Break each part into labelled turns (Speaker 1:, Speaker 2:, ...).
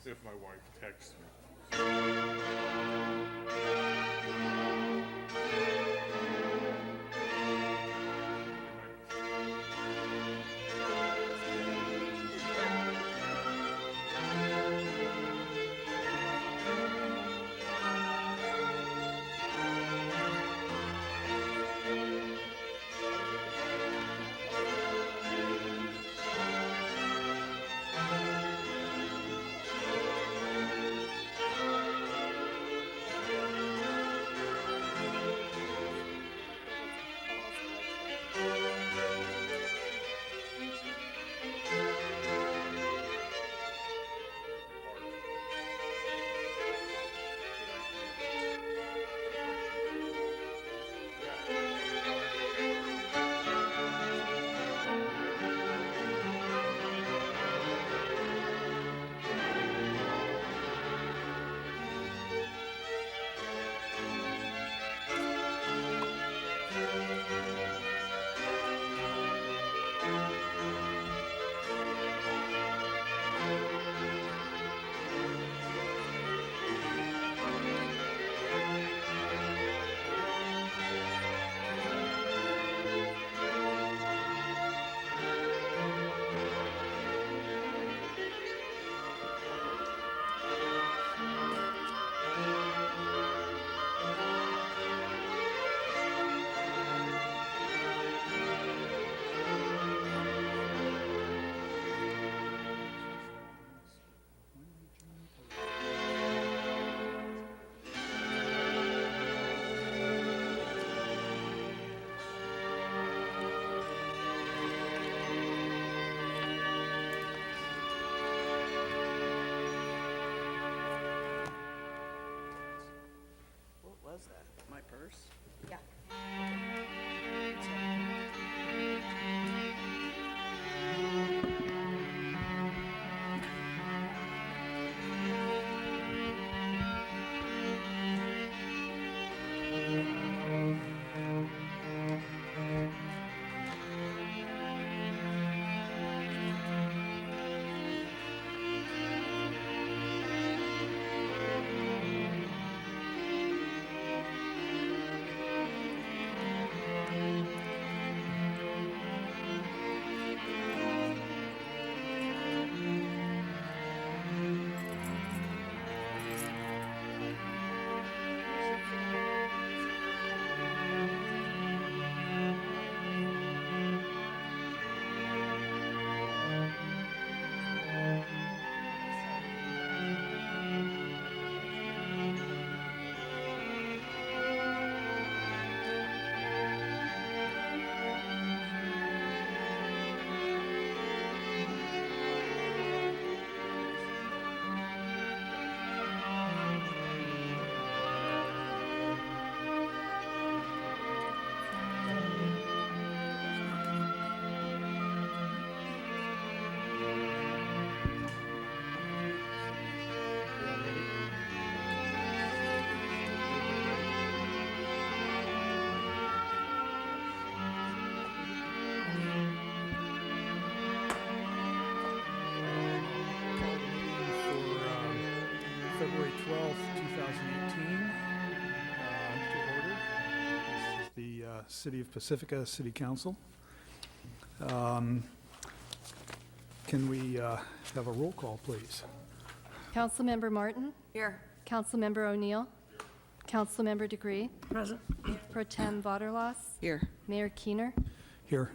Speaker 1: if my wife texts me.
Speaker 2: What was that? My purse?
Speaker 3: Yeah.
Speaker 4: February 12th, 2018, to order. This is the City of Pacifica City Council. Can we have a roll call, please?
Speaker 3: Councilmember Martin?
Speaker 2: Here.
Speaker 3: Councilmember O'Neill? Councilmember Degree?
Speaker 2: Present.
Speaker 3: Pro Tem Vaterlos?
Speaker 2: Here.
Speaker 3: Mayor Keener?
Speaker 4: Here.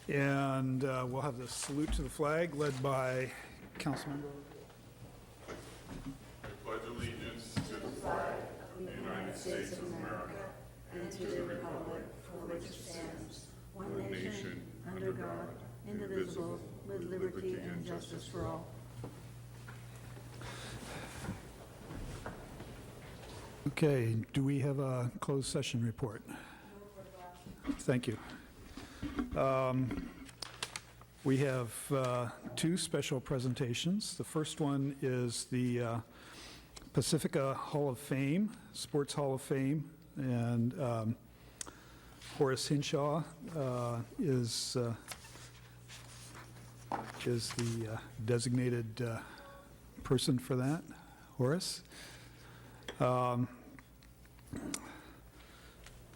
Speaker 4: And we'll have the salute to the flag led by Councilmember.
Speaker 1: I pledge allegiance to the flag of the United States of America and to the republic for which it stands, one nation, under God, indivisible, with liberty and justice for all.
Speaker 4: Okay, do we have a closed session report? Thank you. We have two special presentations. The first one is the Pacifica Hall of Fame, Sports Hall of Fame, and Horace Hinshaw is the designated person for that, Horace.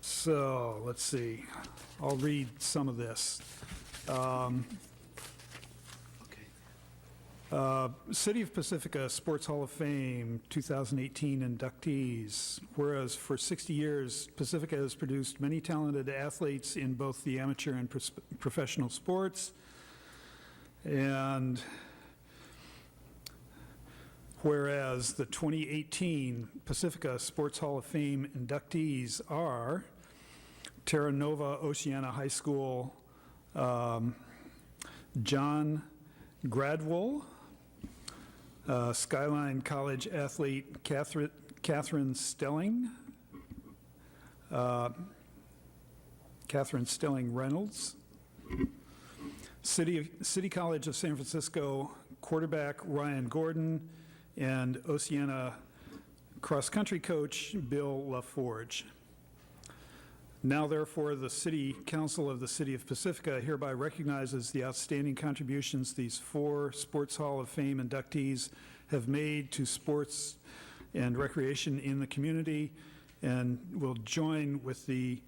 Speaker 4: So, let's see. I'll read some of this. City of Pacifica Sports Hall of Fame 2018 inductees. Whereas for 60 years, Pacifica has produced many talented athletes in both the amateur and professional sports. And whereas the 2018 Pacifica Sports Hall of Fame inductees are Terra Nova Oceana High School, John Gradwell, Skyline College athlete Catherine Stelling, Catherine Stelling Reynolds, City College of San Francisco quarterback Ryan Gordon, and Oceana cross-country coach Bill LaForge. Now, therefore, the City Council of the City of Pacifica hereby recognizes the outstanding contributions these 4 Sports Hall of Fame inductees have made to sports and recreation in the community, and will join with the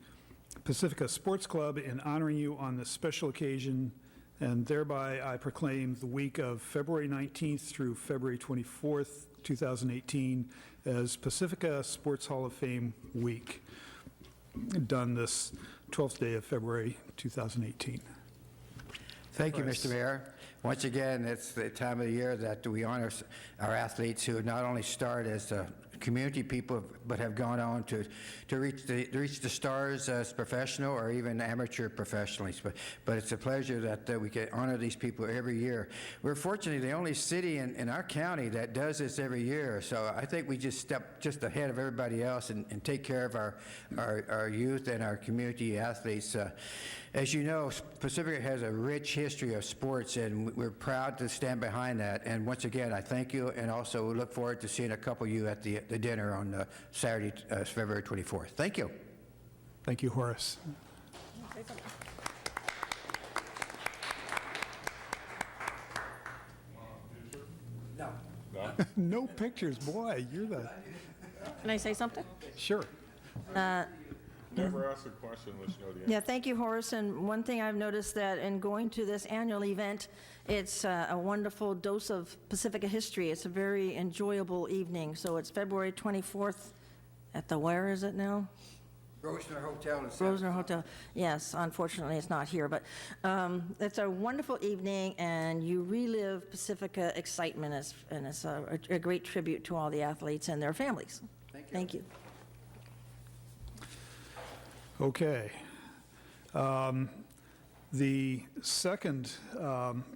Speaker 4: Pacifica Sports Club in honoring you on this special occasion, and thereby I proclaim the week of February 19th through February 24th, 2018 as Pacifica Sports Hall of Fame Week, done this 12th day of February 2018.
Speaker 5: Thank you, Mr. Mayor. Once again, it's the time of the year that we honor our athletes who not only start as community people, but have gone on to reach the stars as professional or even amateur professionals. But it's a pleasure that we can honor these people every year. We're fortunately the only city in our county that does this every year. So I think we just step just ahead of everybody else and take care of our youth and our community athletes. As you know, Pacifica has a rich history of sports, and we're proud to stand behind that. And once again, I thank you, and also we look forward to seeing a couple of you at the dinner on Saturday, February 24th. Thank you.
Speaker 4: Thank you, Horace.
Speaker 5: No.
Speaker 4: No pictures, boy, you're the...
Speaker 1: Can I say something?
Speaker 4: Sure.
Speaker 6: Never ask a question unless you know the answer.
Speaker 1: Yeah, thank you, Horace. And one thing I've noticed that in going to this annual event, it's a wonderful dose of Pacifica history. It's a very enjoyable evening. So it's February 24th at the, where is it now?
Speaker 5: Rosner Hotel.
Speaker 1: Rosner Hotel. Yes, unfortunately, it's not here. But it's a wonderful evening, and you relive Pacifica excitement, and it's a great tribute to all the athletes and their families. Thank you.
Speaker 4: Okay. The second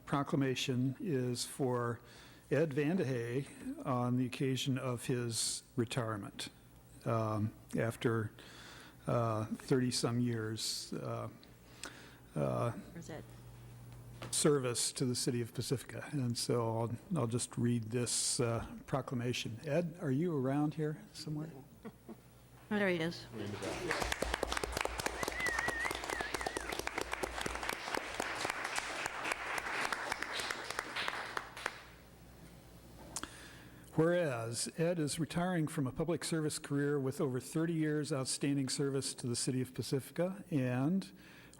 Speaker 4: proclamation is for Ed Vandehey on the occasion of his retirement after 30-some years
Speaker 1: Where's Ed?
Speaker 4: service to the city of Pacifica. And so I'll just read this proclamation. Ed, are you around here somewhere?
Speaker 1: Oh, there he is.
Speaker 4: Whereas Ed is retiring from a public service career with over 30 years outstanding service to the city of Pacifica, and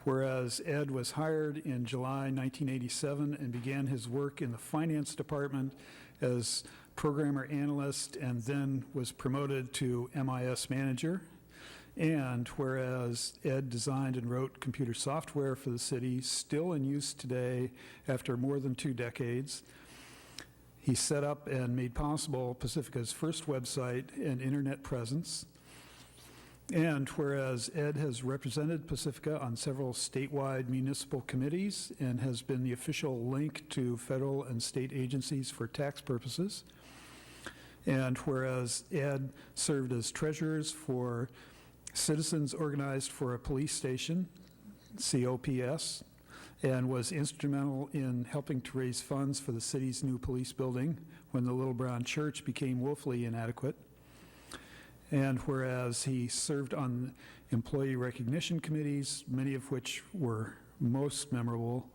Speaker 4: whereas Ed was hired in July 1987 and began his work in the finance department as programmer analyst and then was promoted to MIS manager, and whereas Ed designed and wrote computer software for the city, still in use today after more than 2 decades, he set up and made possible Pacifica's first website and internet presence. And whereas Ed has represented Pacifica on several statewide municipal committees and has been the official link to federal and state agencies for tax purposes. And whereas Ed served as treasurers for Citizens Organized for a Police Station, COPS, and was instrumental in helping to raise funds for the city's new police building when the Little Brown Church became woefully inadequate. And whereas he served on employee recognition committees, many of which were most memorable,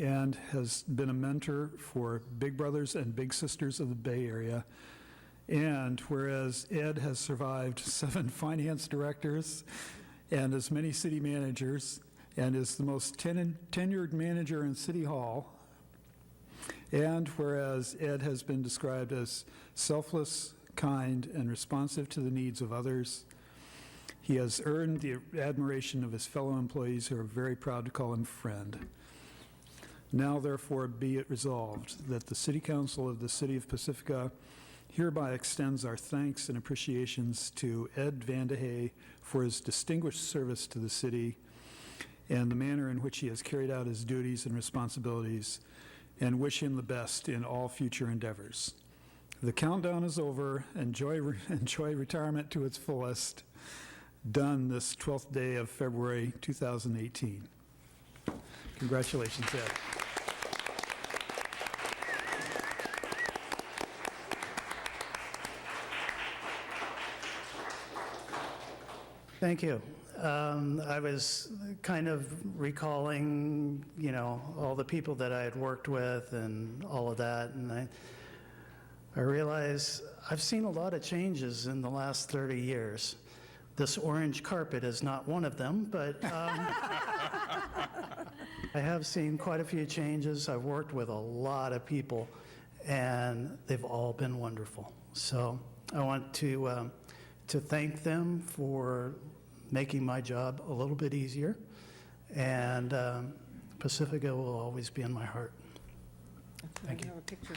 Speaker 4: and has been a mentor for big brothers and big sisters of the Bay Area. And whereas Ed has survived 7 finance directors and as many city managers, and is the most tenured manager in City Hall, and whereas Ed has been described as selfless, kind, and responsive to the needs of others, he has earned the admiration of his fellow employees who are very proud to call him friend. Now, therefore, be it resolved that the City Council of the City of Pacifica hereby extends our thanks and appreciations to Ed Vandehey for his distinguished service to the city and the manner in which he has carried out his duties and responsibilities, and wish him the best in all future endeavors. The countdown is over. Enjoy retirement to its fullest. Done this 12th day of February 2018. Congratulations, Ed.
Speaker 6: Thank you. I was kind of recalling, all the people that I had worked with and all of that, and I realized I've seen a lot of changes in the last 30 years. This orange carpet is not one of them, but I have seen quite a few changes. I've worked with a lot of people, and they've all been wonderful. So I want to thank them for making my job a little bit easier, and Pacifica will always be in my heart. Thank you.
Speaker 2: Have a picture.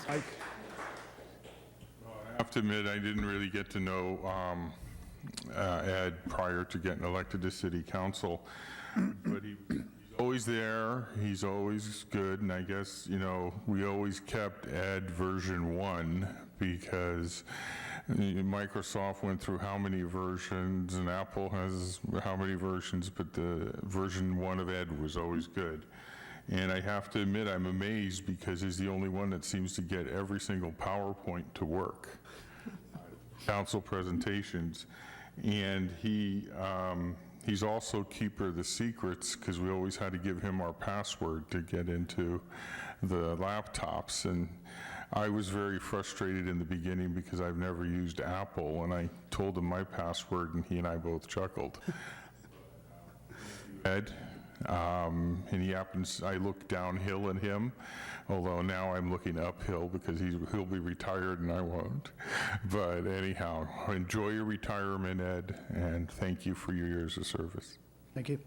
Speaker 4: Mike.
Speaker 7: I have to admit, I didn't really get to know Ed prior to getting elected to city council, but he's always there, he's always good, and I guess, we always kept Ed version 1 because Microsoft went through how many versions, and Apple has how many versions, but the version 1 of Ed was always good. And I have to admit, I'm amazed because he's the only one that seems to get every single PowerPoint to work, council presentations. And he's also keeper of the secrets because we always had to give him our password to get into the laptops. And I was very frustrated in the beginning because I've never used Apple, and I told him my password, and he and I both chuckled. Ed. And he happens, I look downhill at him, although now I'm looking uphill because he'll be retired and I won't. But anyhow, enjoy your retirement, Ed, and thank you for your years of service.
Speaker 6: Thank you.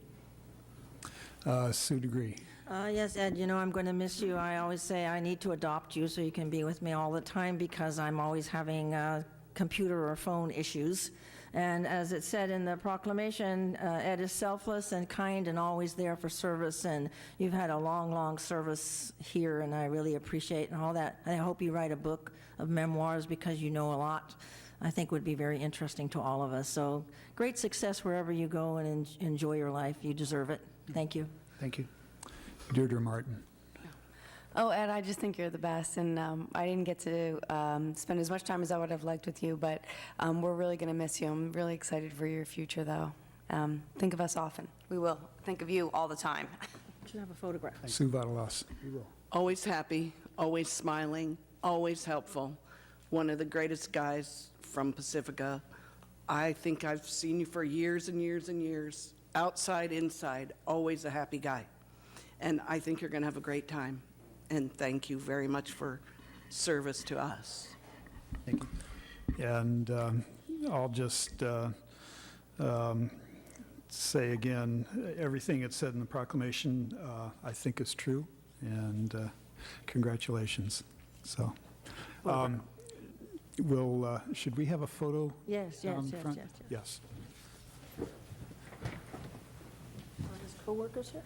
Speaker 4: Sue DeGree.
Speaker 1: Yes, Ed, I'm going to miss you. I always say I need to adopt you so you can be with me all the time because I'm always having computer or phone issues. And as it said in the proclamation, Ed is selfless and kind and always there for service. And you've had a long, long service here, and I really appreciate all that. I hope you write a book of memoirs because you know a lot. I think would be very interesting to all of us. So great success wherever you go, and enjoy your life. You deserve it. Thank you.
Speaker 6: Thank you.
Speaker 4: Deirdre Martin.
Speaker 8: Oh, Ed, I just think you're the best, and I didn't get to spend as much time as I would have liked with you, but we're really going to miss you. I'm really excited for your future, though. Think of us often. We will. Think of you all the time.
Speaker 1: Should have a photograph.
Speaker 4: Sue Vadalas.
Speaker 2: Always happy, always smiling, always helpful. One of the greatest guys from Pacifica. I think I've seen you for years and years and years. Outside, inside, always a happy guy. And I think you're going to have a great time. And thank you very much for service to us.
Speaker 6: Thank you.
Speaker 4: And I'll just say again, everything it said in the proclamation I think is true, and congratulations. So, should we have a photo?
Speaker 1: Yes,
Speaker 4: down
Speaker 1: yes,
Speaker 4: front?
Speaker 1: yes.
Speaker 4: Yes.
Speaker 1: Are his coworkers here?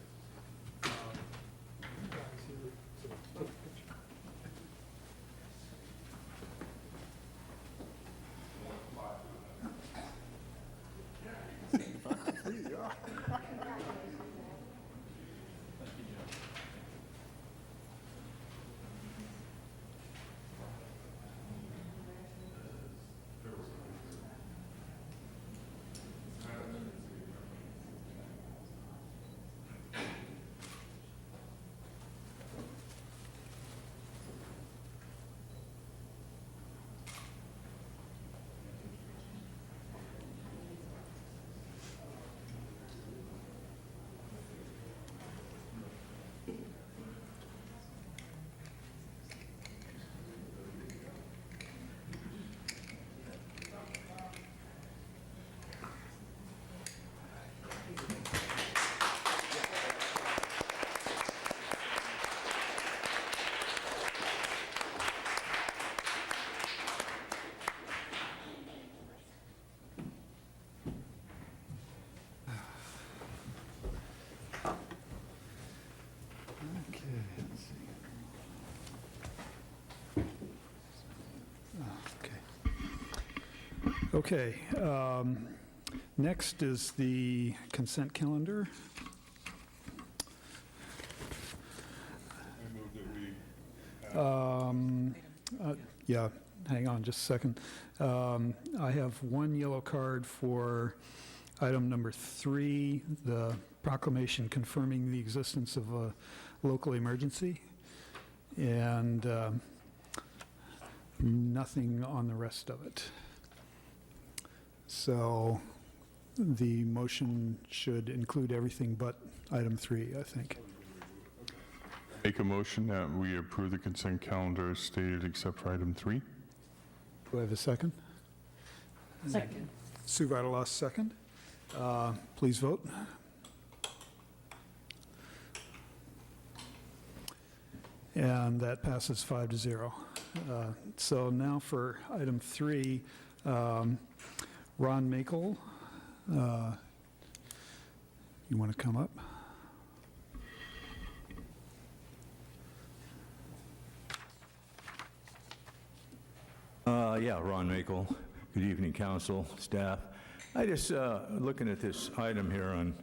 Speaker 4: Okay, next is the consent calendar.
Speaker 7: I move that we
Speaker 4: Yeah, hang on just a second. I have one yellow card for item number 3, the proclamation confirming the existence of a local emergency, and nothing on the rest of it. So the motion should include everything but item 3, I think.
Speaker 7: make a motion that we approve the consent calendar stated except for item 3.
Speaker 4: Do I have a second?
Speaker 1: Second.
Speaker 4: Sue Vitalos, second. Please vote. And that passes 5-0. So now for item 3, Ron Makel, you want to come up?
Speaker 9: Yeah, Ron Makel. Good evening, council, staff. I just, looking at this item here on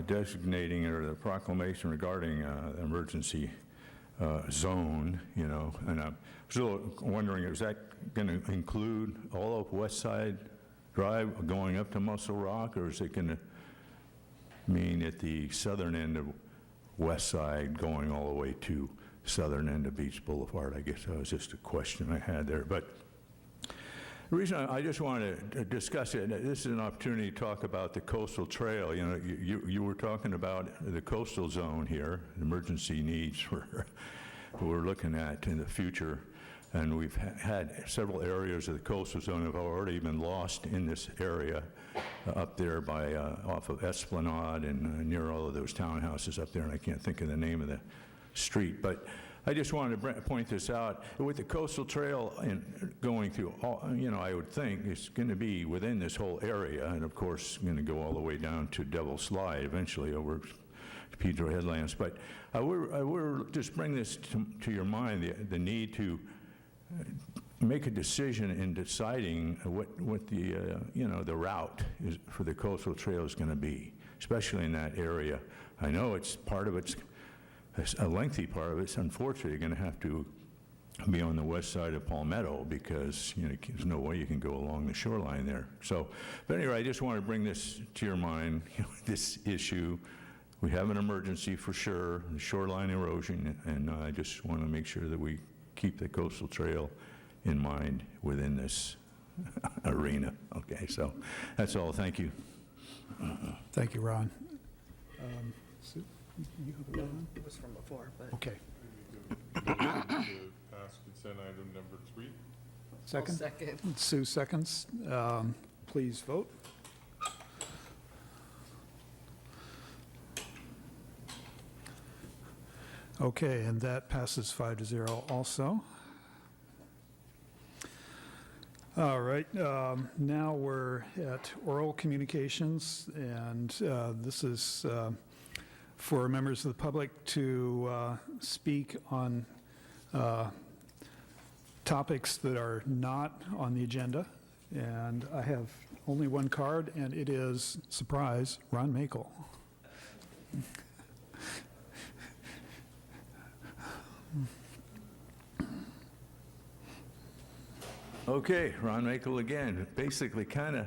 Speaker 9: designating or the proclamation regarding emergency zone, you know, and I'm still wondering, is that going to include all of West Side Drive going up to Muscle Rock, or is it going to mean at the southern end of West Side going all the way to southern end of Beach Boulevard? I guess that was just a question I had there. But the reason I just wanted to discuss it, this is an opportunity to talk about the coastal trail. You know, you were talking about the coastal zone here, emergency needs we're looking at in the future. And we've had several areas of the coastal zone have already been lost in this area up there by off of Esplanade and near all of those townhouses up there. And I can't think of the name of the street. But I just wanted to point this out. With the coastal trail and going through, you know, I would think it's going to be within this whole area, and of course, going to go all the way down to Devil's Slide eventually over to Pedro Headlands. But I would just bring this to your mind, the need to make a decision in deciding what the you know, the route is for the coastal trail is going to be, especially in that area. I know it's part of it's a lengthy part of it's unfortunately going to have to be on the west side of Palmetto because, you know, there's no way you can go along the shoreline there. So, but anyway, I just want to bring this to your mind, you know, this issue. We have an emergency for sure, the shoreline erosion, and I just want to make sure that we keep the coastal trail in mind within this arena. Okay, so that's all. Thank you.
Speaker 4: Thank you, Ron. Sue, you have a Ron?
Speaker 2: It was from before, but.
Speaker 4: Okay.
Speaker 7: To pass consent item number 3.
Speaker 4: Second?
Speaker 2: Second.
Speaker 4: Sue seconds. Please vote. Okay, and that passes 5-0 also. All right, now we're at oral communications, and this is for members of the public to speak on topics that are not on the agenda. And I have only one card, and it is, surprise, Ron Makel.
Speaker 9: Okay, Ron Makel again, basically kind of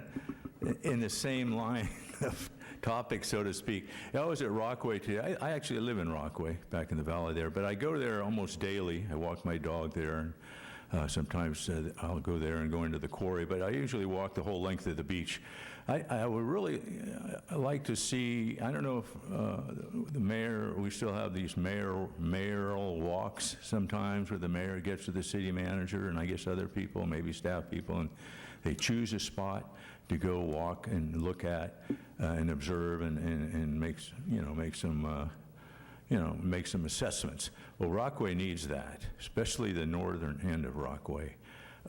Speaker 9: in the same line of topic, so to speak. I was at Rockaway today. I actually live in Rockaway, back in the valley there, but I go there almost daily. I walk my dog there, and sometimes I'll go there and go into the quarry, but I usually walk the whole length of the beach. I would really like to see, I don't know if the mayor, we still have these mayoral walks sometimes where the mayor gets with the city manager and I guess other people, maybe staff people, and they choose a spot to go walk and look at and observe and make some assessments. Well, Rockaway needs that, especially the northern end of Rockaway.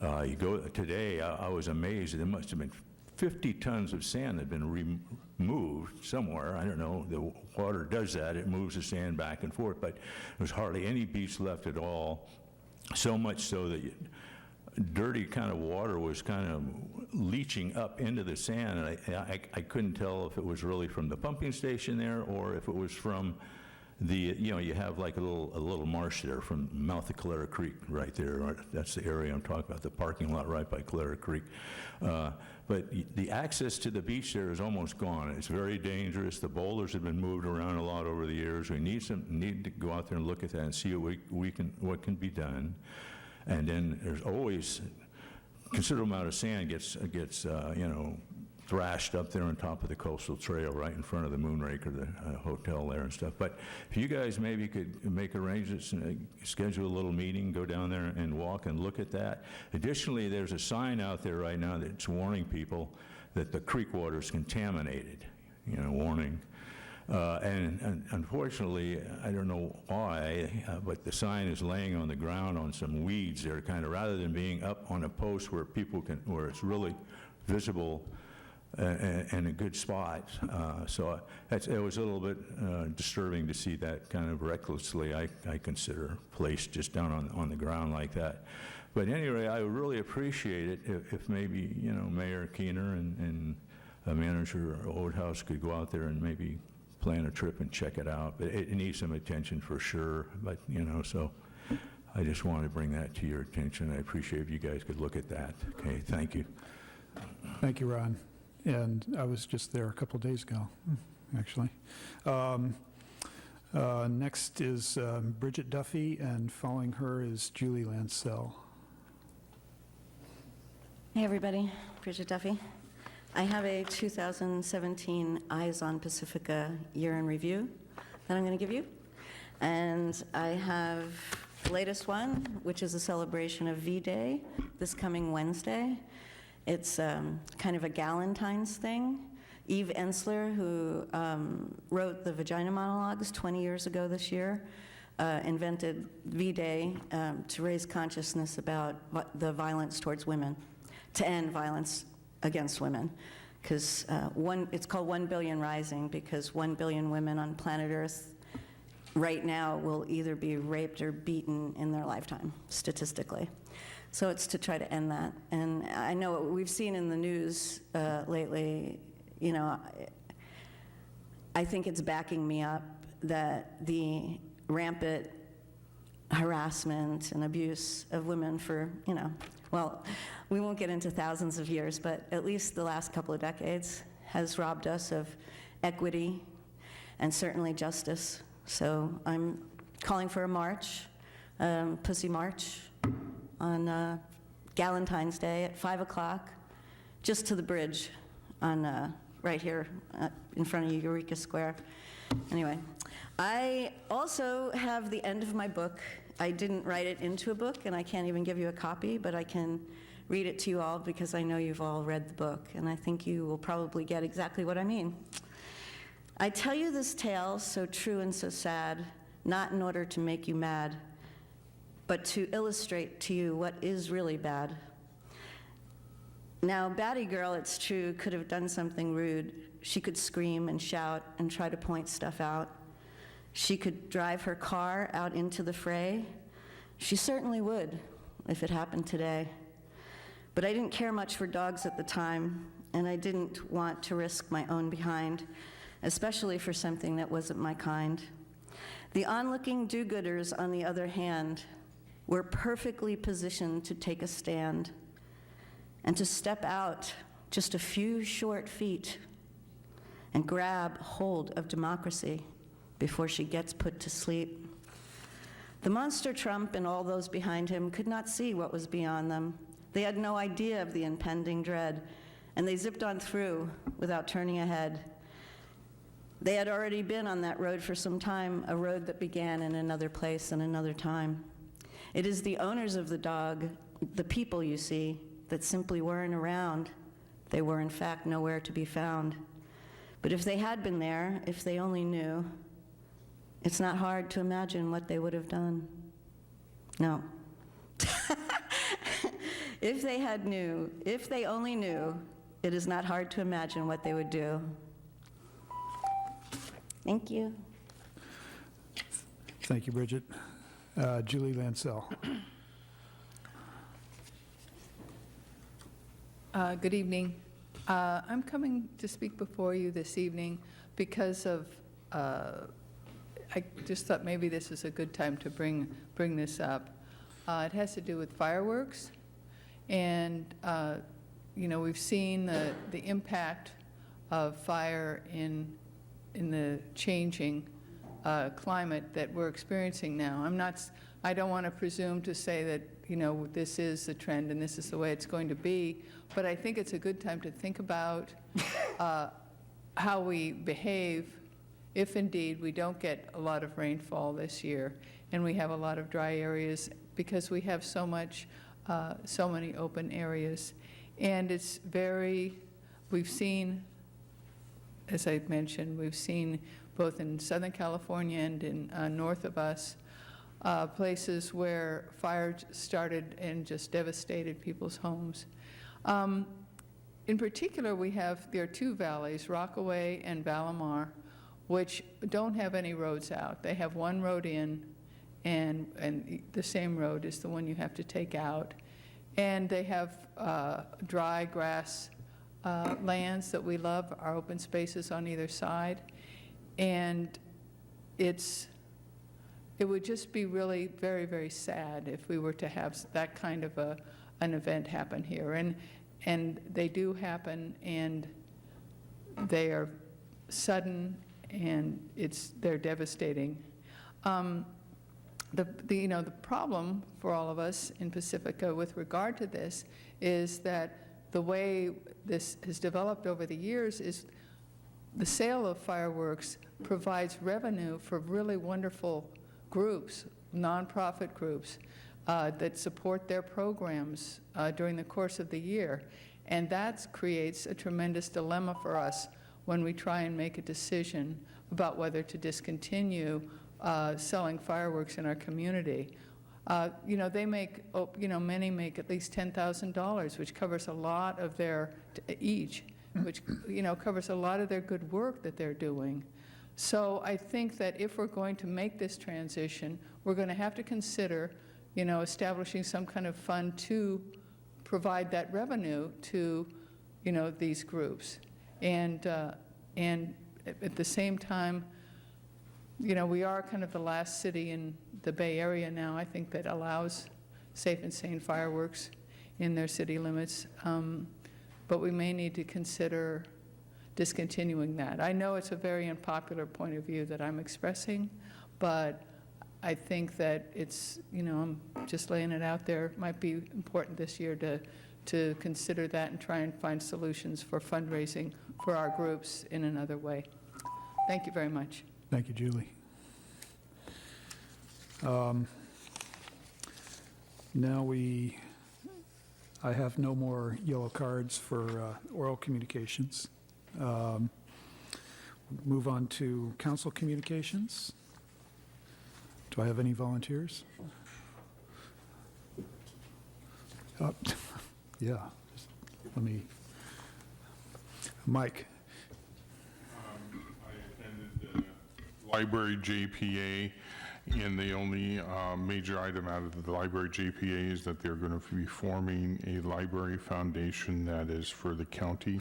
Speaker 9: You go today, I was amazed. There must have been 50 tons of sand that had been removed somewhere. I don't know. The water does that. It moves the sand back and forth, but there's hardly any beach left at all. So much so that dirty kind of water was kind of leaching up into the sand, and I couldn't tell if it was really from the pumping station there or if it was from the, you have like a little marsh there from mouth of Calera Creek right there. Right? That's the area I'm talking about, the parking lot right by Calera Creek. But the access to the beach there is almost gone. It's very dangerous. The boulders have been moved around a lot over the years. We need to go out there and look at that and see what can be done. And then there's always considerable amount of sand gets thrashed up there on top of the coastal trail right in front of the Moonraker, the hotel there and stuff. But if you guys maybe could make arrangements and schedule a little meeting, go down there and walk and look at that. Additionally, there's a sign out there right now that's warning people that the creek water is contaminated, warning. And unfortunately, I don't know why, but the sign is laying on the ground on some weeds there, kind of, rather than being up on a post where where it's really visible and a good spot. So it was a little bit disturbing to see that kind of recklessly, I consider, placed just down on the ground like that. But anyway, I would really appreciate it if maybe, Mayor Keener and Manager Oldhouse could go out there and maybe plan a trip and check it out. But it needs some attention for sure. But, so I just wanted to bring that to your attention. I appreciate if you guys could look at that. Okay, thank you.
Speaker 4: Thank you, Ron. And I was just there a couple days ago, actually. Next is Bridget Duffy, and following her is Julie Lancel.
Speaker 1: Hey, everybody. Bridget Duffy. I have a 2017 Eyes on Pacifica year in review that I'm going to give you. And I have the latest one, which is a celebration of V-Day this coming Wednesday. It's kind of a Galentine's thing. Eve Ensler, who wrote the Vagina Monologues 20 years ago this year, invented V-Day to raise consciousness about the violence towards women, to end violence against women. Because it's called 1 Billion Rising, because 1 billion women on planet Earth right now will either be raped or beaten in their lifetime, statistically. So it's to try to end that. And I know what we've seen in the news lately, I think it's backing me up that the rampant harassment and abuse of women for, well, we won't get into thousands of years, but at least the last couple of decades has robbed us of equity and certainly justice. So I'm calling for a march, Pussy March, on Galentine's Day at 5 o'clock, just to the bridge on right here in front of Eureka Square. Anyway, I also have the end of my book. I didn't write it into a book, and I can't even give you a copy, but I can read it to you all because I know you've all read the book, and I think you will probably get exactly what I mean. I tell you this tale, so true and so sad, not in order to make you mad, but to illustrate to you what is really bad. Now, Batty Girl, it's true, could have done something rude. She could scream and shout and try to point stuff out. She could drive her car out into the fray. She certainly would, if it happened today. But I didn't care much for dogs at the time, and I didn't want to risk my own behind, especially for something that wasn't my kind. The onlooking do-gooders, on the other hand, were perfectly positioned to take a stand and to step out just a few short feet and grab hold of democracy before she gets put to sleep. The monster Trump and all those behind him could not see what was beyond them. They had no idea of the impending dread, and they zipped on through without turning ahead. They had already been on that road for some time, a road that began in another place and another time. It is the owners of the dog, the people you see, that simply weren't around. They were, in fact, nowhere to be found. But if they had been there, if they only knew, it's not hard to imagine what they would have done. No. If they only knew, it is not hard to imagine what they would do. Thank you.
Speaker 4: Thank you, Bridget. Julie Lancel.
Speaker 10: Good evening. I'm coming to speak before you this evening because of, I just thought maybe this is a good time to bring this up. It has to do with fireworks, and we've seen the impact of fire in the changing climate that we're experiencing now. I don't want to presume to say that this is the trend and this is the way it's going to be, but I think it's a good time to think about how we behave if indeed we don't get a lot of rainfall this year and we have a lot of dry areas, because we have so many open areas. And we've seen, as I mentioned, we've seen both in Southern California and in north of us, places where fire started and just devastated people's homes. In particular, there are two valleys, Rockaway and Valamar, which don't have any roads out. They have one road in, and the same road is the one you have to take out. And they have dry grass lands that we love, our open spaces on either side. And it would just be really very, very sad if we were to have that kind of an event happen here. And they do happen, and they are sudden, and they're devastating. The problem for all of us in Pacifica with regard to this is that the way this has developed over the years is the sale of fireworks provides revenue for really wonderful groups, nonprofit groups, that support their programs during the course of the year. And that creates a tremendous dilemma for us when we try and make a decision about whether to discontinue selling fireworks in our community. They make, many make at least $10,000, which covers a lot of their, each, which, covers a lot of their good work that they're doing. So I think that if we're going to make this transition, we're going to have to consider, establishing some kind of fund to provide that revenue to, these groups. And at the same time, we are kind of the last city in the Bay Area now, I think, that allows safe and sane fireworks in their city limits. But we may need to consider discontinuing that. I know it's a very unpopular point of view that I'm expressing, but I think that it's, I'm just laying it out there. It might be important this year to consider that and try and find solutions for fundraising for our groups in another way. Thank you very much.
Speaker 4: Thank you, Julie. Now I have no more yellow cards for oral communications. Move on to council communications. Do I have any volunteers? Yeah, let me, Mike.
Speaker 7: I attended the library JPA, and the only major item out of the library JPA is that they're going to be forming a library foundation that is for the county.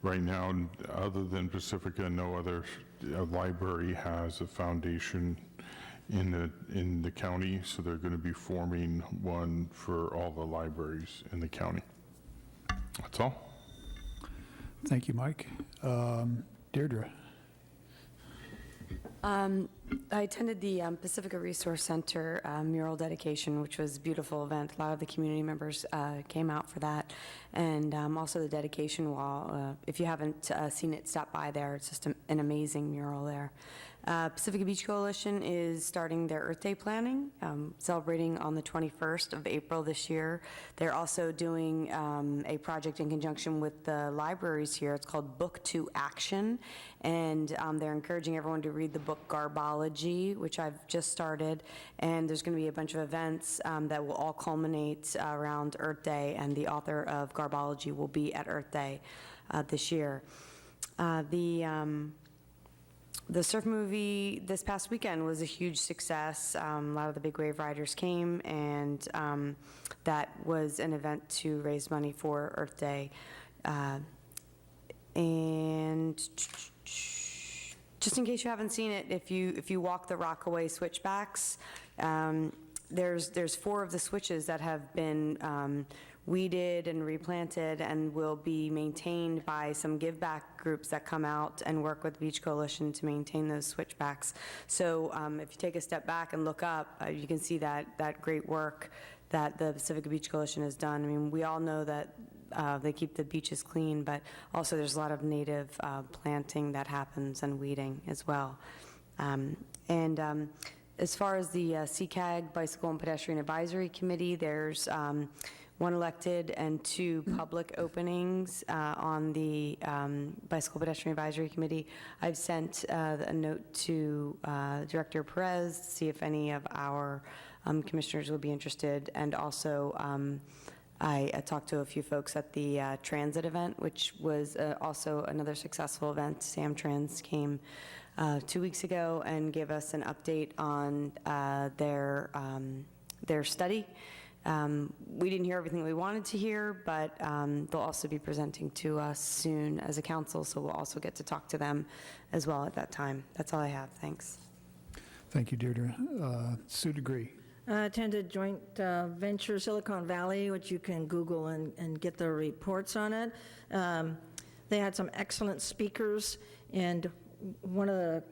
Speaker 7: Right now, other than Pacifica, no other library has a foundation in the county, so they're going to be forming one for all the libraries in the county. That's all.
Speaker 4: Thank you, Mike. Deirdre.
Speaker 8: I attended the Pacifica Resource Center mural dedication, which was a beautiful event. A lot of the community members came out for that. And also the dedication wall. If you haven't seen it, stop by there. It's just an amazing mural there. Pacifica Beach Coalition is starting their Earth Day planning, celebrating on the 21st of April this year. They're also doing a project in conjunction with the libraries here. It's called Book to Action, and they're encouraging everyone to read the book Garbology, which I've just started, and there's going to be a bunch of events that will all culminate around Earth Day, and the author of Garbology will be at Earth Day this year. The surf movie this past weekend was a huge success. A lot of the big wave riders came, and that was an event to raise money for Earth Day. And just in case you haven't seen it, if you walk the Rockaway switchbacks, there's 4 of the switches that have been weeded and replanted and will be maintained by some give back groups that come out and work with Beach Coalition to maintain those switchbacks. So if you take a step back and look up, you can see that great work that the Pacifica Beach Coalition has done. I mean, we all know that they keep the beaches clean, but also there's a lot of native planting that happens and weeding as well. As far as the CCAG Bicycle and Pedestrian Advisory Committee, there's 1 elected and 2 public openings on the Bicycle Pedestrian Advisory Committee. I've sent a note to Director Perez to see if any of our commissioners would be interested, and also I talked to a few folks at the transit event, which was also another successful event. Sam Trans came 2 weeks ago and gave us an update on their study. We didn't hear everything we wanted to hear, but they'll also be presenting to us soon as a council, so we'll also get to talk to them as well at that time. That's all I have. Thanks.
Speaker 4: Thank you, Deirdre. Sue DeGree.
Speaker 1: I attended Joint Venture Silicon Valley, which you can Google and get the reports on it. They had some excellent speakers, and one of the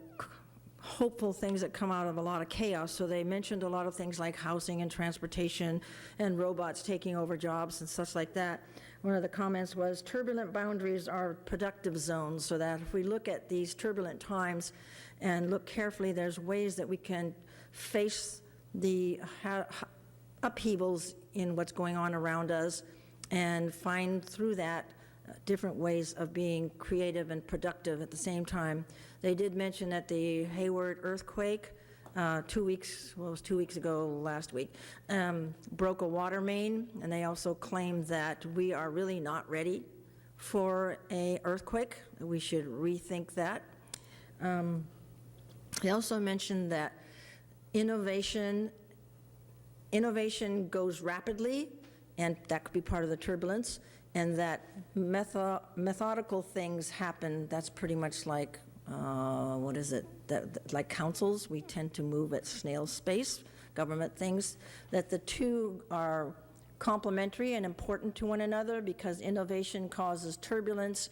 Speaker 1: hopeful things that come out of a lot of chaos. So they mentioned a lot of things like housing and transportation and robots taking over jobs and such like that. One of the comments was turbulent boundaries are productive zones, so that if we look at these turbulent times and look carefully, there's ways that we can face the upheavals in what's going on around us and find through that different ways of being creative and productive at the same time. They did mention that the Hayward earthquake, 2 weeks, well, it was 2 weeks ago, last week, broke a water main, and they also claimed that we are really not ready for an earthquake. We should rethink that. They also mentioned that innovation goes rapidly, and that could be part of the turbulence, and that methodical things happen. That's pretty much like, what is it, like councils. We tend to move at snail's pace, government things, that the two are complementary and important to one another, because innovation causes turbulence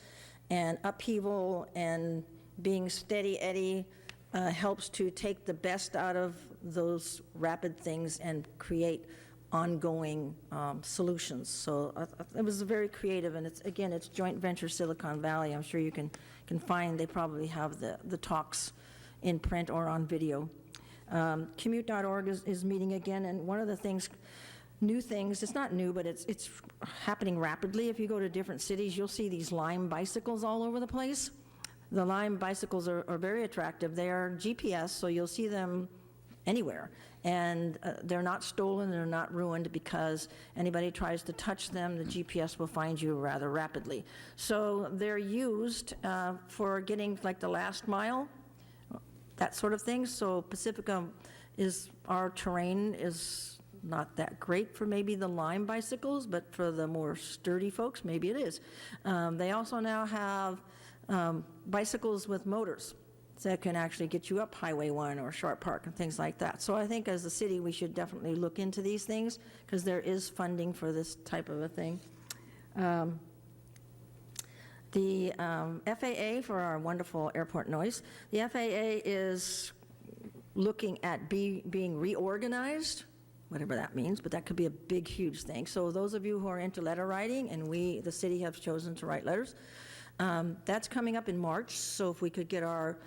Speaker 1: and upheaval, and being steady Eddie helps to take the best out of those rapid things and create ongoing solutions. So it was very creative, and it's Joint Venture Silicon Valley. I'm sure you can find, they probably have the talks in print or on video. Commute.org is meeting again, and one of the things, new things, it's not new, but it's happening rapidly. If you go to different cities, you'll see these Lime bicycles all over the place. The Lime bicycles are very attractive. They are GPS, so you'll see them anywhere. And they're not stolen, they're not ruined, because anybody tries to touch them, the GPS will find you rather rapidly. So they're used for getting like the last mile, that sort of thing. So Pacifica our terrain is not that great for maybe the Lime bicycles, but for the more sturdy folks, maybe it is. They also now have bicycles with motors that can actually get you up Highway 1 or Sharp Park and things like that. So I think as a city, we should definitely look into these things, because there is funding for this type of a thing. The FAA, for our wonderful airport noise, the FAA is looking at being reorganized, whatever that means, but that could be a big, huge thing. So those of you who are into letter writing, and the city have chosen to write letters, that's coming up in March. So if we could get our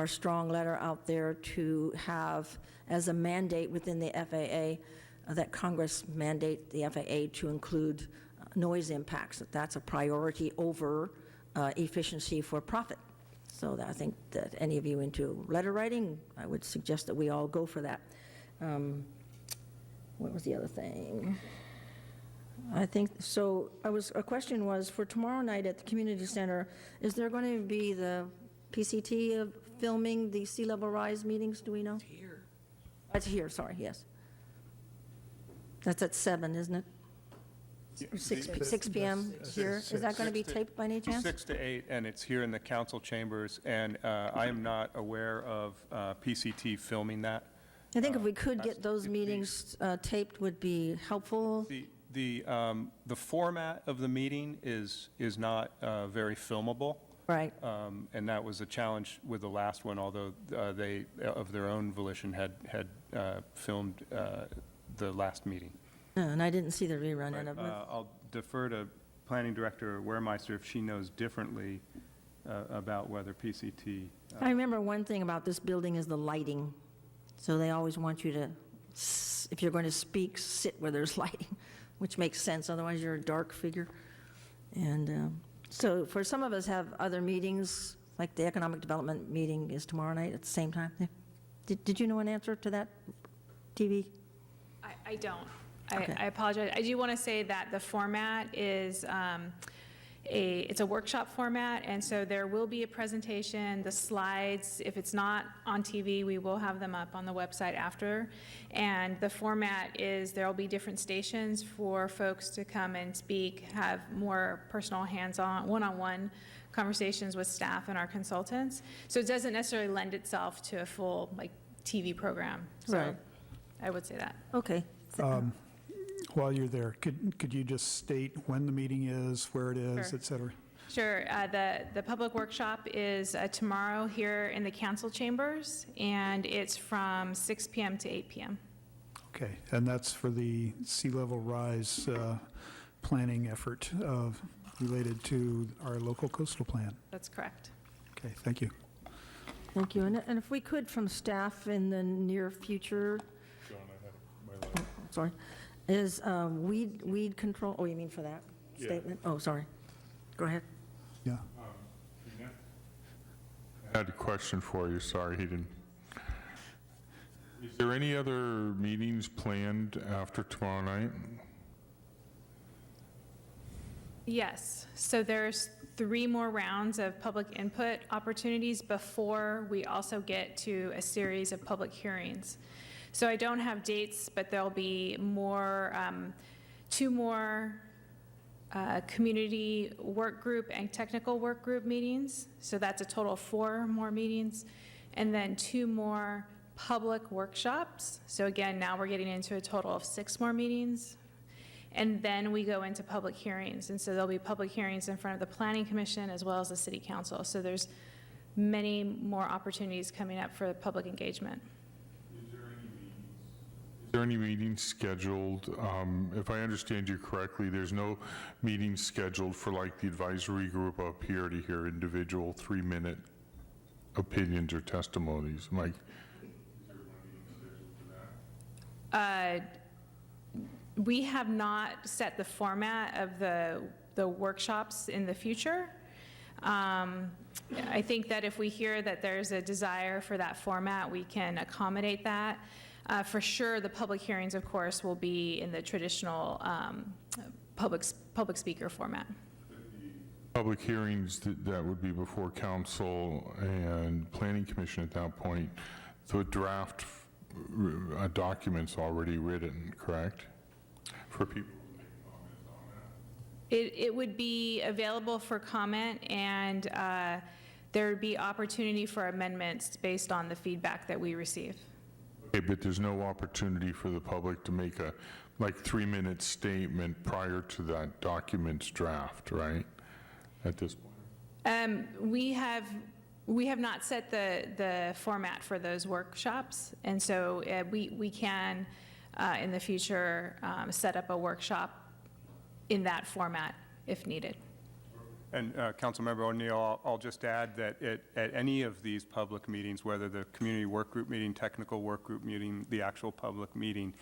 Speaker 1: strong letter out there to have as a mandate within the FAA, that Congress mandate the FAA to include noise impacts, that's a priority over efficiency for profit. So I think that any of you into letter writing, I would suggest that we all go for that. What was the other thing? I think, so a question was, for tomorrow night at the community center, is there going to be the PCT filming the sea level rise meetings, do we know?
Speaker 2: Here.
Speaker 1: It's here, sorry, yes. That's at 7, isn't it? 6 PM here. Is that going to be taped by any chance?
Speaker 11: 6 to 8, and it's here in the council chambers, and I am not aware of PCT filming that.
Speaker 1: I think if we could get those meetings taped would be helpful.
Speaker 11: The format of the meeting is not very filmable.
Speaker 1: Right.
Speaker 11: And that was a challenge with the last one, although they, of their own volition, had filmed the last meeting.
Speaker 1: And I didn't see the rerun in it.
Speaker 11: I'll defer to Planning Director Waremeister if she knows differently about whether PCT.
Speaker 1: I remember one thing about this building is the lighting. So they always want you to, if you're going to speak, sit where there's lighting, which makes sense, otherwise you're a dark figure. And so for some of us have other meetings, like the Economic Development meeting is tomorrow night at the same time. Did you know an answer to that, TV?
Speaker 12: I don't.
Speaker 1: Okay.
Speaker 12: I apologize. I do want to say that the format is it's a workshop format, and so there will be a presentation, the slides. If it's not on TV, we will have them up on the website after. And the format is there will be different stations for folks to come and speak, have more personal hands-on, one-on-one conversations with staff and our consultants. So it doesn't necessarily lend itself to a full TV program. So
Speaker 1: Right.
Speaker 12: I would say that.
Speaker 1: Okay.
Speaker 4: While you're there, could you just state when the meeting is, where it is,
Speaker 12: Sure.
Speaker 4: et cetera?
Speaker 12: Sure. The public workshop is tomorrow here in the council chambers, and it's from 6 p.m. to 8 p.m.
Speaker 4: Okay, and that's for the sea level rise planning effort related to our local coastal plan.
Speaker 12: That's correct.
Speaker 4: Okay, thank you.
Speaker 1: Thank you. And if we could, from staff in the near future, sorry, is weed control, oh, you mean for that statement? Oh, sorry. Go ahead.
Speaker 4: Yeah.
Speaker 7: I had a question for you, sorry he didn't. Is there any other meetings planned after tomorrow night?
Speaker 12: Yes. So there's 3 more rounds of public input opportunities before we also get to a series of public hearings. So I don't have dates, but there'll be more, 2 more community work group and technical work group meetings. So that's a total of 4 more meetings. And then 2 more public workshops. So again, now we're getting into a total of 6 more meetings. And then we go into public hearings. And so there'll be public hearings in front of the Planning Commission as well as the City Council. So there's many more opportunities coming up for public engagement.
Speaker 7: Is there any meetings scheduled? If I understand you correctly, there's no meetings scheduled for like the advisory group up here to hear individual 3-minute opinions or testimonies. Mike?
Speaker 12: We have not set the format of the workshops in the future. I think that if we hear that there's a desire for that format, we can accommodate that. For sure, the public hearings, of course, will be in the traditional public speaker format.
Speaker 7: Public hearings, that would be before council and planning commission at that point. The draft documents already written, correct? For people to make comments on that?
Speaker 12: It would be available for comment, and there would be opportunity for amendments based on the feedback that we receive.
Speaker 7: Okay, but there's no opportunity for the public to make a 3-minute statement prior to that document's draft, right? At this point?
Speaker 12: We have not set the format for those workshops, and so we can, in the future, set up a workshop in that format if needed.
Speaker 11: And Councilmember O'Neill, I'll just add that at any of these public meetings, whether the community work group meeting, technical work group meeting, the actual public meeting,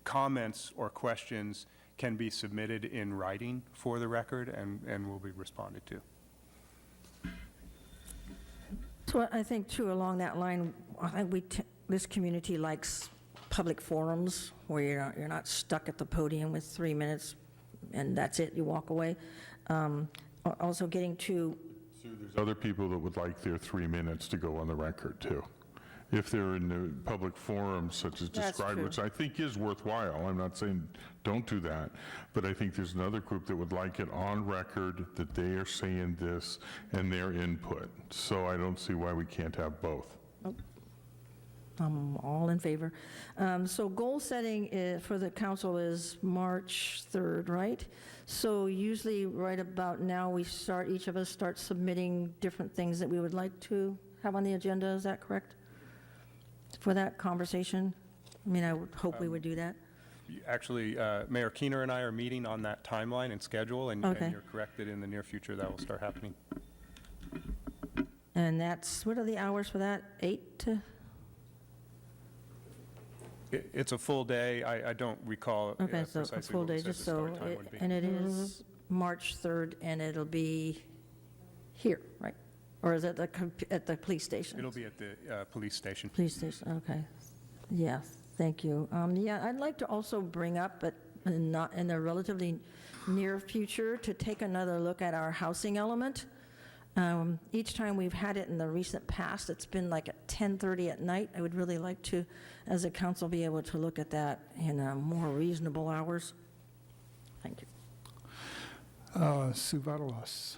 Speaker 11: comments or questions can be submitted in writing for the record and will be responded to.
Speaker 1: So I think, too, along that line, I think this community likes public forums where you're not stuck at the podium with 3 minutes and that's it, you walk away. Also getting to...
Speaker 7: Sue, there's other people that would like their 3 minutes to go on the record, too. If they're in the public forum such as
Speaker 1: That's
Speaker 7: described,
Speaker 1: true.
Speaker 7: which I think is worthwhile. I'm not saying don't do that, but I think there's another group that would like it on record that they are saying this and their input. So I don't see why we can't have both.
Speaker 1: I'm all in favor. So goal setting for the council is March 3rd, right? So usually right about now, each of us start submitting different things that we would like to have on the agenda, is that correct? For that conversation? I mean, I would hope we would do that.
Speaker 11: Actually, Mayor Keener and I are meeting on that timeline and schedule, and
Speaker 1: Okay.
Speaker 11: you're correct that in the near future that will start happening.
Speaker 1: And what are the hours for that? 8 to?
Speaker 11: It's a full day. I don't recall
Speaker 1: Okay, so a
Speaker 11: precisely
Speaker 1: full
Speaker 11: what we
Speaker 1: day,
Speaker 11: said the
Speaker 1: just so,
Speaker 11: start time would be.
Speaker 1: and it is March 3rd, and it'll be here, right? Or is it at the police station?
Speaker 11: It'll be at the police station.
Speaker 1: Police station, okay. Yeah, thank you. Yeah, I'd like to also bring up, but not in the relatively near future, to take another look at our housing element. Each time we've had it in the recent past, it's been like at 10:30 at night. I would really like to, as a council, be able to look at that in more reasonable hours. Thank you.
Speaker 4: Sue Vadelas.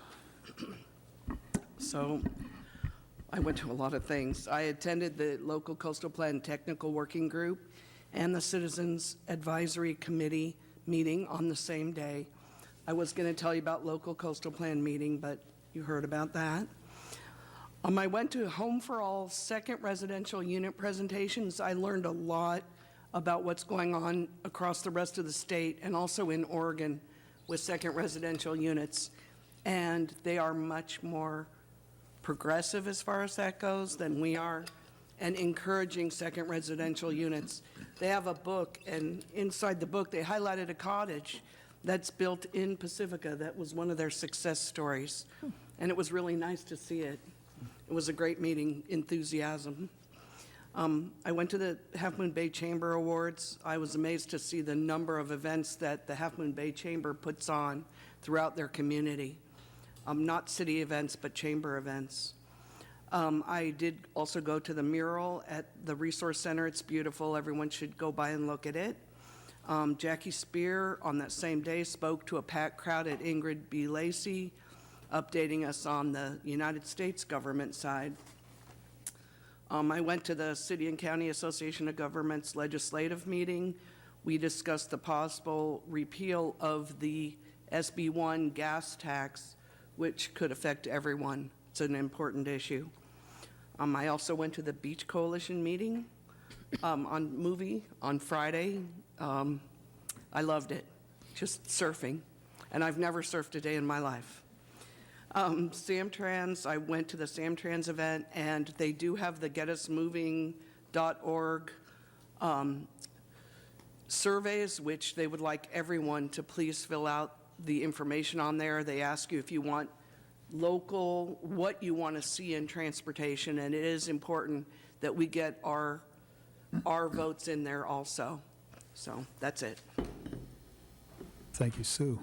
Speaker 2: So I went to a lot of things. I attended the local coastal plan technical working group and the Citizens Advisory Committee meeting on the same day. I was going to tell you about local coastal plan meeting, but you heard about that. I went to Home for All second residential unit presentations. I learned a lot about what's going on across the rest of the state and also in Oregon with second residential units. And they are much more progressive as far as that goes than we are, and encouraging second residential units. They have a book, and inside the book, they highlighted a cottage that's built in Pacifica that was one of their success stories. And it was really nice to see it. It was a great meeting, enthusiasm. I went to the Half Moon Bay Chamber Awards. I was amazed to see the number of events that the Half Moon Bay Chamber puts on throughout their community. Not city events, but chamber events. I did also go to the mural at the Resource Center. It's beautiful. Everyone should go by and look at it. Jackie Spear, on that same day, spoke to a packed crowd at Ingrid B. Lacey, updating us on the United States government side. I went to the City and County Association of Governments legislative meeting. We discussed the possible repeal of the SB1 gas tax, which could affect everyone. It's an important issue. I also went to the Beach Coalition meeting on Friday. I loved it, just surfing, and I've never surfed a day in my life. Samtrans, I went to the Samtrans event, and they do have the getusmoving.org surveys, which they would like everyone to please fill out the information on there. They ask you if you want local, what you want to see in transportation, and it is important that we get our votes in there also. So that's it.
Speaker 4: Thank you, Sue.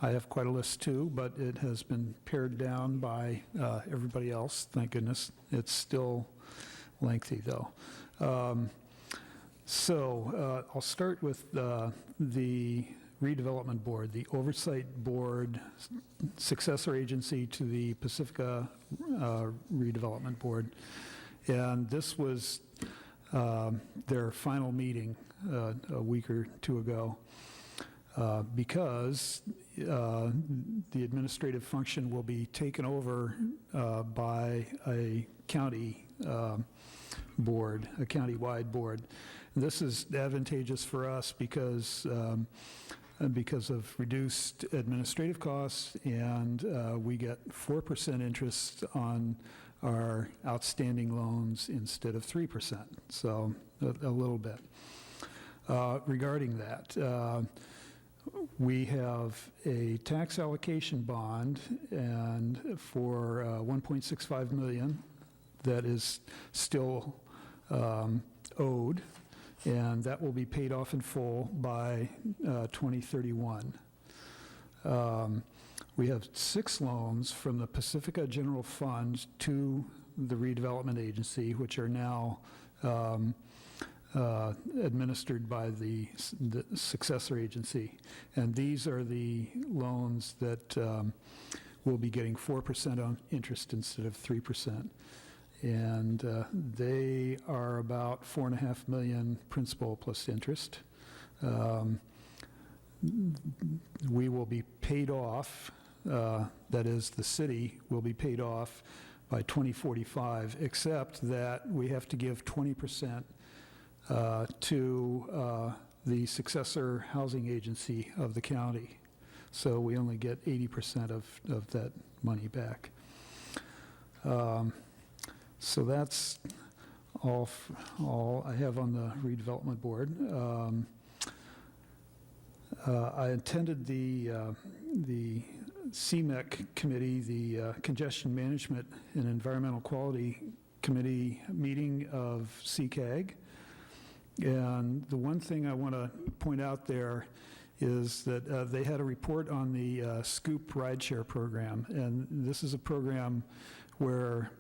Speaker 4: I have quite a list too, but it has been pared down by everybody else, thank goodness. It's still lengthy, though. I'll start with the redevelopment board, the oversight board, successor agency to the Pacifica redevelopment board. And this was their final meeting a week or two ago, because the administrative function will be taken over by a county board, a county-wide board. This is advantageous for us because of reduced administrative costs, and we get 4% interest on our outstanding loans instead of 3%, so a little bit. Regarding that, we have a tax allocation bond and for $1.65 million that is still owed, and that will be paid off in full by 2031. We have 6 loans from the Pacifica General Fund to the redevelopment agency, which are now administered by the successor agency. And these are the loans that will be getting 4% on interest instead of 3%. And they are about $4.5 million principal plus interest. We will be paid off, that is, the city will be paid off by 2045, except that we have to give 20% to the successor housing agency of the county. So we only get 80% of that money back. So that's all I have on the redevelopment board. I attended the CMEC committee, the Congestion Management and Environmental Quality Committee meeting of CCAG. And the one thing I want to point out there is that they had a report on the Scoop rideshare program. And this is a program where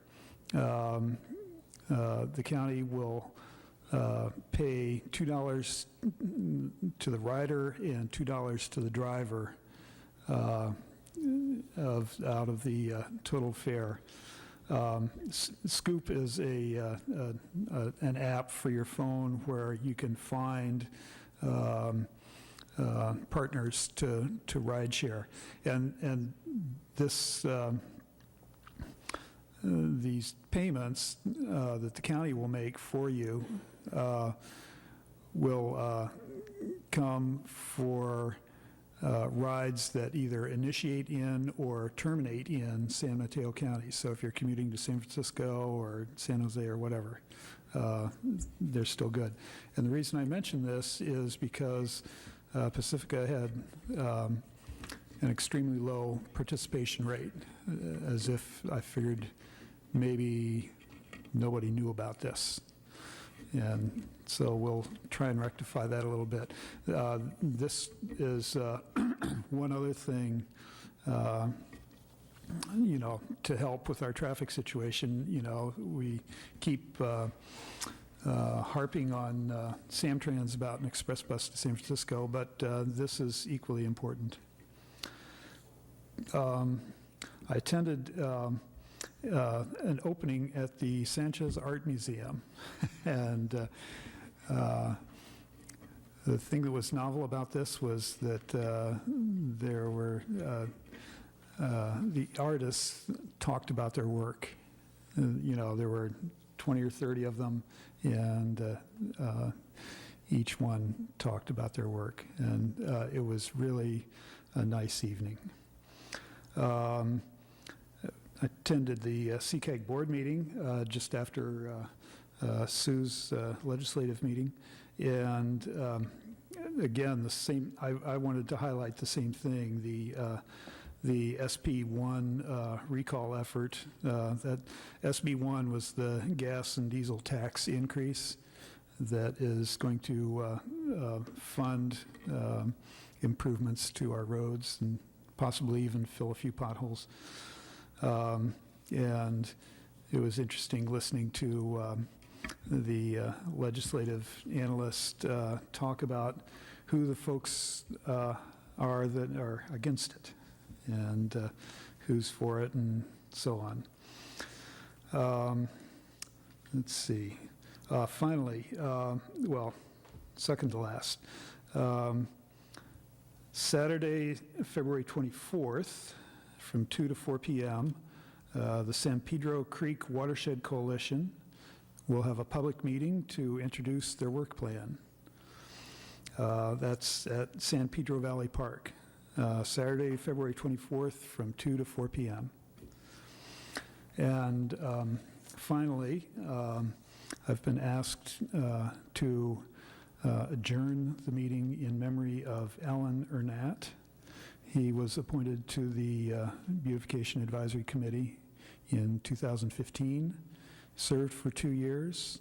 Speaker 4: the county will pay $2 to the rider and $2 to the driver out of the total fare. Scoop is an app for your phone where you can find partners to rideshare, and this these payments that the county will make for you will come for rides that either initiate in or terminate in San Mateo County. So if you're commuting to San Francisco or San Jose or whatever, they're still good. And the reason I mention this is because Pacifica had an extremely low participation rate, as if I figured maybe nobody knew about this. And so we'll try and rectify that a little bit. This is one other thing, to help with our traffic situation. We keep harping on Samtrans about an express bus to San Francisco, but this is equally important. I attended an opening at the Sanchez Art Museum, and the thing that was novel about this was that there were the artists talked about their work. There were 20 or 30 of them, and each one talked about their work, and it was really a nice evening. I attended the CCAG board meeting just after Sue's legislative meeting, and again, the same. I wanted to highlight the same thing. The SB1 recall effort. That SB1 was the gas and diesel tax increase that is going to fund improvements to our roads and possibly even fill a few potholes. And it was interesting listening to the legislative analyst talk about who the folks are that are against it and who's for it and so on. Let's see. Finally, second to last, Saturday, February 24th, from 2 to 4 p.m., the San Pedro Creek Watershed Coalition will have a public meeting to introduce their work plan. That's at San Pedro Valley Park, Saturday, February 24th, from 2 to 4 p.m. And finally, I've been asked to adjourn the meeting in memory of Alan Ernat. He was appointed to the Beautification Advisory Committee in 2015, served for 2 years,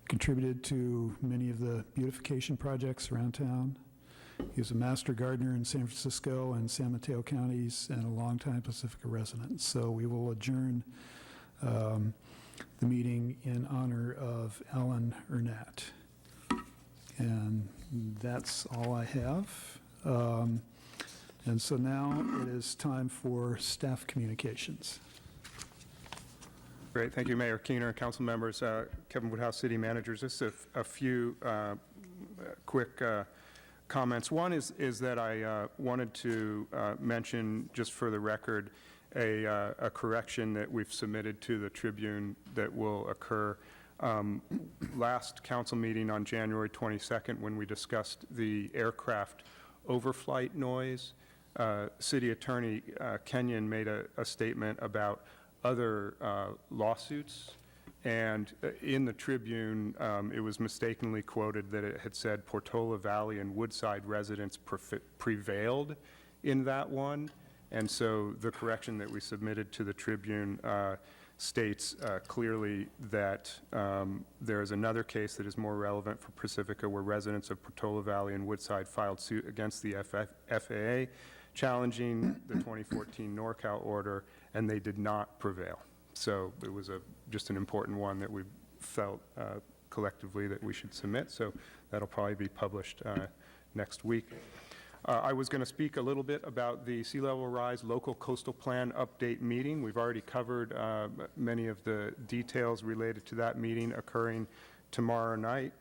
Speaker 4: contributed to many of the beautification projects around town, He was a master gardener in San Francisco and San Mateo counties and a longtime Pacifica resident. So we will adjourn the meeting in honor of Alan Ernat. And that's all I have. And so now it is time for staff communications.
Speaker 11: Great, thank you, Mayor Keener, council members, Kevin Woodhouse, city managers. Just a few quick comments. One is that I wanted to mention, just for the record, a correction that we've submitted to the Tribune that will occur. Last council meeting on January 22nd, when we discussed the aircraft overflight noise, City Attorney Kenyon made a statement about other lawsuits, and in the Tribune, it was mistakenly quoted that it had said Portola Valley and Woodside residents prevailed in that one, and so the correction that we submitted to the Tribune states clearly that there is another case that is more relevant for Pacifica, where residents of Portola Valley and Woodside filed suit against the FAA challenging the 2014 NorCal order, and they did not prevail. So it was just an important one that we felt collectively that we should submit, so that'll probably be published next week. I was going to speak a little bit about the Sea Level Rise Local Coastal Plan Update meeting. We've already covered many of the details related to that meeting occurring tomorrow night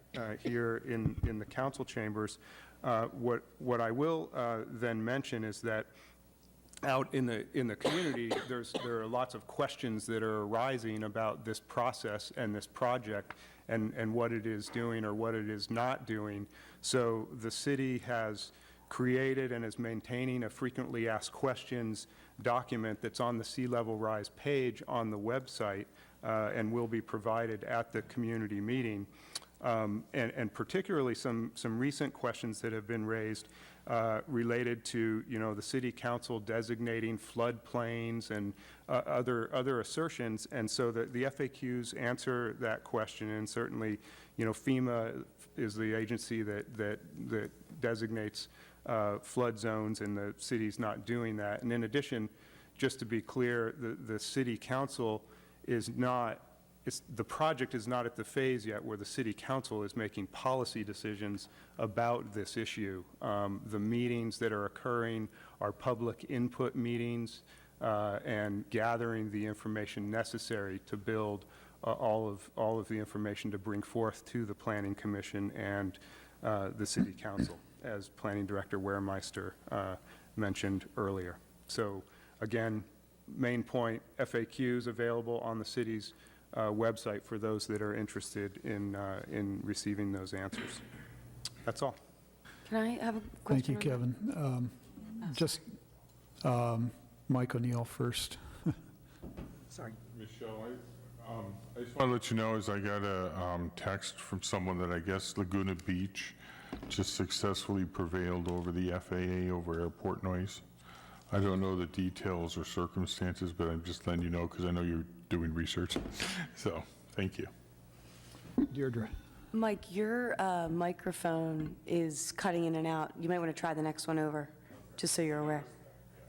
Speaker 11: here in the council chambers. What I will then mention is that out in the community, there are lots of questions that are arising about this process and this project and what it is doing or what it is not doing. So the city has created and is maintaining a frequently asked questions document that's on the Sea Level Rise page on the website and will be provided at the community meeting. And particularly some recent questions that have been raised related to, the city council designating floodplains and other assertions. And so the FAQs answer that question, and certainly, FEMA is the agency that designates flood zones, and the city's not doing that. And in addition, just to be clear, the city council is not, the project is not at the phase yet where the city council is making policy decisions about this issue. The meetings that are occurring are public input meetings and gathering the information necessary to build all of the information to bring forth to the Planning Commission and the city council, as Planning Director Weremeister mentioned earlier. So again, main point, FAQs available on the city's website for those that are interested in receiving those answers. That's all.
Speaker 8: Can I have a
Speaker 4: Thank
Speaker 8: question?
Speaker 4: you, Kevin. Just Mike O'Neill first.
Speaker 2: Sorry.
Speaker 7: Michelle, I just want to let you know, as I got a text from someone that I guess Laguna Beach just successfully prevailed over the FAA over airport noise. I don't know the details or circumstances, but I'm just letting you know because I know you're doing research. So, thank you.
Speaker 4: Deirdre.
Speaker 8: Mike, your microphone is cutting in and out. You might want to try the next one over, just so you're aware.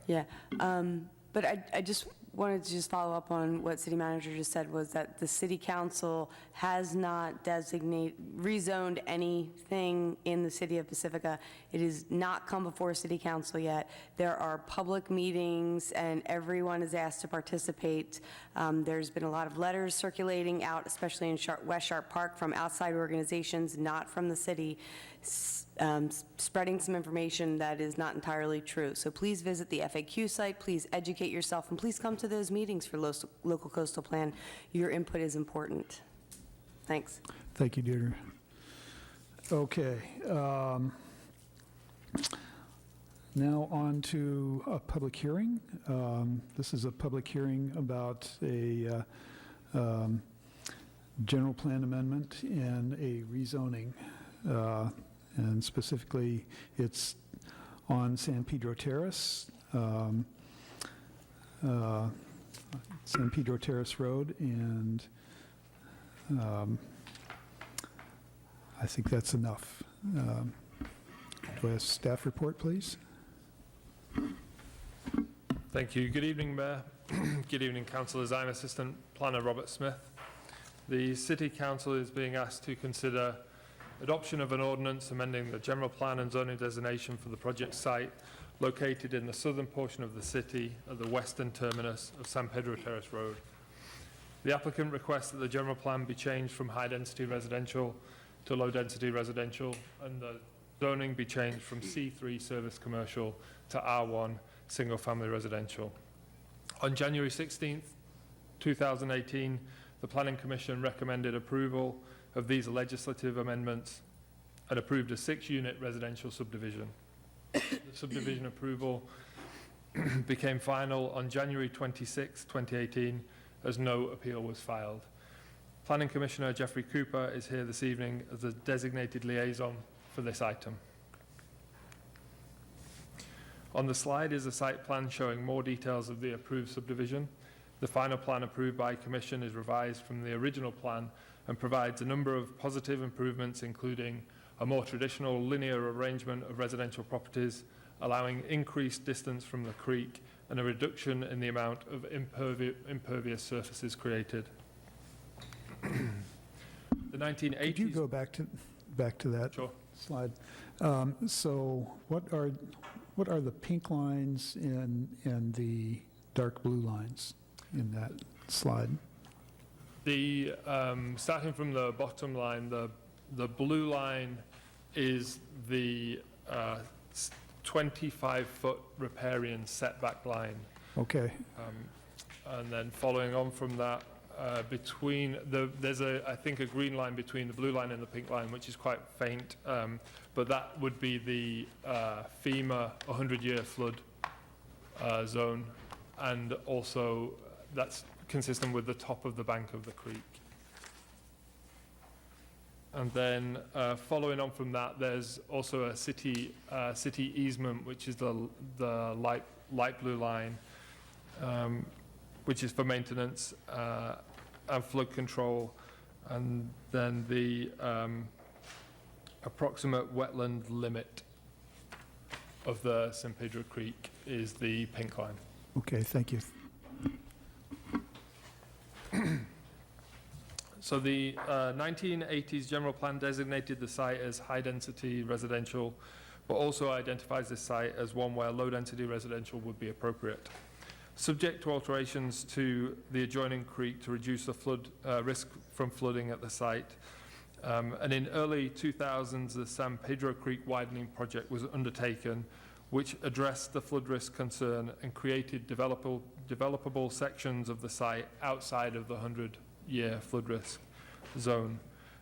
Speaker 8: Yeah. But I just wanted to just follow up on what city manager just said, was that the city council has not rezoned anything in the city of Pacifica. It has not come before city council yet. There are public meetings and everyone is asked to participate. There's been a lot of letters circulating out, especially in West Sharp Park, from outside organizations, not from the city, spreading some information that is not entirely true. So please visit the FAQ site, please educate yourself, and please come to those meetings for local coastal plan. Your input is important. Thanks.
Speaker 4: Thank you, Deirdre. Okay. Now on to a public hearing. This is a public hearing about a general plan amendment and a rezoning. And specifically, it's on San Pedro Terrace, San Pedro Terrace Road, and I think that's enough. Do I have staff report, please?
Speaker 13: Thank you. Good evening, Mayor. Good evening, councillors. I'm Assistant Planner Robert Smith. The City Council is being asked to consider adoption of an ordinance amending the general plan and zoning designation for the project site located in the southern portion of the city at the western terminus of San Pedro Terrace Road. The applicant requests that the general plan be changed from high-density residential to low-density residential, and the zoning be changed from C3 service commercial to R1 single-family residential. On January 16th, 2018, the Planning Commission recommended approval of these legislative amendments and approved a 6-unit residential subdivision. The subdivision approval became final on January 26, 2018, as no appeal was filed. Planning Commissioner Jeffrey Cooper is here this evening as the designated liaison for this item. On the slide is a site plan showing more details of the approved subdivision. The final plan approved by Commission is revised from the original plan and provides a number of positive improvements, including a more traditional linear arrangement of residential properties, allowing increased distance from the creek and a reduction in the amount of impervious surfaces created. The 1980s...
Speaker 4: Could you go back to that
Speaker 13: Sure.
Speaker 4: slide? So what are the pink lines and the dark blue lines in that slide?
Speaker 13: The starting from the bottom line, the blue line is the 25-foot riparian setback line.
Speaker 4: Okay.
Speaker 13: And then following on from that, there's I think a green line between the blue line and the pink line, which is quite faint, but that would be the FEMA 100-year flood zone, and also that's consistent with the top of the bank of the creek. And then following on from that, there's also a city easement, which is the light blue line, which is for maintenance and flood control. And then the approximate wetland limit of the San Pedro Creek is the pink line.
Speaker 4: Okay, thank you.
Speaker 13: So the 1980s general plan designated the site as high-density residential, but also identifies this site as one where low-density residential would be appropriate. Subject to alterations to the adjoining creek to reduce the flood risk from flooding at the site. And in early 2000s, the San Pedro Creek widening project was undertaken, which addressed the flood risk concern and created developable sections of the site outside of the 100-year flood risk zone.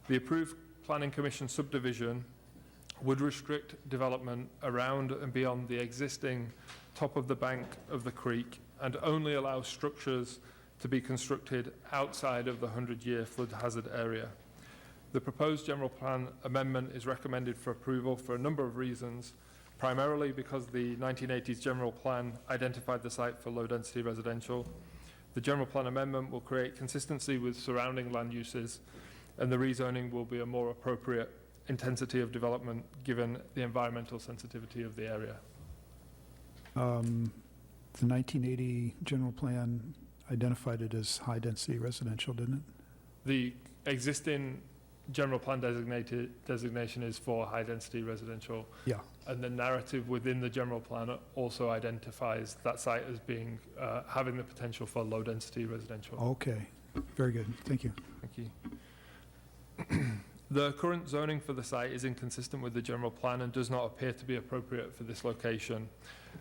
Speaker 13: The approved Planning Commission subdivision would restrict development around and beyond the existing top of the bank of the creek and only allow structures to be constructed outside of the 100-year flood hazard area. The proposed general plan amendment is recommended for approval for a number of reasons, primarily because the 1980s general plan identified the site for low-density residential. The general plan amendment will create consistency with surrounding land uses, and the rezoning will be a more appropriate intensity of development given the environmental sensitivity of the area.
Speaker 4: The 1980 general plan identified it as high-density residential, didn't it?
Speaker 13: The existing general plan designation is for high-density residential.
Speaker 4: Yeah.
Speaker 13: And the narrative within the general plan also identifies that site as being having the potential for low-density residential.
Speaker 4: Okay, very good. Thank you.
Speaker 13: Thank you. The current zoning for the site is inconsistent with the general plan and does not appear to be appropriate for this location.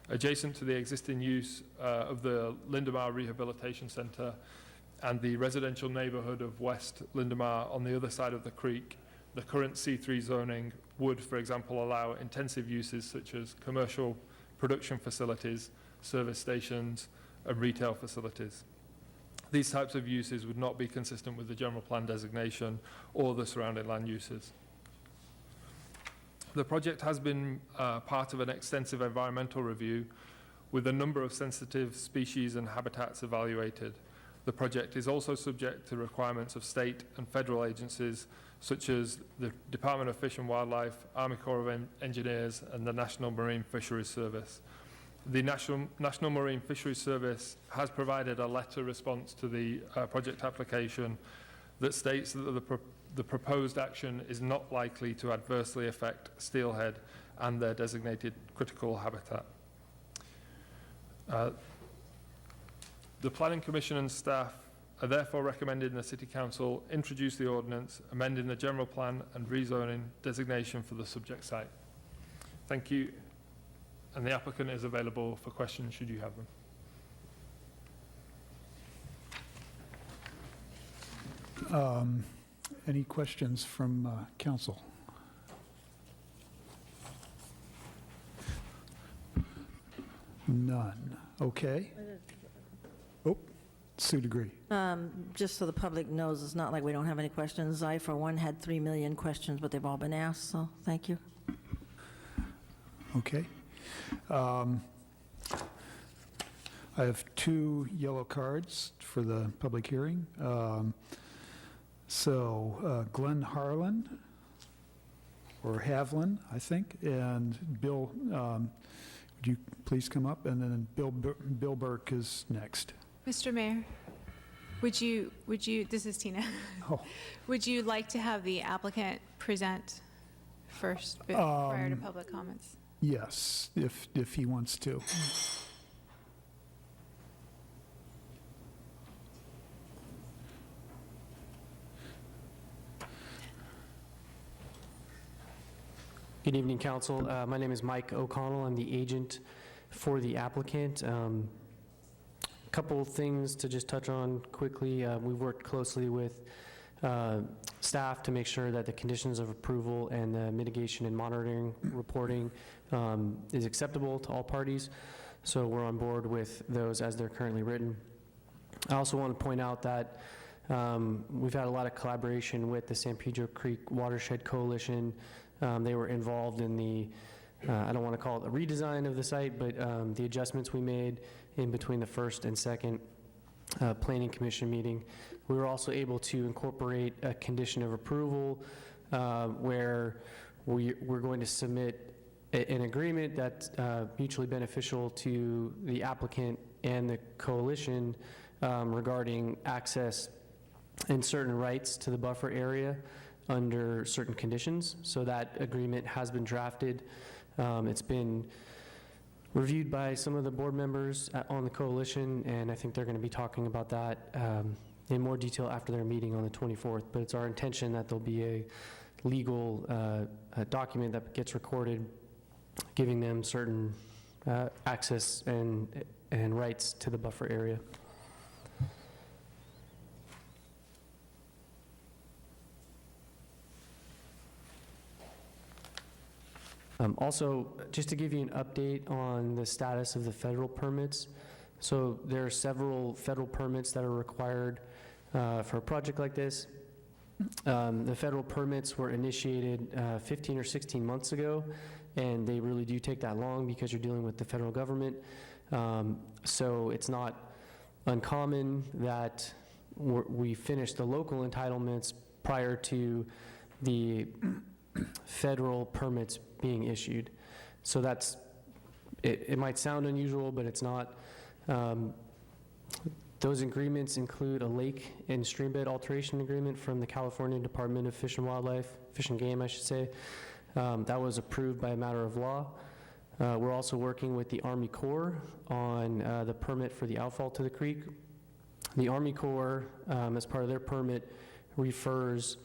Speaker 13: Adjacent to the existing use of the Lindemar Rehabilitation Centre and the residential neighbourhood of West Lindemar on the other side of the creek, the current C3 zoning would, for example, allow intensive uses such as commercial production facilities, service stations, and retail facilities. These types of uses would not be consistent with the general plan designation or the surrounding land uses. The project has been part of an extensive environmental review with a number of sensitive species and habitats evaluated. The project is also subject to requirements of state and federal agencies such as the Department of Fish and Wildlife, Army Corps of Engineers, and the National Marine Fisheries Service. The National Marine Fisheries Service has provided a letter response to the project application that states that the proposed action is not likely to adversely affect steelhead and their designated critical habitat. The Planning Commission and staff are therefore recommending the City Council introduce the ordinance, amending the general plan and rezoning designation for the subject site. Thank you. And the applicant is available for questions should you have them.
Speaker 4: Any questions from council? None. Okay. Oh, Sue Degree.
Speaker 1: Just so the public knows, it's not like we don't have any questions. I, for one, had 3 million questions, but they've all been asked, so thank you.
Speaker 4: Okay. I have 2 yellow cards for the public hearing. Glenn Harlan, or Havlin, I think, and Bill, would you please come up? And then Bill Burke is next.
Speaker 12: Mr. Mayor, would you, this is Tina.
Speaker 4: Oh.
Speaker 12: Would you like to have the applicant present first prior to public comments?
Speaker 4: Yes, if he wants to.
Speaker 14: Good evening, Council. My name is Mike O'Connell. I'm the agent for the applicant. Couple things to just touch on quickly. We've worked closely with staff to make sure that the conditions of approval and the mitigation and monitoring reporting is acceptable to all parties. So we're on board with those as they're currently written. I also want to point out that we've had a lot of collaboration with the San Pedro Creek Watershed Coalition. They were involved in the, I don't want to call it a redesign of the site, but the adjustments we made in between the first and second Planning Commission meeting. We were also able to incorporate a condition of approval where we're going to submit an agreement that's mutually beneficial to the applicant and the coalition regarding access and certain rights to the buffer area under certain conditions. So that agreement has been drafted. It's been reviewed by some of the board members on the coalition, and I think they're going to be talking about that in more detail after their meeting on the 24th. But it's our intention that there'll be a legal document that gets recorded, giving them certain access and rights to the buffer area. Also, just to give you an update on the status of the federal permits. So there are several federal permits that are required for a project like this. The federal permits were initiated 15 or 16 months ago, and they really do take that long because you're dealing with the federal government. So it's not uncommon that we finish the local entitlements prior to the federal permits being issued. So that's, it might sound unusual, but it's not. Those agreements include a lake and streambed alteration agreement from the California Department of Fish and Wildlife, Fish and Game, I should say. That was approved by a matter of law. We're also working with the Army Corps on the permit for the outfall to the creek. The Army Corps, as part of their permit, refers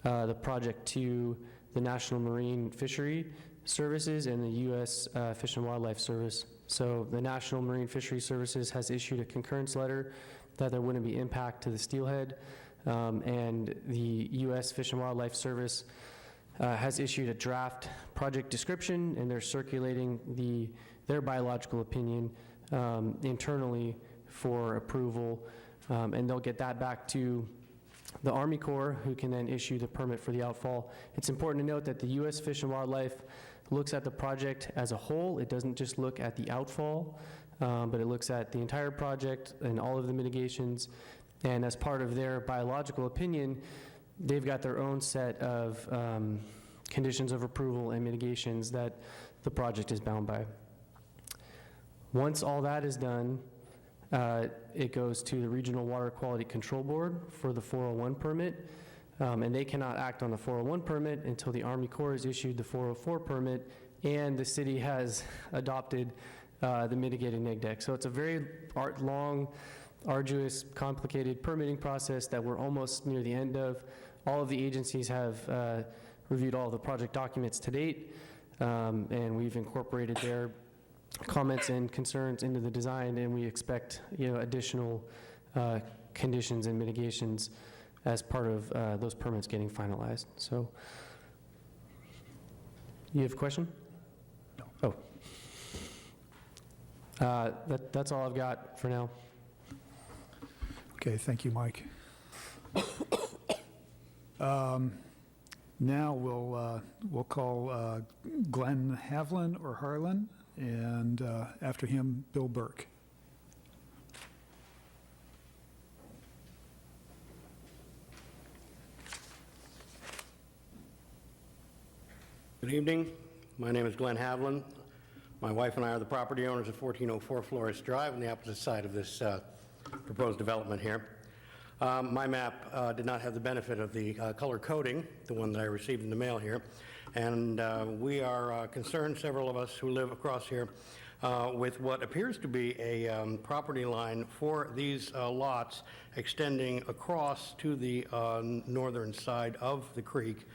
Speaker 14: the project to the National Marine Fishery Services and the U.S. Fish and Wildlife Service. So the National Marine Fishery Services has issued a concurrence letter that there wouldn't be impact to the steelhead, and the U.S. Fish and Wildlife Service has issued a draft project description, and they're circulating their biological opinion internally for approval, and they'll get that back to the Army Corps, who can then issue the permit for the outfall. It's important to note that the U.S. Fish and Wildlife looks at the project as a whole. It doesn't just look at the outfall, but it looks at the entire project and all of the mitigations. And as part of their biological opinion, they've got their own set of conditions of approval and mitigations that the project is bound by. Once all that is done, it goes to the Regional Water Quality Control Board for the 401 permit, and they cannot act on the 401 permit until the Army Corps has issued the 404 permit and the city has adopted the mitigated neg deck. So it's a very long, arduous, complicated permitting process that we're almost near the end of. All of the agencies have reviewed all the project documents to date, and we've incorporated their comments and concerns into the design, and we expect, additional conditions and mitigations as part of those permits getting finalized. So, you have a question? No. Oh. That's all I've got for now.
Speaker 4: Okay, thank you, Mike. Now we'll call Glenn Havlin or Harlan, and after him, Bill Burke.
Speaker 15: Good evening. My name is Glenn Havlin. My wife and I are the property owners of 1404 Flores Drive on the opposite side of this proposed development here. My map did not have the benefit of the color coding, the one that I received in the mail here, and we are concerned, several of us who live across here, with what appears to be a property line for these lots extending across to the northern side of the creek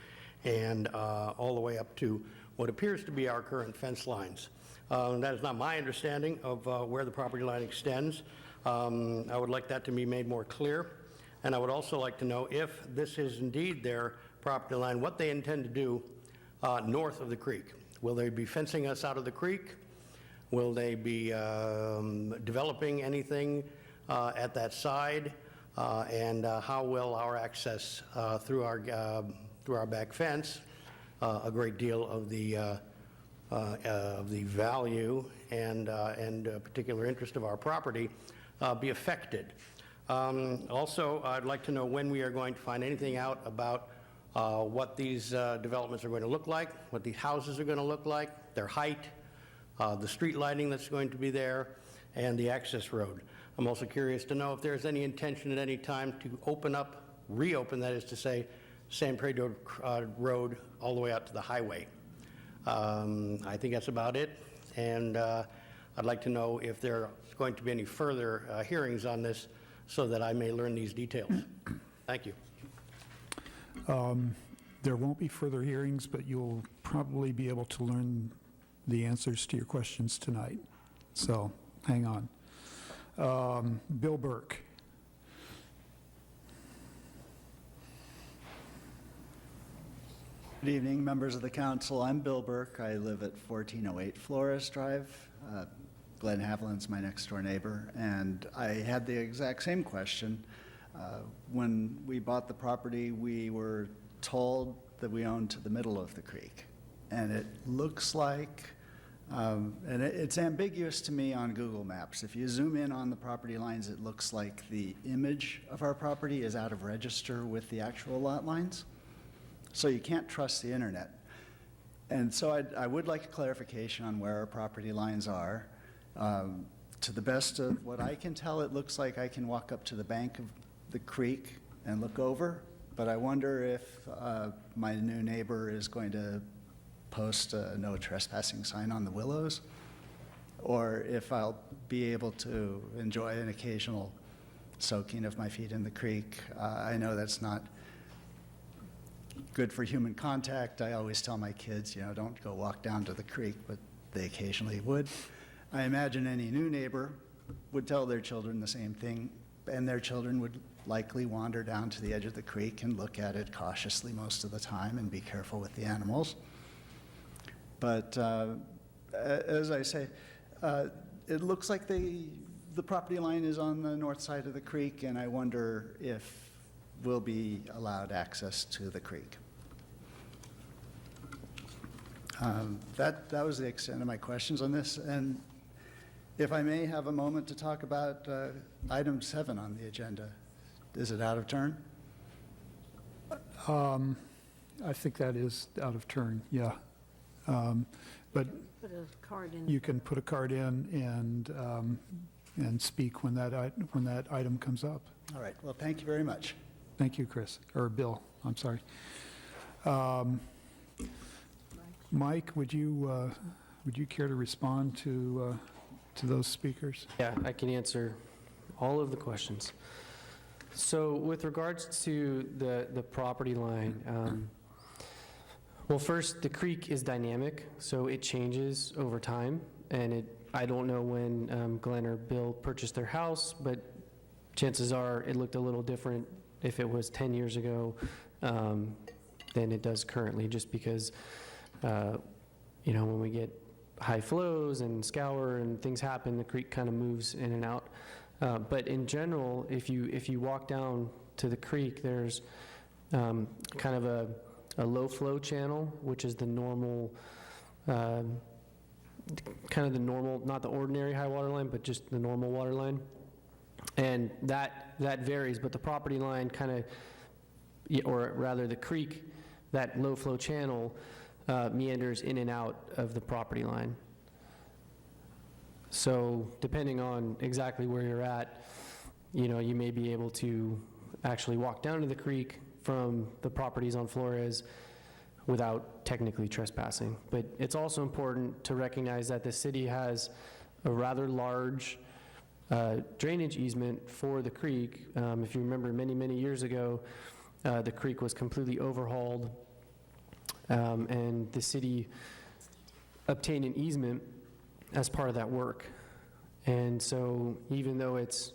Speaker 15: and all the way up to what appears to be our current fence lines. That is not my understanding of where the property line extends. I would like that to be made more clear. And I would also like to know if this is indeed their property line, what they intend to do north of the creek. Will they be fencing us out of the creek? Will they be developing anything at that side? And how will our access through our back fence, a great deal of the value and particular interest of our property be affected? Also, I'd like to know when we are going to find anything out about what these developments are going to look like, what these houses are going to look like, their height, the street lighting that's going to be there, and the access road. I'm also curious to know if there's any intention at any time to reopen, that is to say, San Pedro Road all the way out to the highway. I think that's about it, and I'd like to know if there's going to be any further hearings on this so that I may learn these details. Thank you.
Speaker 4: There won't be further hearings, but you'll probably be able to learn the answers to your questions tonight. So hang on. Bill Burke.
Speaker 16: Good evening, members of the council. I'm Bill Burke. I live at 1408 Flores Drive. Glenn Havlin's my next door neighbor, and I had the exact same question. When we bought the property, we were told that we owned to the middle of the creek, and it looks like, and it's ambiguous to me on Google Maps. If you zoom in on the property lines, it looks like the image of our property is out of register with the actual lot lines, so you can't trust the internet. And so I would like a clarification on where our property lines are. To the best of what I can tell, it looks like I can walk up to the bank of the creek and look over, but I wonder if my new neighbor is going to post a no trespassing sign on the willows, or if I'll be able to enjoy an occasional soaking of my feet in the creek. I know that's not good for human contact. I always tell my kids, don't go walk down to the creek, but they occasionally would. I imagine any new neighbor would tell their children the same thing, and their children would likely wander down to the edge of the creek and look at it cautiously most of the time and be careful with the animals. But as I say, it looks like the property line is on the north side of the creek, and I wonder if we'll be allowed access to the creek. That was the extent of my questions on this, and if I may have a moment to talk about item 7 on the agenda, Is it out of turn?
Speaker 4: I think that is out of turn, yeah. But
Speaker 1: Put a card in.
Speaker 4: you can put a card in and speak when that item comes up.
Speaker 16: All right, well, thank you very much.
Speaker 4: Thank you, Chris, or Bill, I'm sorry. Mike, would you care to respond to those speakers?
Speaker 14: Yeah, I can answer all of the questions. So with regards to the property line, well, first, the creek is dynamic, so it changes over time, and I don't know when Glenn or Bill purchased their house, but chances are it looked a little different if it was 10 years ago than it does currently, just because, when we get high flows and scour and things happen, the creek kind of moves in and out. But in general, if you walk down to the creek, there's kind of a low flow channel, which is the normal, kind of the normal, not the ordinary high water line, but just the normal water line. And that varies, but the property line kind of, or rather the creek, that low flow channel meanders in and out of the property line. So depending on exactly where you're at, you may be able to actually walk down to the creek from the properties on Flores without technically trespassing. But it's also important to recognize that the city has a rather large drainage easement for the creek. If you remember, many, many years ago, the creek was completely overhauled, and the city obtained an easement as part of that work. And so even though it's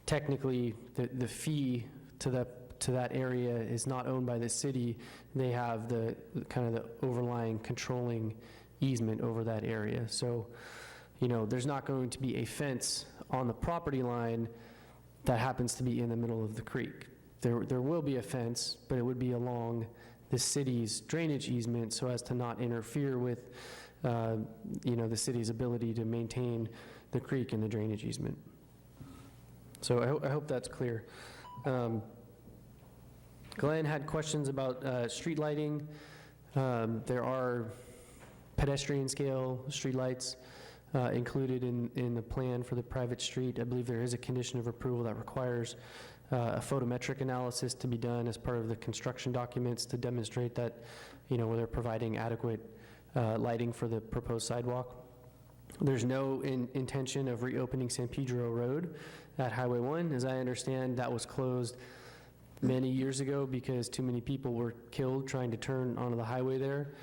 Speaker 14: technically the fee to that area is not owned by the city, they have the kind of the overlying controlling easement over that area. So, there's not going to be a fence on the property line that happens to be in the middle of the creek. There will be a fence, but it would be along the city's drainage easement so as to not interfere with the city's ability to maintain the creek and the drainage easement. So I hope that's clear. Glenn had questions about street lighting. There are pedestrian scale street lights included in the plan for the private street. I believe there is a condition of approval that requires a photometric analysis to be done as part of the construction documents to demonstrate that, where they're providing adequate lighting for the proposed sidewalk. There's no intention of reopening San Pedro Road at Highway 1. As I understand, that was closed many years ago because too many people were killed trying to turn onto the highway there.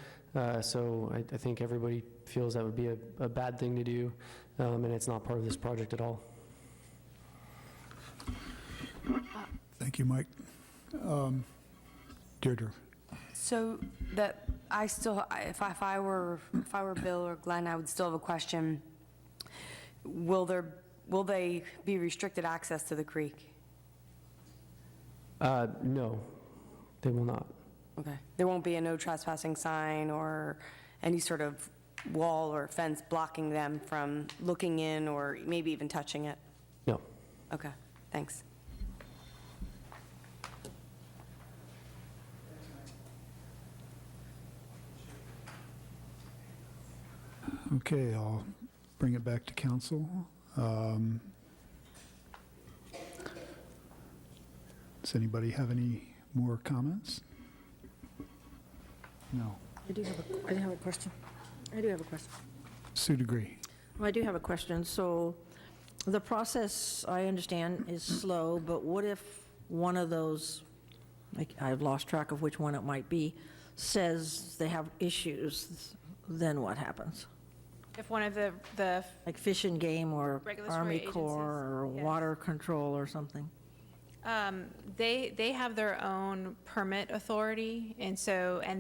Speaker 14: So I think everybody feels that would be a bad thing to do, and it's not part of this project at all.
Speaker 4: Thank you, Mike. Deirdre.
Speaker 8: So that if I were Bill or Glenn, I would still have a question. Will they be restricted access to the creek?
Speaker 14: No, they will not.
Speaker 8: Okay. There won't be a no trespassing sign or any sort of wall or fence blocking them from looking in or maybe even touching it?
Speaker 14: No.
Speaker 8: Okay, thanks.
Speaker 4: Okay, I'll bring it back to council. Does anybody have any more comments? No.
Speaker 1: I do have a question.
Speaker 4: Sue Degree.
Speaker 1: Well, I do have a question. So the process, I understand, is slow, but what if one of those, like, I've lost track of which one it might be, says they have issues, then what happens?
Speaker 12: If one of the
Speaker 1: Like Fish and Game or
Speaker 12: Regulatory
Speaker 1: Army
Speaker 12: agencies,
Speaker 1: Corps or
Speaker 12: yes.
Speaker 1: Water Control or something?
Speaker 12: They have their own permit authority, and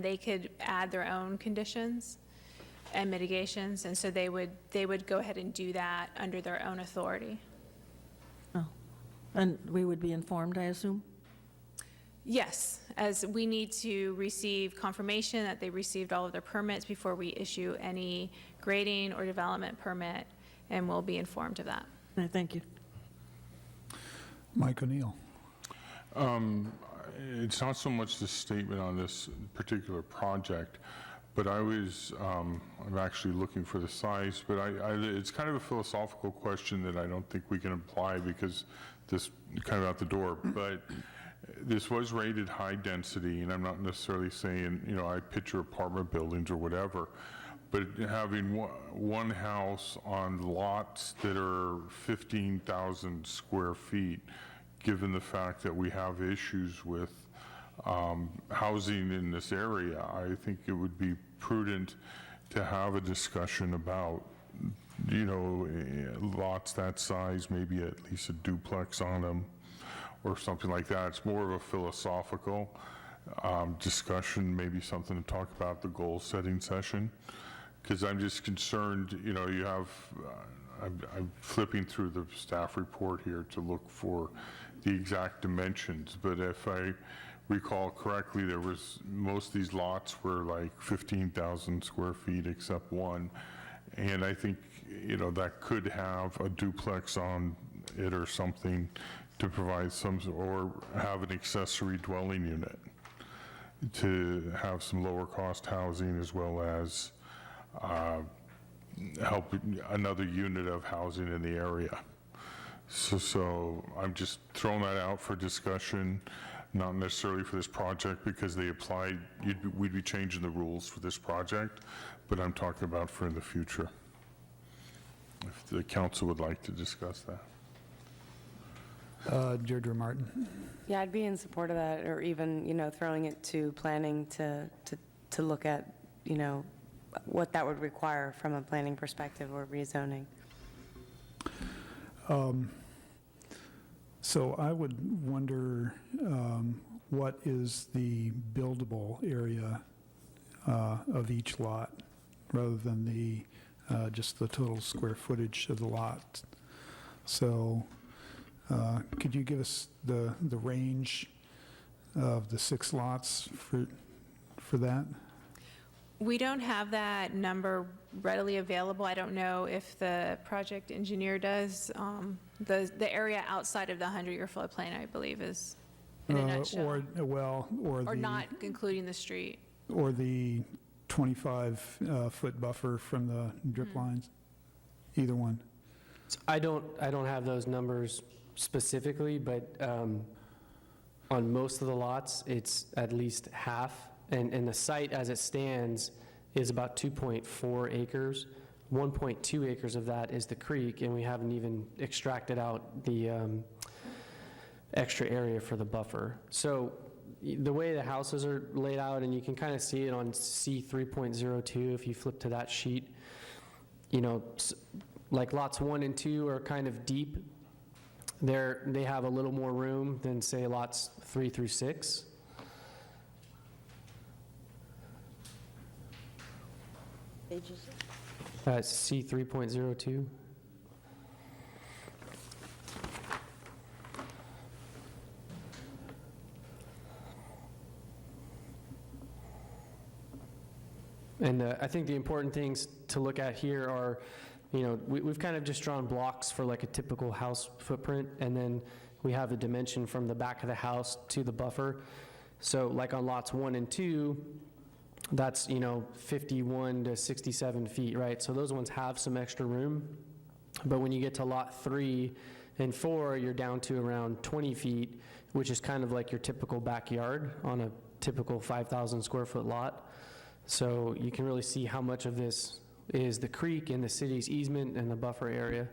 Speaker 12: they could add their own conditions and mitigations, and so they would go ahead and do that under their own authority.
Speaker 1: Oh, and we would be informed, I assume?
Speaker 12: Yes, as we need to receive confirmation that they received all of their permits before we issue any grading or development permit, and we'll be informed of that.
Speaker 1: Thank you.
Speaker 4: Mike O'Neill.
Speaker 7: It's not so much the statement on this particular project, but I'm actually looking for the size, but it's kind of a philosophical question that I don't think we can apply because this kind of out the door, but this was rated high density, and I'm not necessarily saying, I picture apartment buildings or whatever, but having one house on lots that are 15,000 square feet, given the fact that we have issues with housing in this area, I think it would be prudent to have a discussion about, lots that size, maybe at least a duplex on them or something like that. It's more of a philosophical discussion, maybe something to talk about the goal-setting session, because I'm just concerned, you have, I'm flipping through the staff report here to look for the exact dimensions, but if I recall correctly, most of these lots were like 15,000 square feet except one, and I think, that could have a duplex on it or something to provide or have an accessory dwelling unit to have some lower cost housing as well as help another unit of housing in the area. So I'm just throwing that out for discussion, not necessarily for this project because they applied, we'd be changing the rules for this project, but I'm talking about for in the future. If the council would like to discuss that.
Speaker 4: Deirdre Martin.
Speaker 8: Yeah, I'd be in support of that, or even, throwing it to planning to look at, what that would require from a planning perspective or rezoning.
Speaker 4: So I would wonder what is the buildable area of each lot rather than just the total square footage of the lot. So could you give us the range of the 6 lots for that?
Speaker 12: We don't have that number readily available. I don't know if the project engineer does. The area outside of the 100-year floodplain, I believe, is in a nutshell.
Speaker 4: Or
Speaker 12: not including the street.
Speaker 4: Or the 25-foot buffer from the drip lines. Either one.
Speaker 14: I don't have those numbers specifically, but on most of the lots, it's at least half. And the site as it stands is about 2.4 acres. 1.2 acres of that is the creek, and we haven't even extracted out the extra area for the buffer. So the way the houses are laid out, and you can kind of see it on C3.02 if you flip to that sheet, like lots 1 and 2 are kind of deep. They have a little more room than, say, lots 3 through 6. That's C3.02. And I think the important things to look at here are, we've kind of just drawn blocks for like a typical house footprint, and then we have a dimension from the back of the house to the buffer. So like on lots 1 and 2, that's, 51 to 67 feet, right? So those ones have some extra room. But when you get to lot 3 and 4, you're down to around 20 feet, which is kind of like your typical backyard on a typical 5,000 square foot lot. So you can really see how much of this is the creek and the city's easement and the buffer area.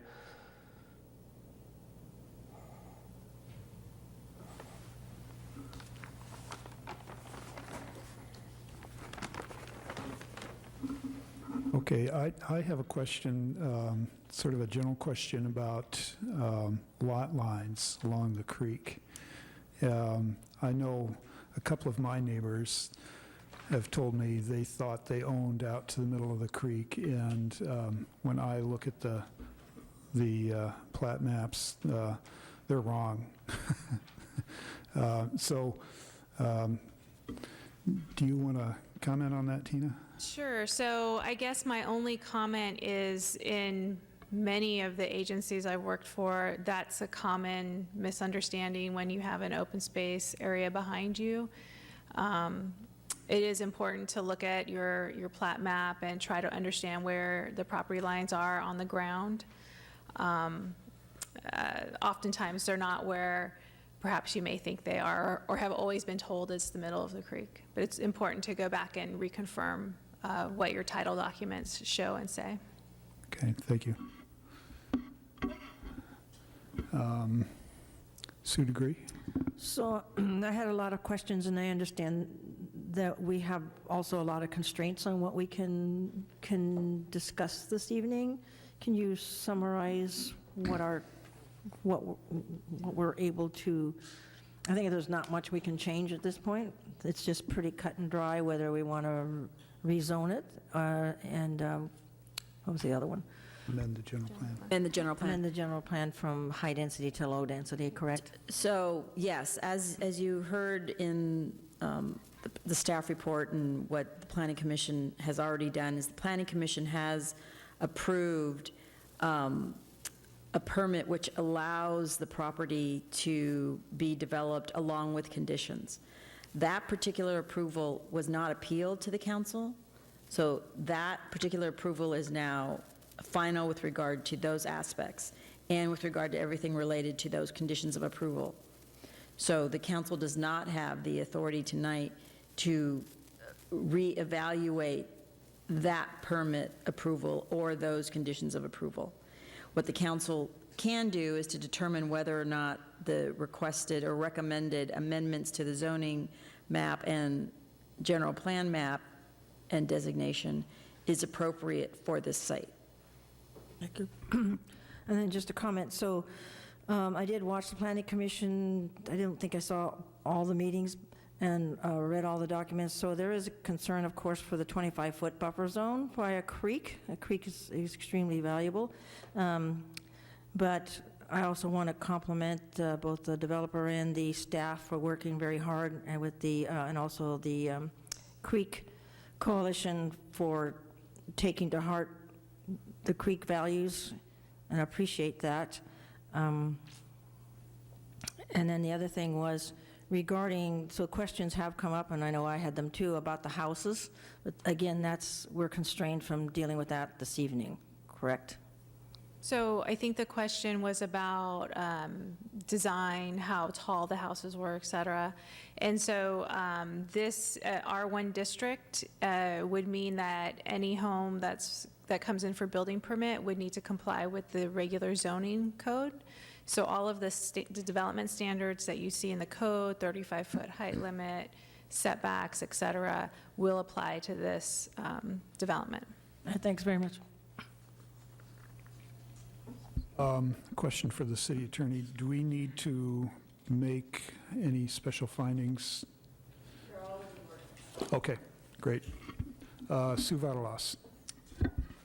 Speaker 4: Okay, I have a question, sort of a general question about lot lines along the creek. I know a couple of my neighbors have told me they thought they owned out to the middle of the creek, and when I look at the plat maps, they're wrong. So do you want to comment on that, Tina?
Speaker 12: Sure. So I guess my only comment is in many of the agencies I've worked for, that's a common misunderstanding when you have an open space area behind you. It is important to look at your plat map and try to understand where the property lines are on the ground. Oftentimes, they're not where perhaps you may think they are, or have always been told it's the middle of the creek. But it's important to go back and reconfirm what your title documents show and say.
Speaker 4: Okay, thank you. Sue Degree?
Speaker 1: So I had a lot of questions, and I understand that we have also a lot of constraints on what we can discuss this evening. Can you summarize what we're able to? I think there's not much we can change at this point. It's just pretty cut and dry whether we want to rezone it and what was the other one?
Speaker 4: Amend the general plan.
Speaker 17: And the general plan.
Speaker 1: Amend the general plan from high density to low density, correct?
Speaker 17: So, yes, as you heard in the staff report and what the Planning Commission has already done, is the Planning Commission has approved a permit which allows the property to be developed along with conditions. That particular approval was not appealed to the council, so that particular approval is now final with regard to those aspects and with regard to everything related to those conditions of approval. So the council does not have the authority tonight to reevaluate that permit approval or those conditions of approval. What the council can do is to determine whether or not the requested or recommended amendments to the zoning map and general plan map and designation is appropriate for this site.
Speaker 1: Thank you. And then just a comment. So I did watch the Planning Commission. I don't think I saw all the meetings and read all the documents. So there is a concern, of course, for the 25-foot buffer zone by a creek. A creek is extremely valuable. But I also want to compliment both the developer and the staff for working very hard, and with the and also the Creek Coalition for taking to heart the creek values, and I appreciate that. And then the other thing was regarding, so questions have come up, and I know I had them too, about the houses. But again, we're constrained from dealing with that this evening, correct?
Speaker 12: So I think the question was about design, how tall the houses were, et cetera. And so this R1 district would mean that any home that comes in for building permit would need to comply with the regular zoning code. So all of the development standards that you see in the code, 35-foot height limit, setbacks, et cetera, will apply to this development.
Speaker 1: Thanks very much.
Speaker 4: Question for the city attorney. Do we need to make any special findings? Okay, great. Sue Vadalas.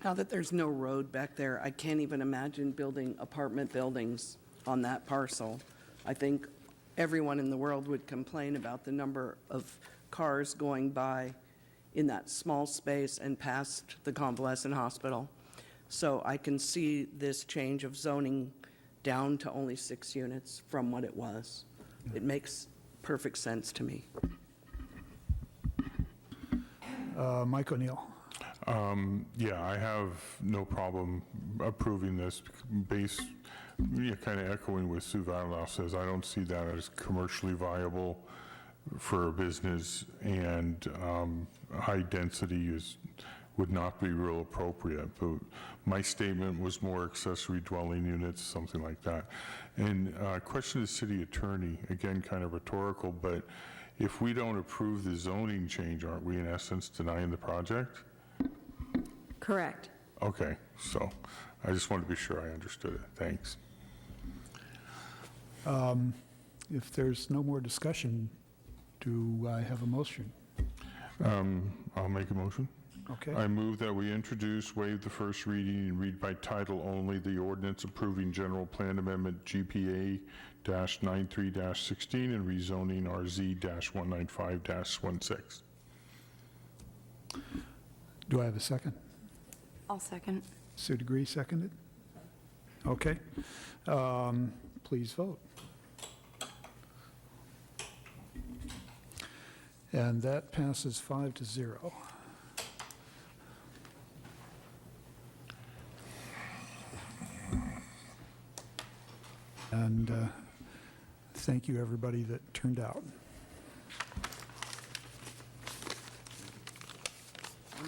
Speaker 2: Now that there's no road back there, I can't even imagine building apartment buildings on that parcel. I think everyone in the world would complain about the number of cars going by in that small space and past the convalescent hospital. So I can see this change of zoning down to only 6 units from what it was. It makes perfect sense to me.
Speaker 4: Mike O'Neill.
Speaker 7: Yeah, I have no problem approving this kind of echoing what Sue Vadalas says. I don't see that as commercially viable for a business, and high density would not be real appropriate. But my statement was more accessory dwelling units, something like that. And question to the city attorney, again, kind of rhetorical, but if we don't approve the zoning change, aren't we in essence denying the project?
Speaker 17: Correct.
Speaker 7: Okay, so I just wanted to be sure I understood it. Thanks.
Speaker 4: If there's no more discussion, do I have a motion?
Speaker 7: I'll make a motion.
Speaker 4: Okay.
Speaker 7: I move that we introduce, waive the first reading, and read by title only the ordinance approving general plan amendment GPA-93-16 and rezoning RZ-195-16.
Speaker 4: Do I have a second?
Speaker 8: I'll second.
Speaker 4: Sue Degree, seconded. Okay. Please vote. And that passes 5-0. And thank you, everybody that turned out.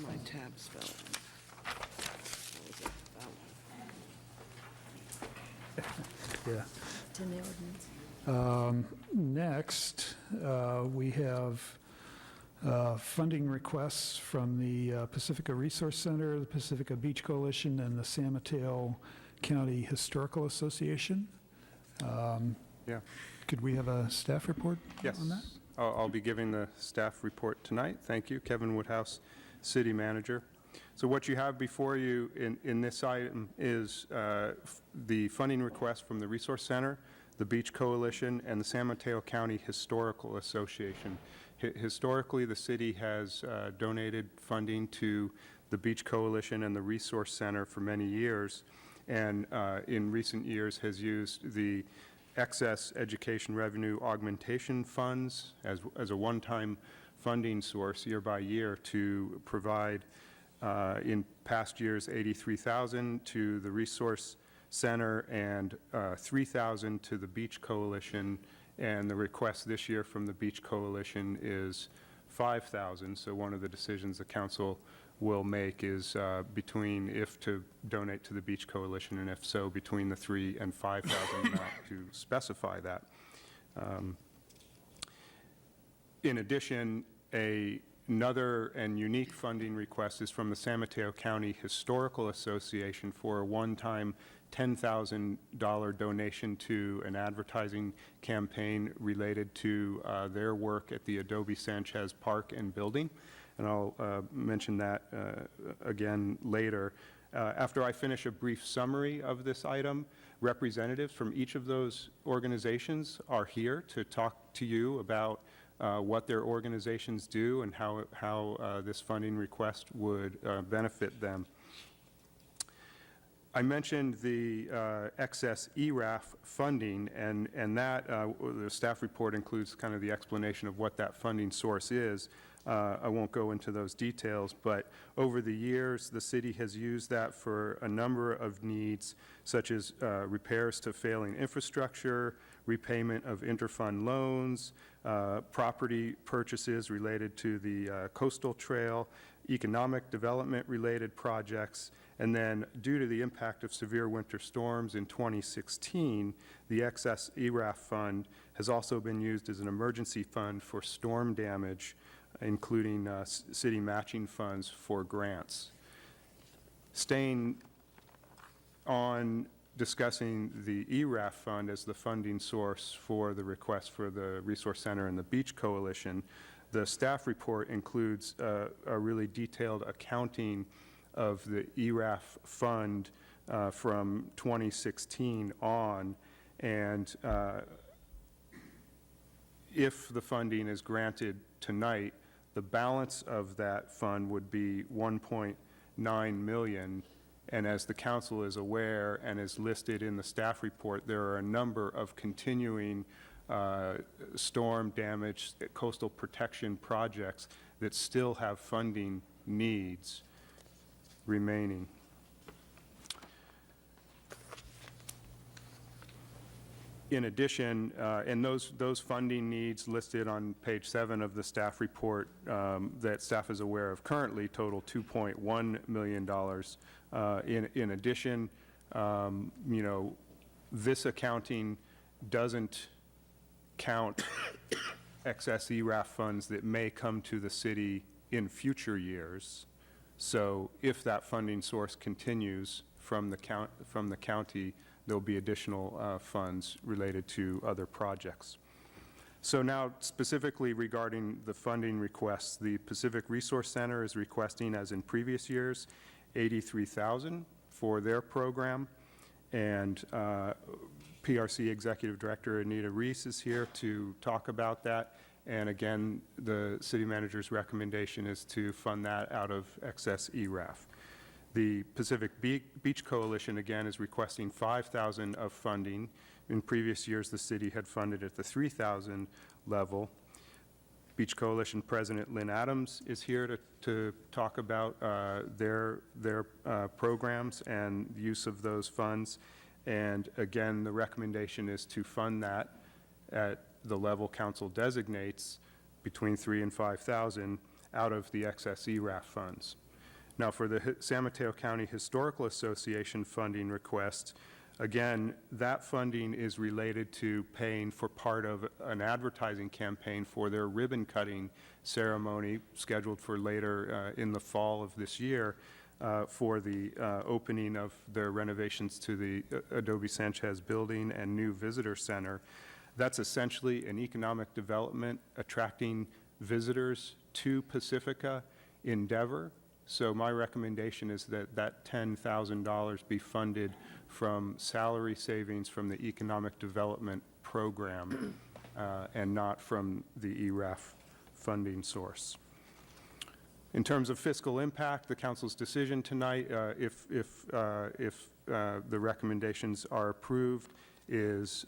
Speaker 2: My tabs fell. What was it? That one.
Speaker 4: Yeah.
Speaker 17: It's in the ordinance.
Speaker 4: Next, we have funding requests from the Pacifica Resource Center, the Pacifica Beach Coalition, and the San Mateo County Historical Association.
Speaker 11: Yeah.
Speaker 4: Could we have a staff report
Speaker 11: Yes.
Speaker 4: on that?
Speaker 11: I'll be giving the staff report tonight. Thank you. Kevin Woodhouse, City Manager. So what you have before you in this item is the funding request from the Resource Center, the Beach Coalition, and the San Mateo County Historical Association. Historically, the city has donated funding to the Beach Coalition and the Resource Center for many years, and in recent years has used the excess education revenue augmentation funds as a one-time funding source year by year to provide, in past years, $83,000 to the Resource Center and $3,000 to the Beach Coalition, and the request this year from the Beach Coalition is $5,000. So one of the decisions the council will make is between if to donate to the Beach Coalition, and if so, between the $3,000 and $5,000 amount to specify that. In addition, another and unique funding request is from the San Mateo County Historical Association for a one-time $10,000 donation to an advertising campaign related to their work at the Adobe Sanchez Park and Building. And I'll mention that again later. After I finish a brief summary of this item, representatives from each of those organizations are here to talk to you about what their organizations do and how this funding request would benefit them. I mentioned the excess ERAF funding, and that the staff report includes kind of the explanation of what that funding source is. I won't go into those details, but over the years, the city has used that for a number of needs, such as repairs to failing infrastructure, repayment of interfund loans, property purchases related to the coastal trail, economic development related projects, and then due to the impact of severe winter storms in 2016, the excess ERAF fund has also been used as an emergency fund for storm damage, including city matching funds for grants. Staying on discussing the ERAF fund as the funding source for the request for the Resource Center and the Beach Coalition, the staff report includes a really detailed accounting of the ERAF fund from 2016 on, and if the funding is granted tonight, the balance of that fund would be $1.9 million. And as the council is aware and is listed in the staff report, there are a number of continuing storm damage coastal protection projects that still have funding needs remaining. In addition, and those funding needs listed on page 7 of the staff report that staff is aware of currently total $2.1 million. In addition, this accounting doesn't count excess ERAF funds that may come to the city in future years. So if that funding source continues from the county, there'll be additional funds related to other projects. So now specifically regarding the funding requests, the Pacific Resource Center is requesting, as in previous years, $83,000 for their program, and PRC Executive Director Anita Reese is here to talk about that. And again, the city manager's recommendation is to fund that out of excess ERAF. The Pacific Beach Coalition, again, is requesting $5,000 of funding. In previous years, the city had funded at the $3,000 level. Beach Coalition President Lynn Adams is here to talk about their programs and the use of those funds. And again, the recommendation is to fund that at the level council designates between $3,000 and $5,000 out of the excess ERAF funds. Now, for the San Mateo County Historical Association funding request, again, that funding is related to paying for part of an advertising campaign for their ribbon-cutting ceremony scheduled for later in the fall of this year for the opening of their renovations to the Adobe Sanchez building and new visitor center. That's essentially an economic development attracting visitors to Pacifica endeavor. So my recommendation is that that $10,000 be funded from salary savings from the economic development program and not from the ERAF funding source. In terms of fiscal impact, the council's decision tonight, if the recommendations are approved, is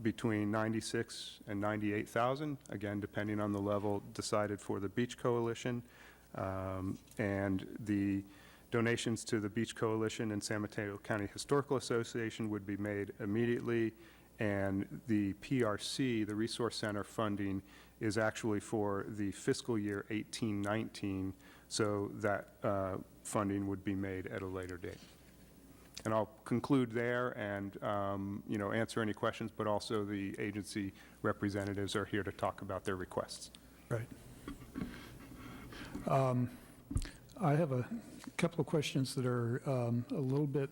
Speaker 11: between $96,000 and $98,000, again, depending on the level decided for the Beach Coalition. And the donations to the Beach Coalition and San Mateo County Historical Association would be made immediately, and the PRC, the Resource Center funding, is actually for the fiscal year 18-19, so that funding would be made at a later date. And I'll conclude there and answer any questions, but also the agency representatives are here to talk about their requests.
Speaker 4: Right. I have a couple of questions that are a little bit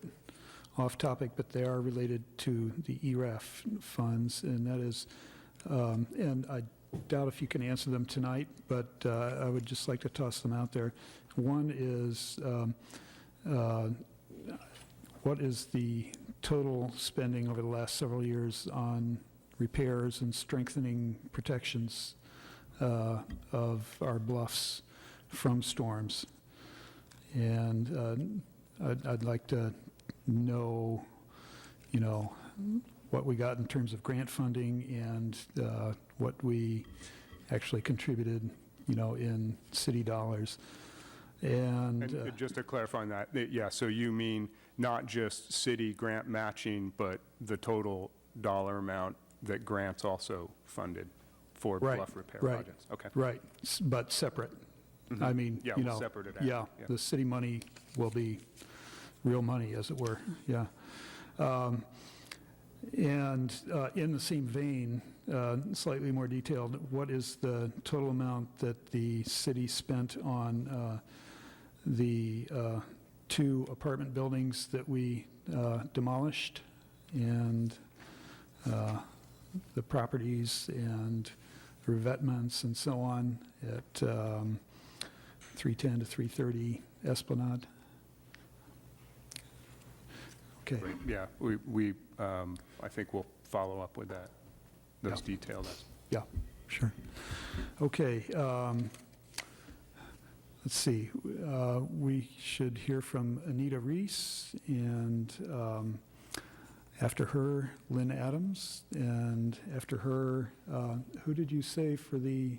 Speaker 4: off topic, but they are related to the ERAF funds, and that is, and I doubt if you can answer them tonight, but I would just like to toss them out there. One is, what is the total spending over the last several years on repairs and strengthening protections of our bluffs from storms? And I'd like to know, what we got in terms of grant funding and what we actually contributed, in city dollars. And
Speaker 11: just to clarify on that, yeah, so you mean not just city grant matching, but the total dollar amount that grants also funded for bluff repair projects? Okay.
Speaker 4: Right, but separate. I mean,
Speaker 11: yeah, we'll separate it out.
Speaker 4: Yeah, the city money will be real money, as it were, yeah. And in the same vein, slightly more detailed, what is the total amount that the city spent on the 2 apartment buildings that we demolished, and the properties and revetments and so on at 310 to 330 Esplanade? Okay.
Speaker 11: Great. Yeah, we I think we'll follow up with that, those details.
Speaker 4: Yeah, sure. Okay. Let's see. We should hear from Anita Reese, and after her, Lynn Adams, and after her, who did you say for the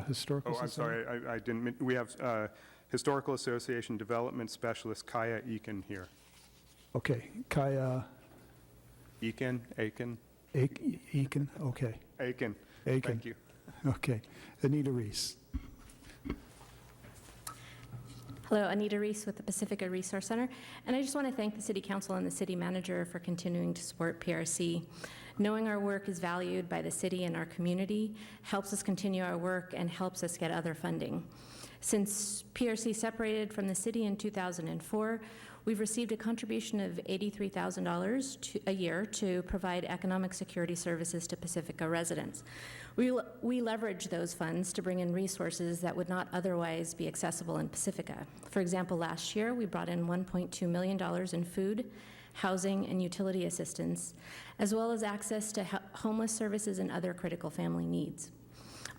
Speaker 4: Historical Society?
Speaker 11: I'm sorry, I didn't, we have Historical Association Development Specialist Kaya Eakin here.
Speaker 4: Okay, Kaya.
Speaker 11: Eakin,
Speaker 4: Eakin, okay.
Speaker 11: Aiken. Thank you.
Speaker 4: Okay, Anita Reese.
Speaker 18: Hello, Anita Reese with the Pacifica Resource Center, and I just want to thank the City Council and the City Manager for continuing to support PRC. Knowing our work is valued by the city and our community helps us continue our work and helps us get other funding. Since PRC separated from the city in 2004, we've received a contribution of $83,000 a year to provide economic security services to Pacifica residents. We leverage those funds to bring in resources that would not otherwise be accessible in Pacifica. For example, last year we brought in $1.2 million in food, housing, and utility assistance, as well as access to homeless services and other critical family needs.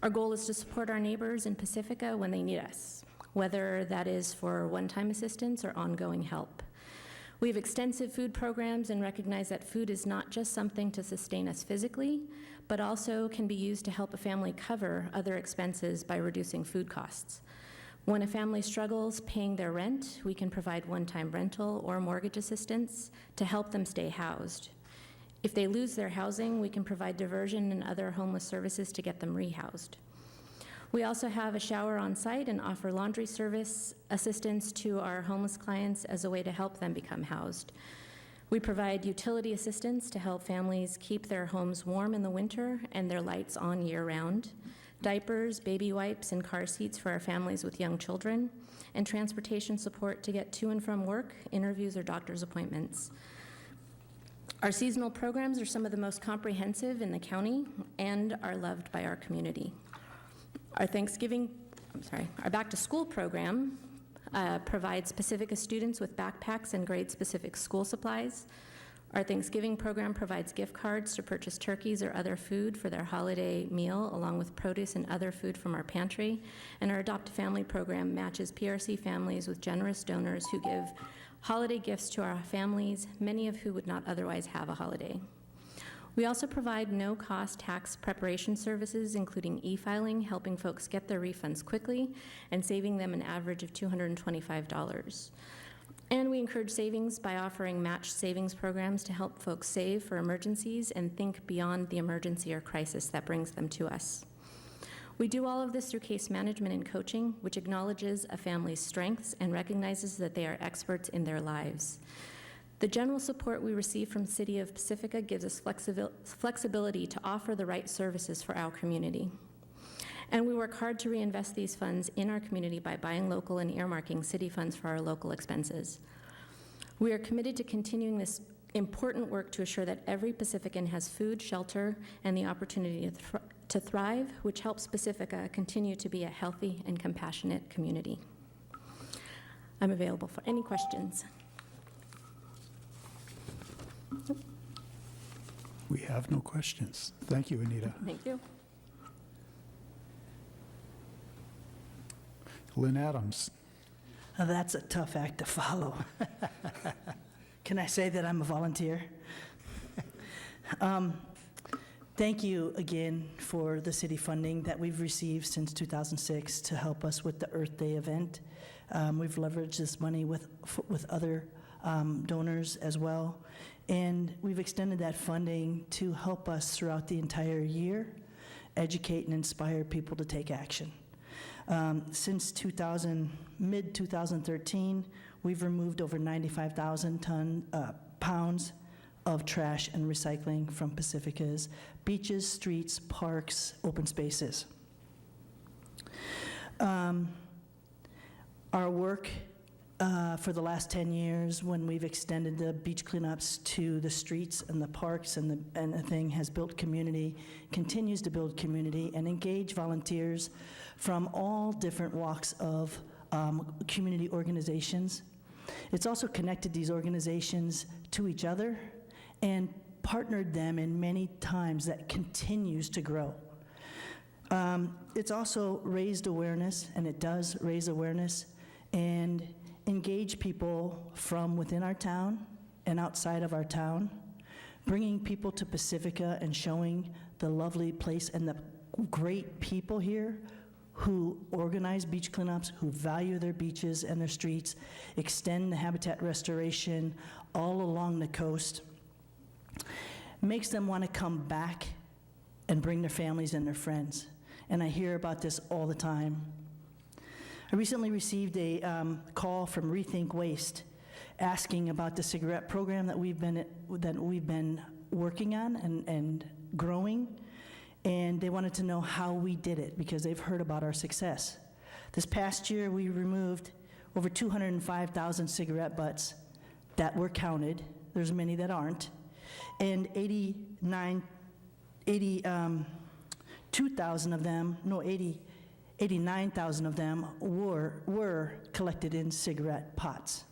Speaker 18: Our goal is to support our neighbors in Pacifica when they need us. whether that is for one-time assistance or ongoing help. We have extensive food programs and recognize that food is not just something to sustain us physically, but also can be used to help a family cover other expenses by reducing food costs. When a family struggles paying their rent, we can provide one-time rental or mortgage assistance to help them stay housed. If they lose their housing, we can provide diversion and other homeless services to get them rehoused. We also have a shower on site and offer laundry service assistance to our homeless clients as a way to help them become housed. We provide utility assistance to help families keep their homes warm in the winter and their lights on year-round, diapers, baby wipes, and car seats for our families with young children, and transportation support to get to and from work, interviews, or doctor's appointments. Our seasonal programs are some of the most comprehensive in the county and are loved by our community. Our back-to-school program provides Pacifica students with backpacks and grade-specific school supplies. Our Thanksgiving program provides gift cards to purchase turkeys or other food for their holiday meal, along with produce and other food from our pantry. And our Adopt a Family program matches PRC families with generous donors who give holiday gifts to our families, many of who would not otherwise have a holiday. We also provide no-cost tax preparation services, including e-filing, helping folks get their refunds quickly and saving them an average of $225. And we encourage savings by offering matched savings programs to help folks save for emergencies and think beyond the emergency or crisis that brings them to us. We do all of this through case management and coaching, which acknowledges a family's strengths and recognizes that they are experts in their lives. The general support we receive from the City of Pacifica gives us flexibility to offer the right services for our community. And we work hard to reinvest these funds in our community by buying local and earmarking city funds for our local expenses. We are committed to continuing this important work to assure that every Pacifican has food, shelter, and the opportunity to thrive, which helps Pacifica continue to be a healthy and compassionate community. I'm available for any questions.
Speaker 4: We have no questions. Thank you, Anita.
Speaker 18: Thank you.
Speaker 4: Lynn Adams.
Speaker 19: That's a tough act to follow. Can I say that I'm a volunteer? Thank you again for the city funding that we've received since 2006 to help us with the Earth Day event. We've leveraged this money with other donors as well, and we've extended that funding to help us throughout the entire year, educate and inspire people to take action. Since mid-2013, we've removed over 95,000 pounds of trash and recycling from Pacifica's beaches, streets, parks, open spaces. Our work for the last 10 years, when we've extended the beach cleanups to the streets and the parks and the thing, has built community, continues to build community, and engage volunteers from all different walks of community organizations. It's also connected these organizations to each other and partnered them in many times that continues to grow. It's also raised awareness, and it does raise awareness and engage people from within our town and outside of our town, bringing people to Pacifica and showing the lovely place and the great people here who organize beach cleanups, who value their beaches and their streets, extend the habitat restoration all along the coast, makes them want to come back and bring their families and their friends. And I hear about this all the time. I recently received a call from Rethink Waste asking about the cigarette program that we've been working on and growing, and they wanted to know how we did it because they've heard about our success. This past year, we removed over 205,000 cigarette butts that were counted. There's many that aren't, and 89,000 of them were collected in cigarette pots.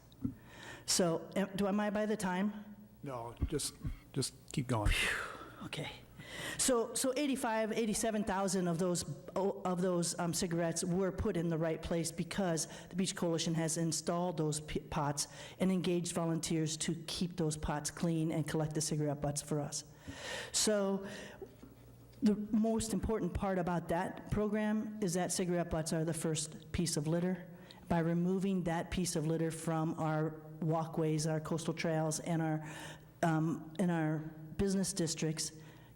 Speaker 19: So, am I by the time?
Speaker 4: No, just keep going.
Speaker 19: Okay. So 87,000 of those cigarettes were put in the right place because the Beach Coalition has installed those pots and engaged volunteers to keep those pots clean and collect the cigarette butts for us. So the most important part about that program is that cigarette butts are the first piece of litter. By removing that piece of litter from our walkways, our coastal trails, and our business districts,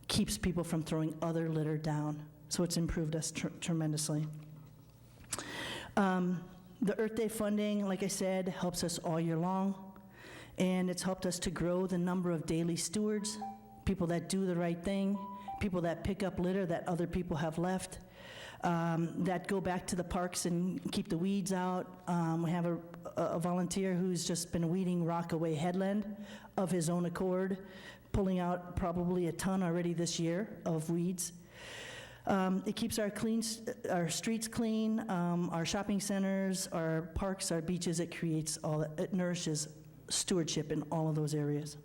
Speaker 19: keeps people from throwing other litter down. So it's improved us tremendously. The Earth Day funding, like I said, helps us all year long, and it's helped us to grow the number of daily stewards, people that do the right thing, people that pick up litter that other people have left, that go back to the parks and keep the weeds out. We have a volunteer who's just been weeding Rockaway Headland of his own accord, pulling out probably a ton already this year of weeds. It keeps our streets clean, our shopping centers, our parks, our beaches. It creates it nourishes stewardship in all of those areas.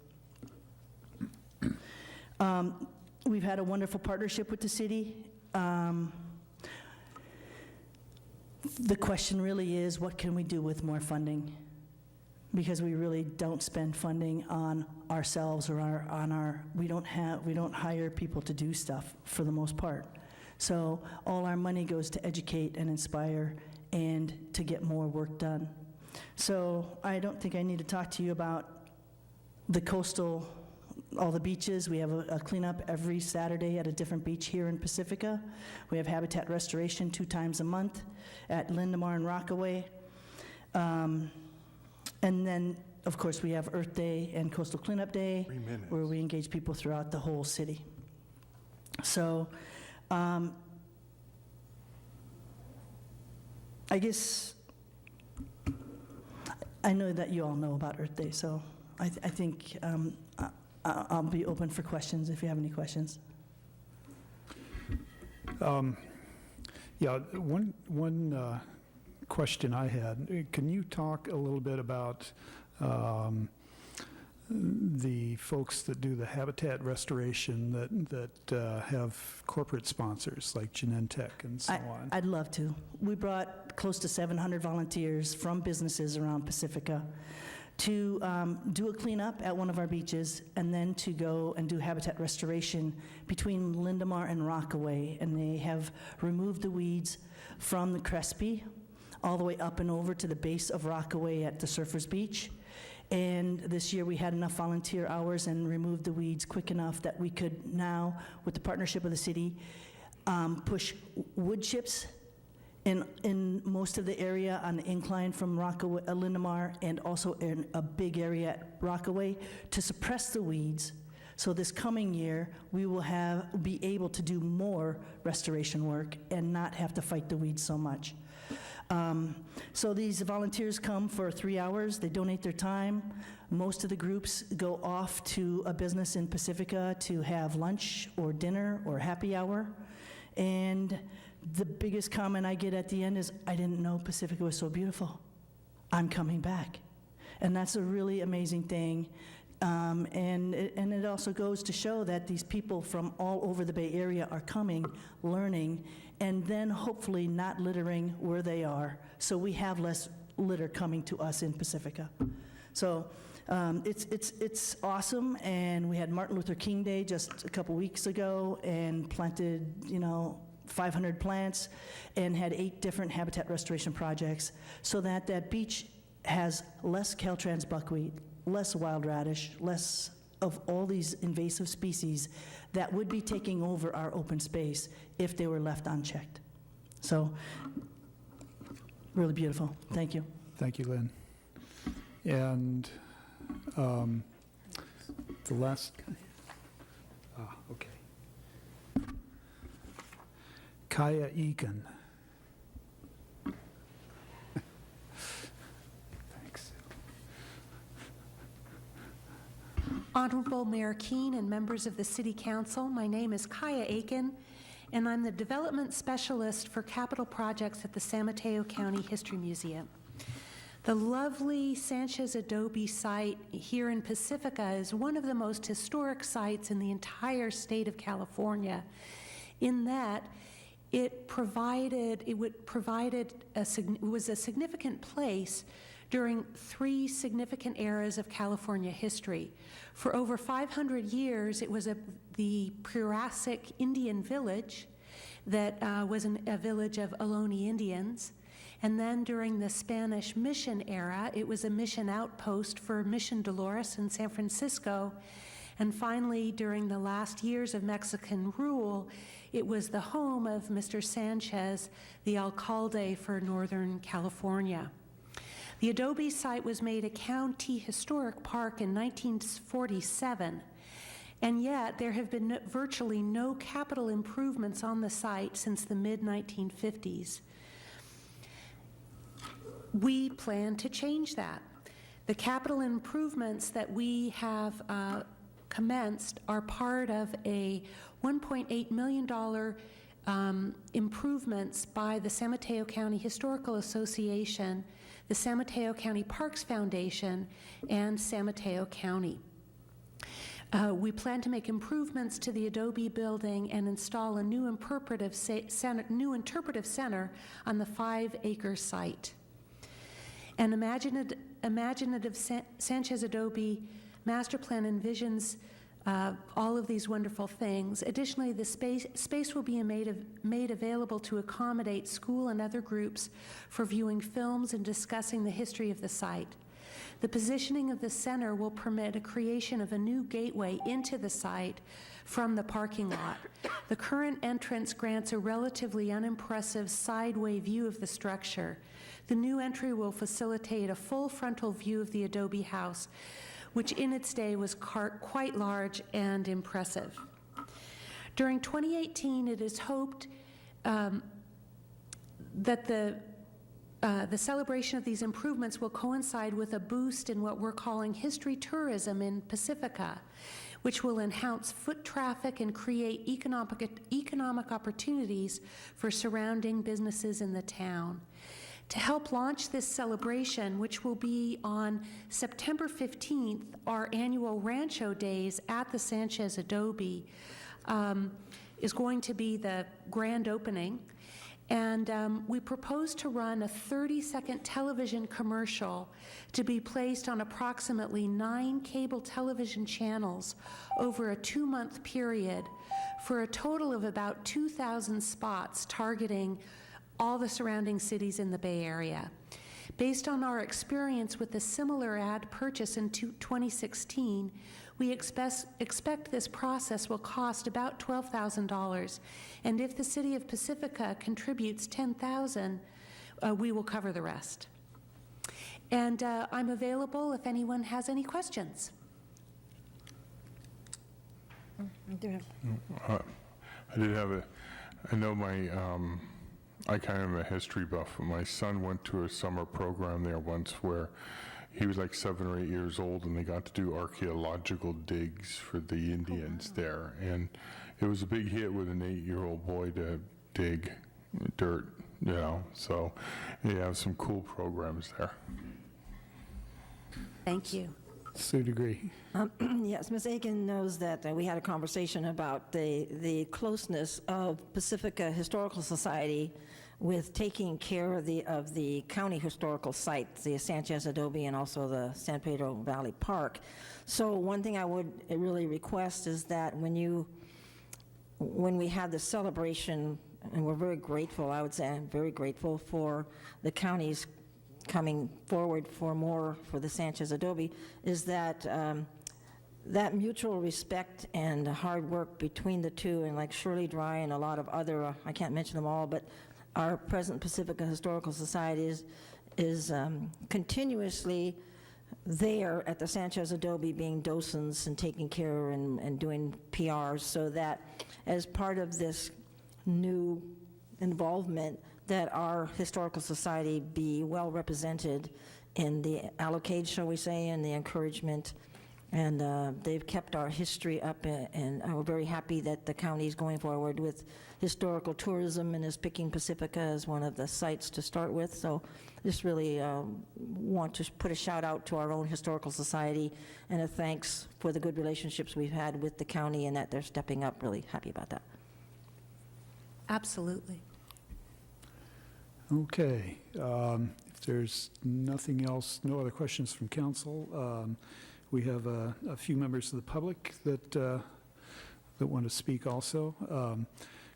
Speaker 19: We've had a wonderful partnership with the city. The question really is, what can we do with more funding? Because we really don't spend funding on ourselves or we don't hire people to do stuff for the most part. So all our money goes to educate and inspire and to get more work done. So I don't think I need to talk to you about the coastal, all the beaches. We have a cleanup every Saturday at a different beach here in Pacifica. We have habitat restoration 2 times a month at Lindemar and Rockaway. And then, of course, we have Earth Day and Coastal Cleanup Day, where we engage people throughout the whole city. So I guess I know that you all know about Earth Day, so I think I'll be open for questions if you have any questions.
Speaker 4: Yeah, one question I had. Can you talk a little bit about the folks that do the habitat restoration that have corporate sponsors like Genentech and so on?
Speaker 19: I'd love to. We brought close to 700 volunteers from businesses around Pacifica to do a cleanup at one of our beaches and then to go and do habitat restoration between Lindemar and Rockaway. And they have removed the weeds from the Crespi all the way up and over to the base of Rockaway at the Surfers Beach. And this year we had enough volunteer hours and removed the weeds quick enough that we could now, with the partnership of the city, push wood chips in most of the area on the incline from Rockaway, Lindemar, and also in a big area at Rockaway to suppress the weeds. So this coming year, we will be able to do more restoration work and not have to fight the weeds so much. So these volunteers come for 3 hours. They donate their time. Most of the groups go off to a business in Pacifica to have lunch or dinner or happy hour. And the biggest comment I get at the end is, I didn't know Pacifica was so beautiful. I'm coming back. And that's a really amazing thing. And it also goes to show that these people from all over the Bay Area are coming, learning, and then hopefully not littering where they are, so we have less litter coming to us in Pacifica. So it's awesome, and we had Martin Luther King Day just a couple weeks ago and planted, 500 plants and had 8 different habitat restoration projects so that that beach has less Caltrans buckwheat, less wild radish, less of all these invasive species that would be taking over our open space if they were left unchecked. So, really beautiful. Thank you.
Speaker 4: Thank you, Lynn. And the last, okay. Kaya Eakin.
Speaker 20: Honorable Mayor Keene and members of the City Council, my name is Kaya Aiken, and I'm the Development Specialist for Capital Projects at the San Mateo County History Museum. The lovely Sanchez Adobe site here in Pacifica is one of the most historic sites in the entire state of California, in that it was a significant place during 3 significant eras of California history. For over 500 years, it was the Jurassic Indian village that was a village of Ohlone Indians. And then during the Spanish Mission era, it was a mission outpost for Mission Dolores in San Francisco. And finally, during the last years of Mexican rule, it was the home of Mr. Sanchez, the alcalde for Northern California. The Adobe site was made a county historic park in 1947, and yet there have been virtually no capital improvements on the site since the mid-1950s. We plan to change that. The capital improvements that we have commenced are part of a $1.8 million improvements by the San Mateo County Historical Association, the San Mateo County Parks Foundation, and San Mateo County. We plan to make improvements to the Adobe building and install a new interpretive center on the 5-acre site. An imaginative Sanchez Adobe master plan envisions all of these wonderful things. Additionally, the space will be made available to accommodate school and other groups for viewing films and discussing the history of the site. The positioning of the center will permit a creation of a new gateway into the site from the parking lot. The current entrance grants a relatively unimpressive sideway view of the structure. The new entry will facilitate a full frontal view of the Adobe house, which in its day was quite large and impressive. During 2018, it is hoped that the celebration of these improvements will coincide with a boost in what we're calling history tourism in Pacifica, which will enhance foot traffic and create economic opportunities for surrounding businesses in the town. To help launch this celebration, which will be on September 15th, our annual Rancho Days at the Sanchez Adobe, is going to be the grand opening. And we propose to run a 30-second television commercial to be placed on approximately 9 cable television channels over a 2-month period for a total of about 2,000 spots targeting all the surrounding cities in the Bay Area. Based on our experience with a similar ad purchase in 2016, we expect this process will cost about $12,000, and if the City of Pacifica contributes $10,000, we will cover the rest. And I'm available if anyone has any questions.
Speaker 7: I know I kind of am a history buff. My son went to a summer program there once where he was like 7 or 8 years old, and they got to do archaeological digs for the Indians there. And it was a big hit with an 8-year-old boy to dig dirt, So you have some cool programs there.
Speaker 1: Thank you.
Speaker 4: Sue Degree.
Speaker 1: Yes, Ms. Aiken knows that we had a conversation about the closeness of Pacifica Historical Society with taking care of the county historical sites, the Sanchez Adobe and also the San Pedro Valley Park. So one thing I would really request is that when we have the celebration, and we're very grateful, I would say I'm very grateful for the counties coming forward for more for the Sanchez Adobe, is that that mutual respect and hard work between the two, and like Shirley Dry and a lot of other, I can't mention them all, but our present Pacifica Historical Society is continuously there at the Sanchez Adobe being docents and taking care and doing PRs, so that as part of this new involvement, that our historical society be well represented in the allocation, shall we say, and the encouragement
Speaker 17: And they've kept our history up, and we're very happy that the county is going forward with historical tourism and is picking Pacifica as one of the sites to start with. So just really want to put a shout out to our own historical society and a thanks for the good relationships we've had with the county and that they're stepping up. Really happy about that.
Speaker 20: Absolutely.
Speaker 4: Okay. If there's nothing else, no other questions from council, we have a few members of the public that want to speak also.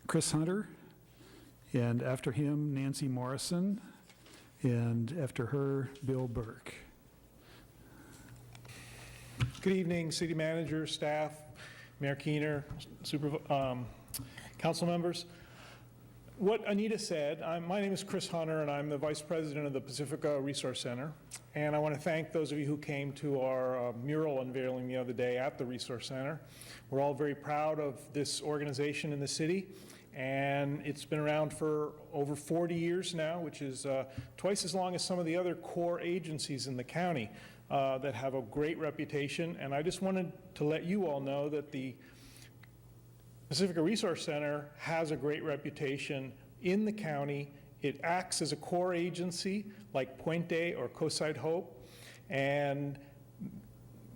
Speaker 4: Chris Hunter, and after him, Nancy Morrison, and after her, Bill Burke.
Speaker 21: Good evening, city manager, staff, Mayor Keener, council members. What Anita said, my name is Chris Hunter, and I'm the Vice President of the Pacifica Resource Center. And I want to thank those of you who came to our mural unveiling the other day at the Resource Center. We're all very proud of this organization in the city, and it's been around for over 40 years now, which is twice as long as some of the other core agencies in the county that have a great reputation. And I just wanted to let you all know that the Pacifica Resource Center has a great reputation in the county. It acts as a core agency like Puente or Coastside Hope, and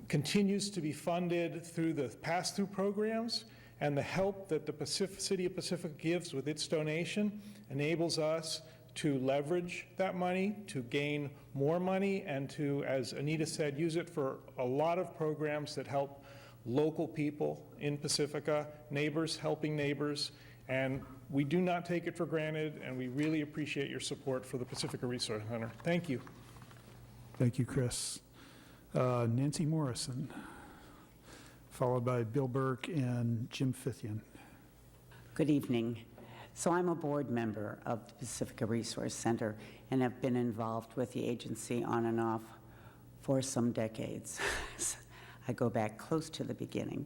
Speaker 21: continues to be funded through the pass-through programs, and the help that the City of Pacifica gives with its donation enables us to leverage that money, to gain more money, and to, as Anita said, use it for a lot of programs that help local people in Pacifica, neighbors helping neighbors, and we do not take it for granted, and we really appreciate your support for the Pacifica Resource Center. Thank you.
Speaker 4: Thank you, Chris. Nancy Morrison, followed by Bill Burke and Jim Fithian.
Speaker 22: Good evening. So I'm a board member of the Pacifica Resource Center and have been involved with the agency on and off for some decades. I go back close to the beginning.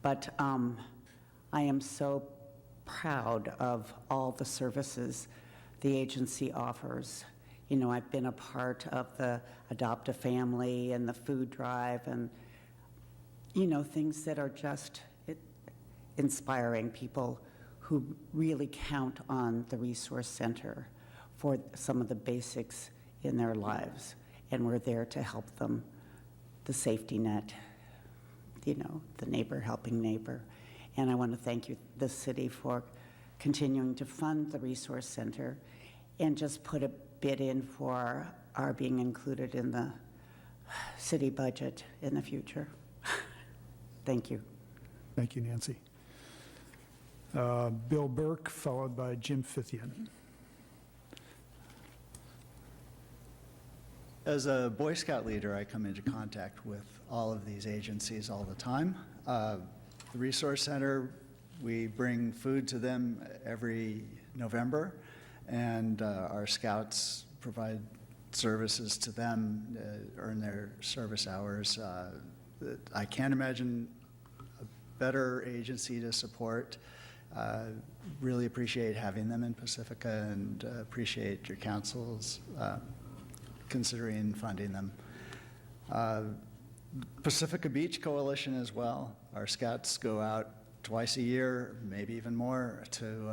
Speaker 22: But I am so proud of all the services the agency offers. You know, I've been a part of the Adopt a Family and the food drive and, you know, things that are just inspiring people who really count on the Resource Center for some of the basics in their lives. And we're there to help them. The safety net, you know, the neighbor helping neighbor. And I want to thank you, the city, for continuing to fund the Resource Center and just put a bid in for our being included in the city budget in the future. Thank you.
Speaker 4: Thank you, Nancy. Bill Burke, followed by Jim Fithian.
Speaker 16: As a Boy Scout leader, I come into contact with all of these agencies all the time. The Resource Center, we bring food to them every November, and our scouts provide services to them, earn their service hours. I can't imagine a better agency to support. Really appreciate having them in Pacifica, and appreciate your council's considering funding them. Pacifica Beach Coalition as well. Our scouts go out twice a year, maybe even more, to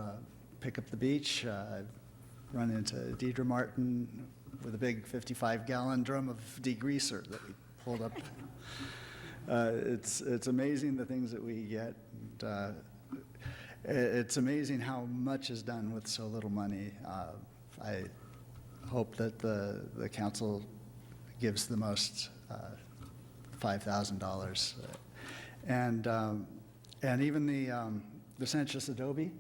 Speaker 16: pick up the beach. I've run into Deidre Martin with a big 55-gallon drum of degreaser that we pulled up. It's amazing the things that we get. And, it's amazing how much is done with so little money. I hope that the council gives the most $5,000. And even the Sanchez Adobe,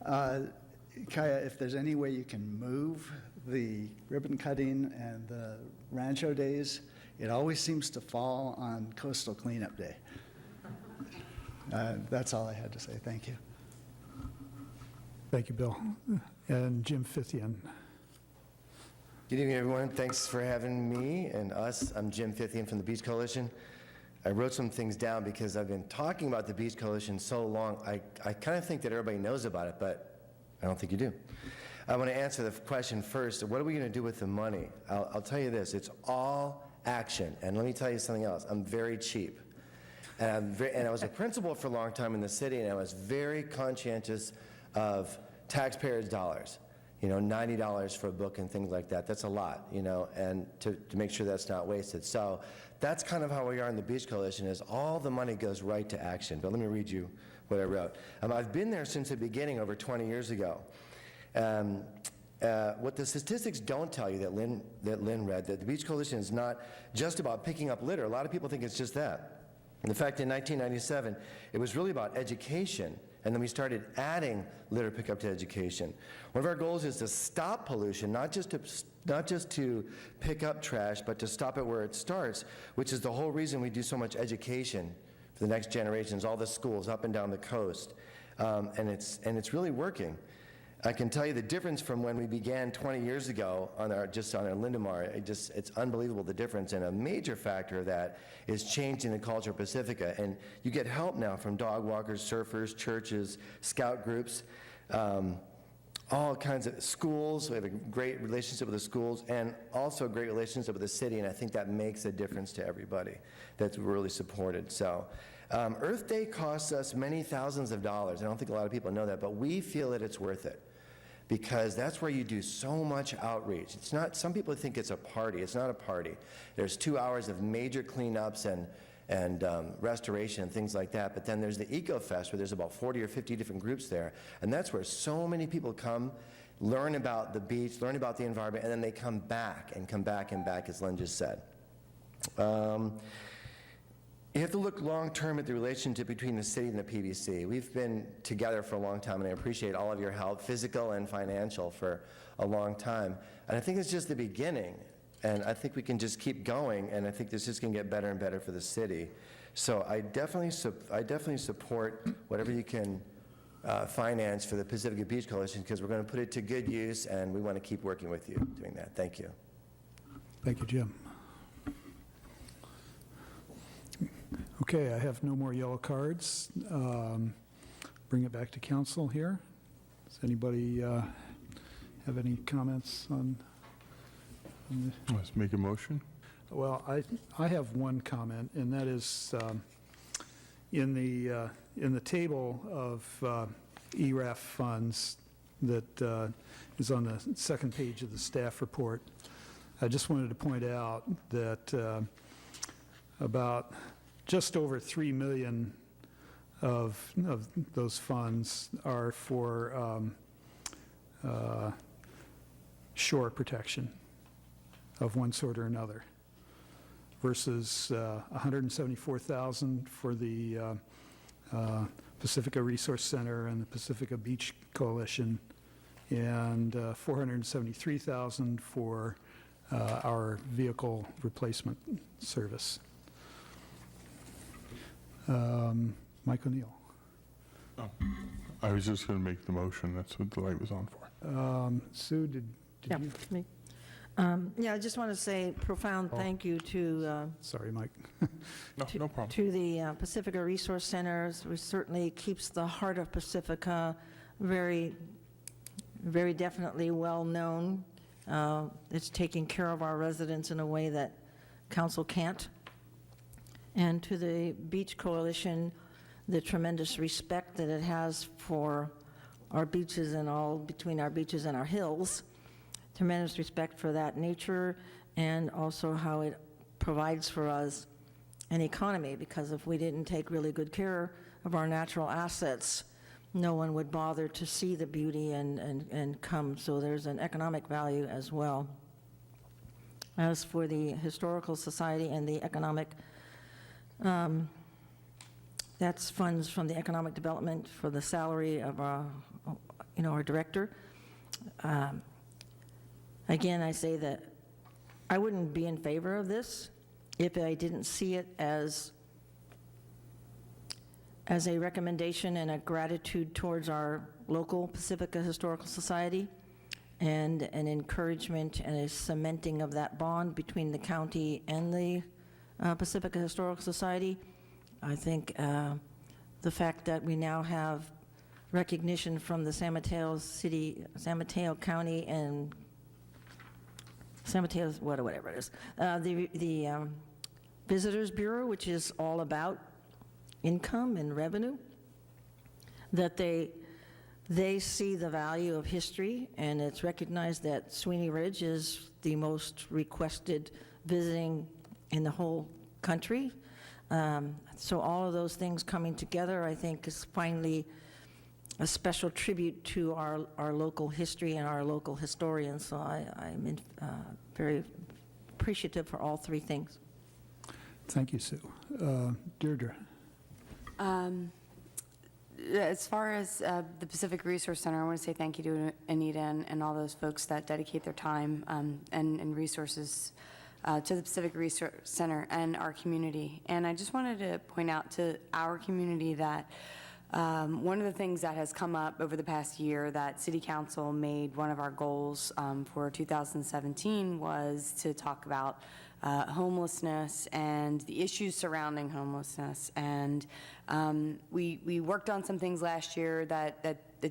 Speaker 16: Kaya, if there's any way you can move the ribbon cutting and the Rancho days, it always seems to fall on Coastal Cleanup Day. That's all I had to say. Thank you.
Speaker 4: Thank you, Bill. And Jim Fithian.
Speaker 23: Good evening, everyone. Thanks for having me and us. I'm Jim Fithian from the Beach Coalition. I wrote some things down because I've been talking about the Beach Coalition so long. I kind of think that everybody knows about it, but I don't think you do. I want to answer the question first. What are we going to do with the money? I'll tell you this. It's all action. And let me tell you something else. I'm very cheap. And I was a principal for a long time in the city, and I was very conscientious of taxpayers' dollars. You know, $90 for a book and things like that. That's a lot, you know, and to make sure that's not wasted. So that's kind of how we are in the Beach Coalition, is all the money goes right to action. But let me read you what I wrote. I've been there since the beginning over 20 years ago. What the statistics don't tell you that Lynn read, that the Beach Coalition is not just about picking up litter. A lot of people think it's just that. In fact, in 1997, it was really about education, and then we started adding litter pickup to education. One of our goals is to stop pollution, not just to pick up trash, but to stop it where it starts, which is the whole reason we do so much education for the next generations, all the schools up and down the coast, and it's really working. I can tell you the difference from when we began 20 years ago on our Lindemar. It's unbelievable, the difference, and a major factor of that is changing the culture of Pacifica. And you get help now from dog walkers, surfers, churches, scout groups, all kinds of schools. We have a great relationship with the schools, and also a great relationship with the city, and I think that makes a difference to everybody that's really supported. So Earth Day costs us many thousands of dollars. I don't think a lot of people know that, but we feel that it's worth it, because that's where you do so much outreach. It's not, some people think it's a party. It's not a party. There's 2 hours of major cleanups and restoration and things like that, but then there's the Eco Fest, where there's about 40 or 50 different groups there, and that's where so many people come, learn about the beach, learn about the environment, and then they come back and come back and back, as Lynn just said. You have to look long-term at the relationship between the city and the PBC. We've been together for a long time, and I appreciate all of your help, physical and financial, for a long time. And I think it's just the beginning, and I think we can just keep going, and I think this is going to get better and better for the city. So I definitely support whatever you can finance for the Pacifica Beach Coalition, because we're going to put it to good use, and we want to keep working with you doing that. Thank you.
Speaker 4: Thank you, Jim. Okay, I have no more yellow cards. Bring it back to council here. Does anybody have any comments on
Speaker 7: Let's make a motion.
Speaker 4: Well, I have one comment, and that is in the table of ERAF funds that is on the second page of the staff report. I just wanted to point out that about just over $3 million of those funds are for shore protection of one sort or another, versus $174,000 for the Pacifica Resource Center and the Pacifica Beach Coalition, and $473,000 for our vehicle replacement service. Mike O'Neill.
Speaker 7: Oh, I was just going to make the motion. That's what the light was on for.
Speaker 4: Sue, did
Speaker 1: Yeah,
Speaker 4: you?
Speaker 1: me. Yeah, I just want to say profound thank you to
Speaker 4: Sorry, Mike.
Speaker 7: No problem.
Speaker 1: to the Pacifica Resource Centers, which certainly keeps the heart of Pacifica very, very definitely well known. It's taking care of our residents in a way that council can't. And to the Beach Coalition, the tremendous respect that it has for our beaches and all between our beaches and our hills. Tremendous respect for that nature, and also how it provides for us an economy, because if we didn't take really good care of our natural assets, no one would bother to see the beauty and come. So there's an economic value as well. As for the Historical Society and the economic, that's funds from the economic development for the salary of our director. Again, I say that I wouldn't be in favor of this if I didn't see it as a recommendation and a gratitude towards our local Pacifica Historical Society, and an encouragement and a cementing of that bond between the county and the Pacifica Historical Society. I think the fact that we now have recognition from the San Mateo County and
Speaker 3: San Mateo's, whatever it is, the Visitors Bureau, which is all about income and revenue, that they see the value of history, and it's recognized that Sweeney Ridge is the most requested visiting in the whole country. So all of those things coming together, I think, is finally a special tribute to our local history and our local historians. So I'm very appreciative for all three things.
Speaker 4: Thank you, Sue. Deirdre.
Speaker 8: As far as the Pacific Resource Center, I want to say thank you to Anita and all those folks that dedicate their time and resources to the Pacific Resource Center and our community. And I just wanted to point out to our community that one of the things that has come up over the past year that City Council made one of our goals for 2017 was to talk about homelessness and the issues surrounding homelessness. And we worked on some things last year that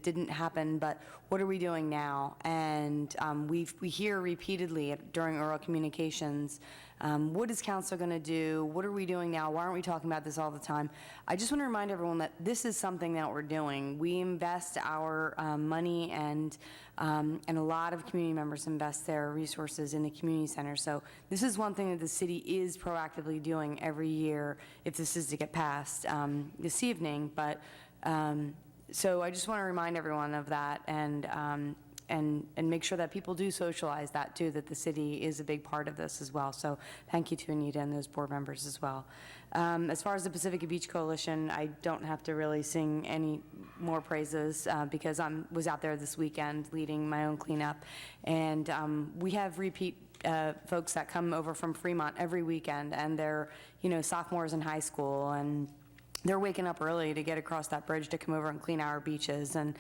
Speaker 8: didn't happen, but what are we doing now? And we hear repeatedly during oral communications, what is council going to do? What are we doing now? Why aren't we talking about this all the time? I just want to remind everyone that this is something that we're doing. We invest our money, and a lot of community members invest their resources in the community center. So this is one thing that the city is proactively doing every year if this is to get passed this evening. But so I just want to remind everyone of that, and make sure that people do socialize that too, that the city is a big part of this as well. So thank you to Anita and those board members as well. As far as the Pacifica Beach Coalition, I don't have to really sing any more praises because I was out there this weekend leading my own cleanup. And we have repeat folks that come over from Fremont every weekend, and they're, sophomores in high school, and they're waking up early to get across that bridge to come over and clean our beaches. And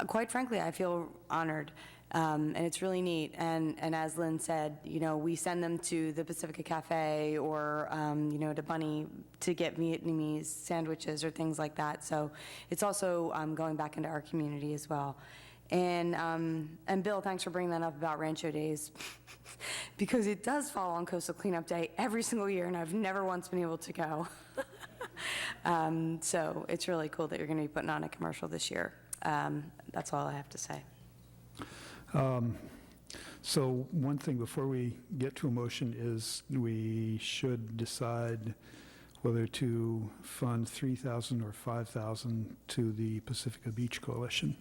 Speaker 8: quite frankly, I feel honored. And it's really neat. And as Lynn said, we send them to the Pacifica Cafe or, to Bunny to get Vietnamese sandwiches or things like that. So it's also going back into our community as well. And Bill, thanks for bringing that up about Rancho Days, because it does fall on Coastal Cleanup Day every single year, and I've never once been able to go. So it's really cool that you're going to be putting on a commercial this year. That's all I have to say.
Speaker 4: So one thing before we get to a motion is we should decide whether to fund $3,000 or $5,000 to the Pacifica Beach Coalition.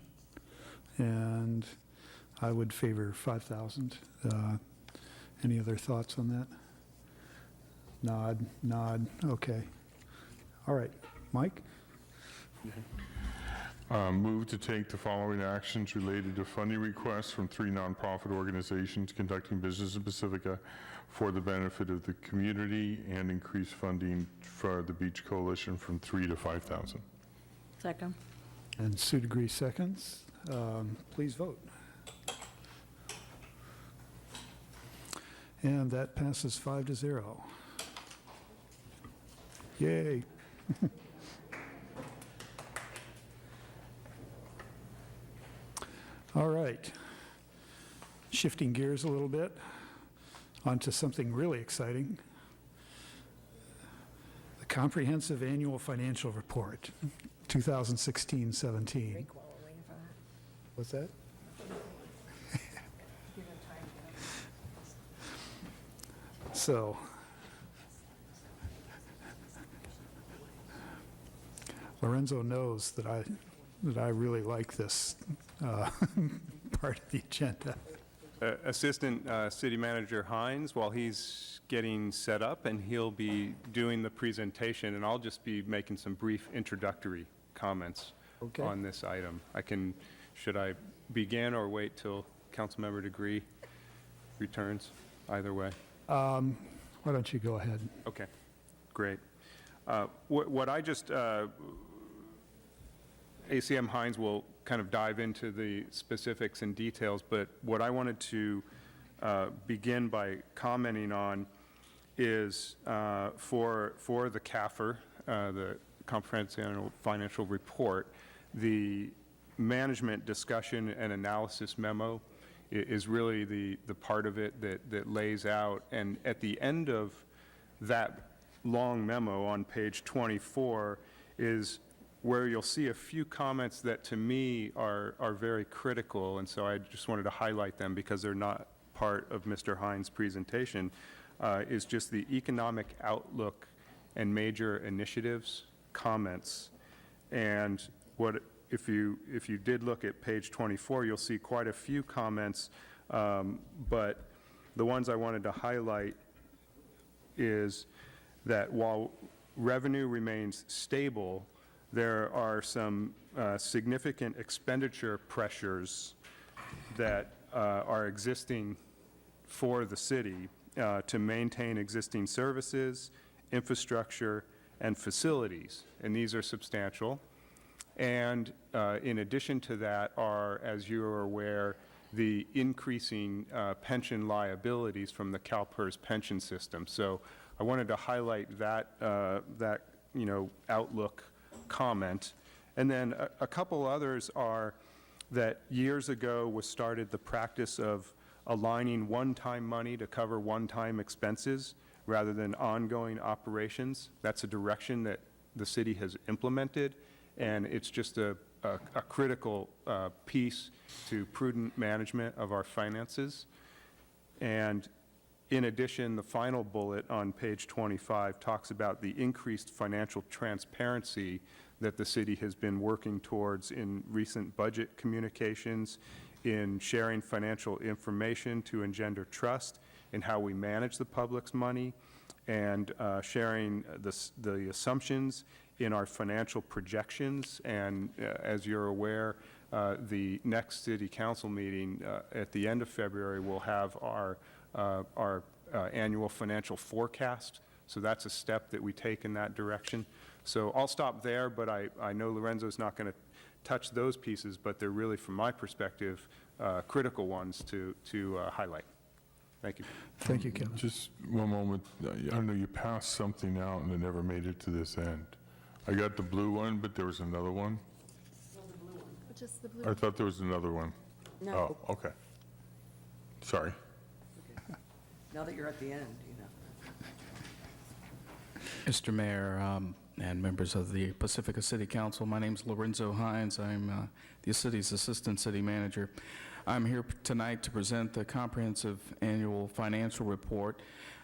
Speaker 4: And I would favor $5,000. Any other thoughts on that? Nod, okay. All right, Mike?
Speaker 7: Move to take the following actions related to funding requests from 3 nonprofit organizations conducting business in Pacifica for the benefit of the community, and increase funding for the Beach Coalition from $3,000 to $5,000.
Speaker 17: Second.
Speaker 4: And Sue DeGree seconds. Please vote. And that passes 5-0. Yay. All right. Shifting gears a little bit onto something really exciting. The Comprehensive Annual Financial Report, 2016-17. What's that? So, Lorenzo knows that I really like this part of the agenda.
Speaker 11: Assistant City Manager Hines, while he's getting set up, and he'll be doing the presentation, and I'll just be making some brief introductory comments on this item. Should I begin or wait till Councilmember DeGree returns? Either way.
Speaker 4: Why don't you go ahead?
Speaker 11: Okay, great. What I just, ACM Hines will kind of dive into the specifics and details, but what I wanted to begin by commenting on is for the CAFR, the Comprehensive Annual Financial Report, the management discussion and analysis memo is really the part of it that lays out. And at the end of that long memo on page 24 is where you'll see a few comments that to me are very critical, and so I just wanted to highlight them because they're not part of Mr. Hines' presentation, is just the economic outlook and major initiatives comments. And what if you did look at page 24, you'll see quite a few comments, but the ones I wanted to highlight is that while revenue remains stable, there are some significant expenditure pressures that are existing for the city to maintain existing services, infrastructure, and facilities, and these are substantial. And in addition to that are, as you are aware, the increasing pension liabilities from the CalPERS pension system. So I wanted to highlight that outlook comment. And then a couple others are that years ago was started the practice of aligning one-time money to cover one-time expenses rather than ongoing operations. That's a direction that the city has implemented, and it's just a critical piece to prudent management of our finances. And in addition, the final bullet on page 25 talks about the increased financial transparency that the city has been working towards in recent budget communications, in sharing financial information to engender trust in how we manage the public's money, and sharing the assumptions in our financial projections. And as you're aware, the next city council meeting at the end of February will have our annual financial forecast. So that's a step that we take in that direction. So I'll stop there, but I know Lorenzo's not going to touch those pieces, but they're really, from my perspective, critical ones to highlight. Thank you.
Speaker 4: Thank you, Kevin.
Speaker 7: Just one moment. I know you passed something out and it never made it to this end. I got the blue one, but there was another one.
Speaker 1: Just the blue.
Speaker 7: I thought there was another one.
Speaker 2: No.
Speaker 7: Oh, okay. Sorry.
Speaker 2: Now that you're at the end,
Speaker 5: Mr. Mayor and members of the Pacifica City Council, my name is Lorenzo Hines. I'm the city's assistant city manager. I'm here tonight to present the comprehensive annual financial report,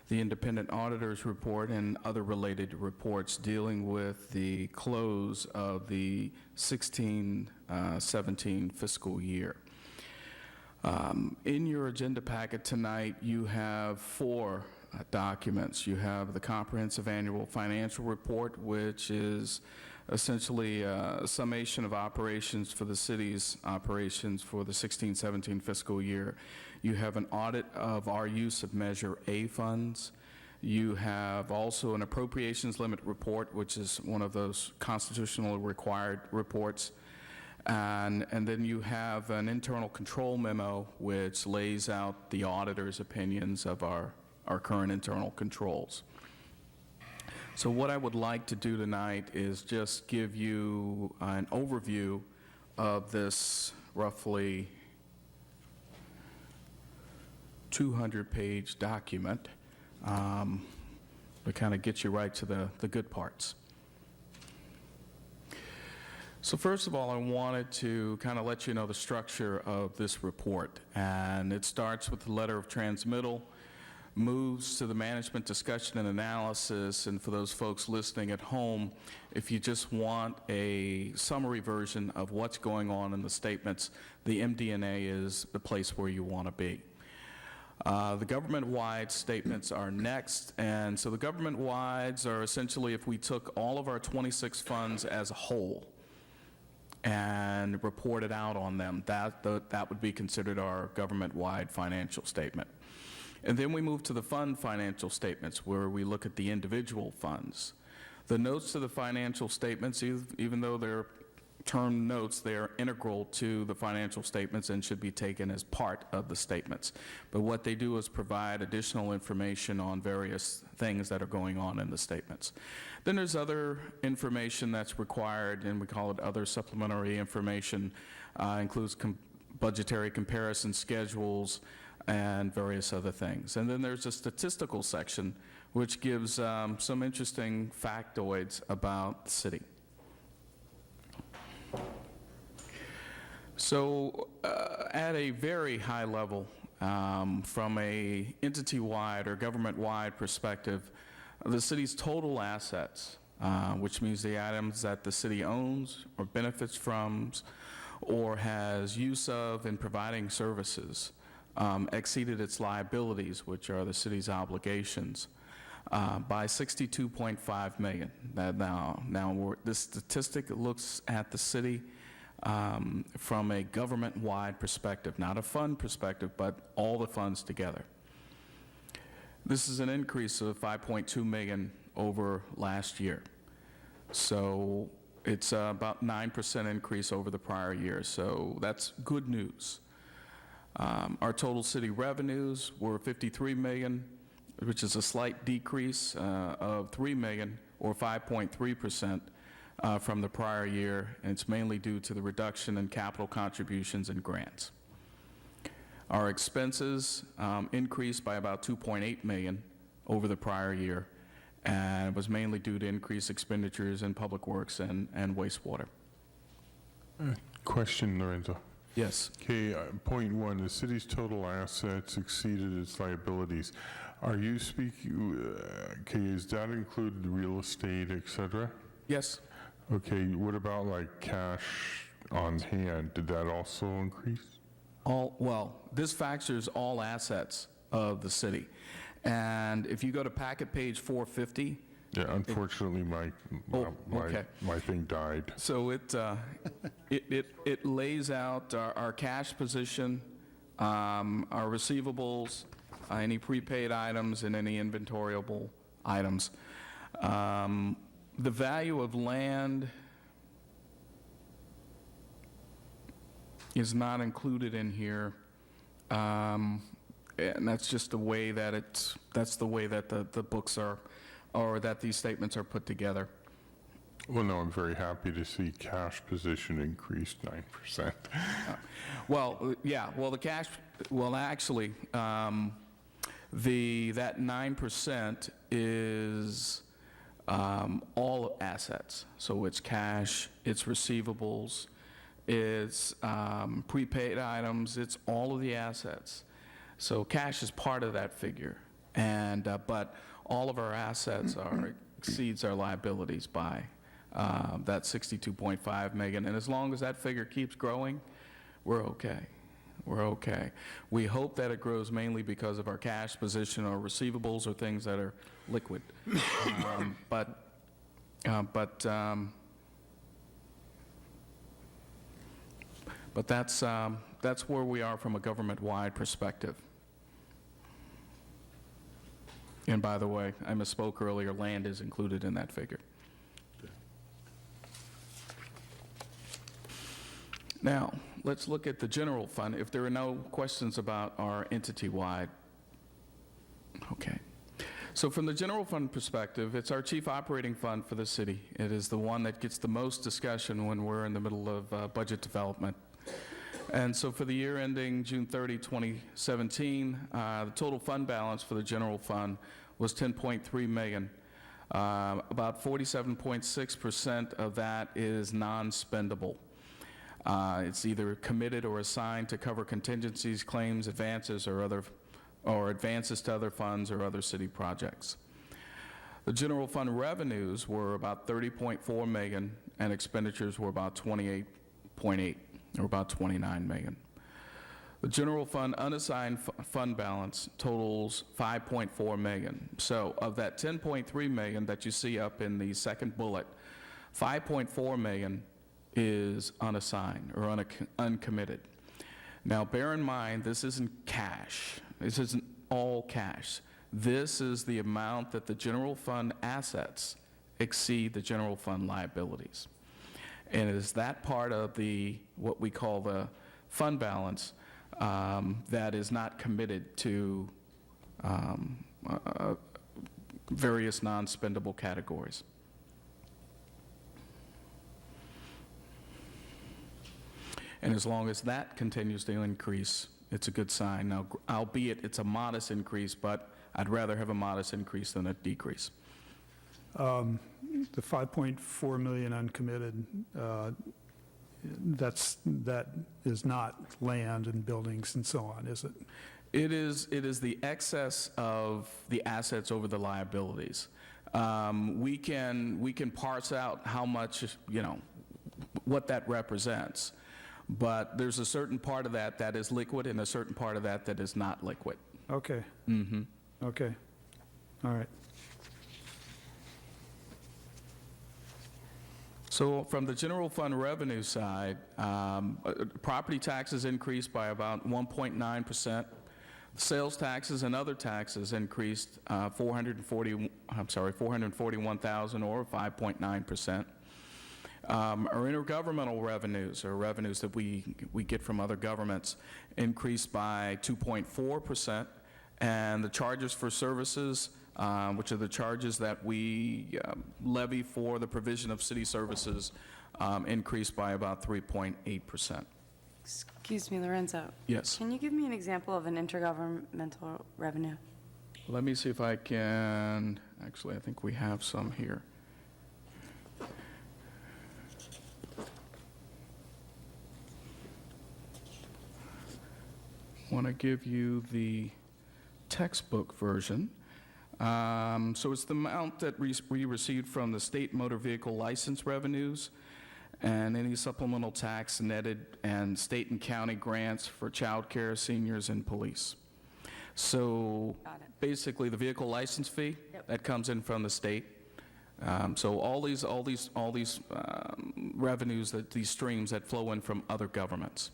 Speaker 5: the independent auditor's report, and other related reports dealing with the close of the 16-17 fiscal year. In your agenda packet tonight, you have four documents. You have the comprehensive annual financial report, which is essentially a summation of operations for the city's operations for the 16-17 fiscal year. You have an audit of our use of Measure A funds. You have also an appropriations limit report, which is one of those constitutionally required reports. And then you have an internal control memo, which lays out the auditor's opinions of our current internal controls. So what I would like to do tonight is just give you an overview of this roughly 200-page document to kind of get you right to the good parts. So first of all, I wanted to kind of let you know the structure of this report. And it starts with the letter of transmittal, moves to the management discussion and analysis, and for those folks listening at home, if you just want a summary version of what's going on in the statements, the MD&A is the place where you want to be. The government-wide statements are next, and so the government-wides are essentially if we took all of our 26 funds as a whole and reported out on them, that would be considered our government-wide financial statement. And then we move to the fund financial statements, where we look at the individual funds. The notes to the financial statements, even though they're termed notes, they are integral to the financial statements and should be taken as part of the statements. But what they do is provide additional information on various things that are going on in the statements. Then there's other information that's required, and we call it other supplementary information, includes budgetary comparison schedules, and various other things. And then there's a statistical section which gives some interesting factoids about the city. So at a very high level, from a entity-wide or government-wide perspective, the city's total assets, which means the items that the city owns or benefits from or has use of in providing services, exceeded its liabilities, which are the city's obligations, by $62.5 million. This statistic looks at the city from a government-wide perspective, not a fund perspective, but all the funds together. This is an increase of $5.2 million over last year. So it's about 9% increase over the prior year. So that's good news. Our total city revenues were $53 million, which is a slight decrease of $3 million or 5.3% from the prior year, and it's mainly due to the reduction in capital contributions and grants. Our expenses increased by about $2.8 million over the prior year, and it was mainly due to increased expenditures in public works and wastewater.
Speaker 7: Question, Lorenzo.
Speaker 5: Yes.
Speaker 7: Okay, point one, the city's total assets exceeded its liabilities. Are you speaking, okay, does that include the real estate, et cetera?
Speaker 5: Yes.
Speaker 7: Okay, what about like cash on hand? Did that also increase?
Speaker 5: Well, this factors all assets of the city. And if you go to packet page 450.
Speaker 7: Yeah, unfortunately, my thing died.
Speaker 5: So it lays out our cash position, our receivables, any prepaid items, and any inventoriable items. The value of land is not included in here, and that's just the way that the books are, or that these statements are put together.
Speaker 7: Well, no, I'm very happy to see cash position increased 9%.
Speaker 5: The cash, actually, that 9% is all assets. So it's cash, it's receivables, it's prepaid items, it's all of the assets. So cash is part of that figure, and but all of our assets exceeds our liabilities by that $62.5 million. And as long as that figure keeps growing, we're okay. We're okay. We hope that it grows mainly because of our cash position or receivables or things that are liquid. But that's where we are from a government-wide perspective. And by the way, I misspoke earlier, land is included in that figure. Now, let's look at the general fund. If there are no questions about our entity-wide. Okay. So from the general fund perspective, it's our chief operating fund for the city. It is the one that gets the most discussion when we're in the middle of budget development. And so for the year ending June 30, 2017, the total fund balance for the general fund was $10.3 million. About 47.6% of that is non-spendable. It's either committed or assigned to cover contingencies, claims, advances, or advances to other funds or other city projects. The general fund revenues were about $30.4 million, and expenditures were about $28.8, or about $29 million. The general fund unassigned fund balance totals $5.4 million. So of that $10.3 million that you see up in the second bullet, $5.4 million is unassigned or uncommitted. Now, bear in mind, this isn't cash. This isn't all cash. This is the amount that the general fund assets exceed the general fund liabilities. And it is that part of what we call the fund balance that is not committed to various non-spendable categories. And as long as that continues to increase, it's a good sign. Now, albeit it's a modest increase, but I'd rather have a modest increase than a decrease.
Speaker 4: The 5.4 million uncommitted, that is not land and buildings and so on, is it?
Speaker 5: It is the excess of the assets over the liabilities. We can parse out how much, what that represents, but there's a certain part of that is liquid and a certain part of that is not liquid.
Speaker 4: Okay. Okay. All right.
Speaker 5: So from the general fund revenue side, property taxes increased by about 1.9%. Sales taxes and other taxes increased 441,000 or 5.9%. Our intergovernmental revenues, or revenues that we get from other governments, increased by 2.4%, and the charges for services, which are the charges that we levy for the provision of city services, increased by about 3.8%.
Speaker 8: Excuse me, Lorenzo.
Speaker 5: Yes.
Speaker 8: Can you give me an example of an intergovernmental revenue?
Speaker 5: Let me see if I can, actually, I think we have some here. I want to give you the textbook version. So it's the amount that we received from the state motor vehicle license revenues and any supplemental tax netted and state and county grants for child care, seniors, and police. So basically the vehicle license fee that comes in from the state. So all these revenues, these streams that flow in from other governments.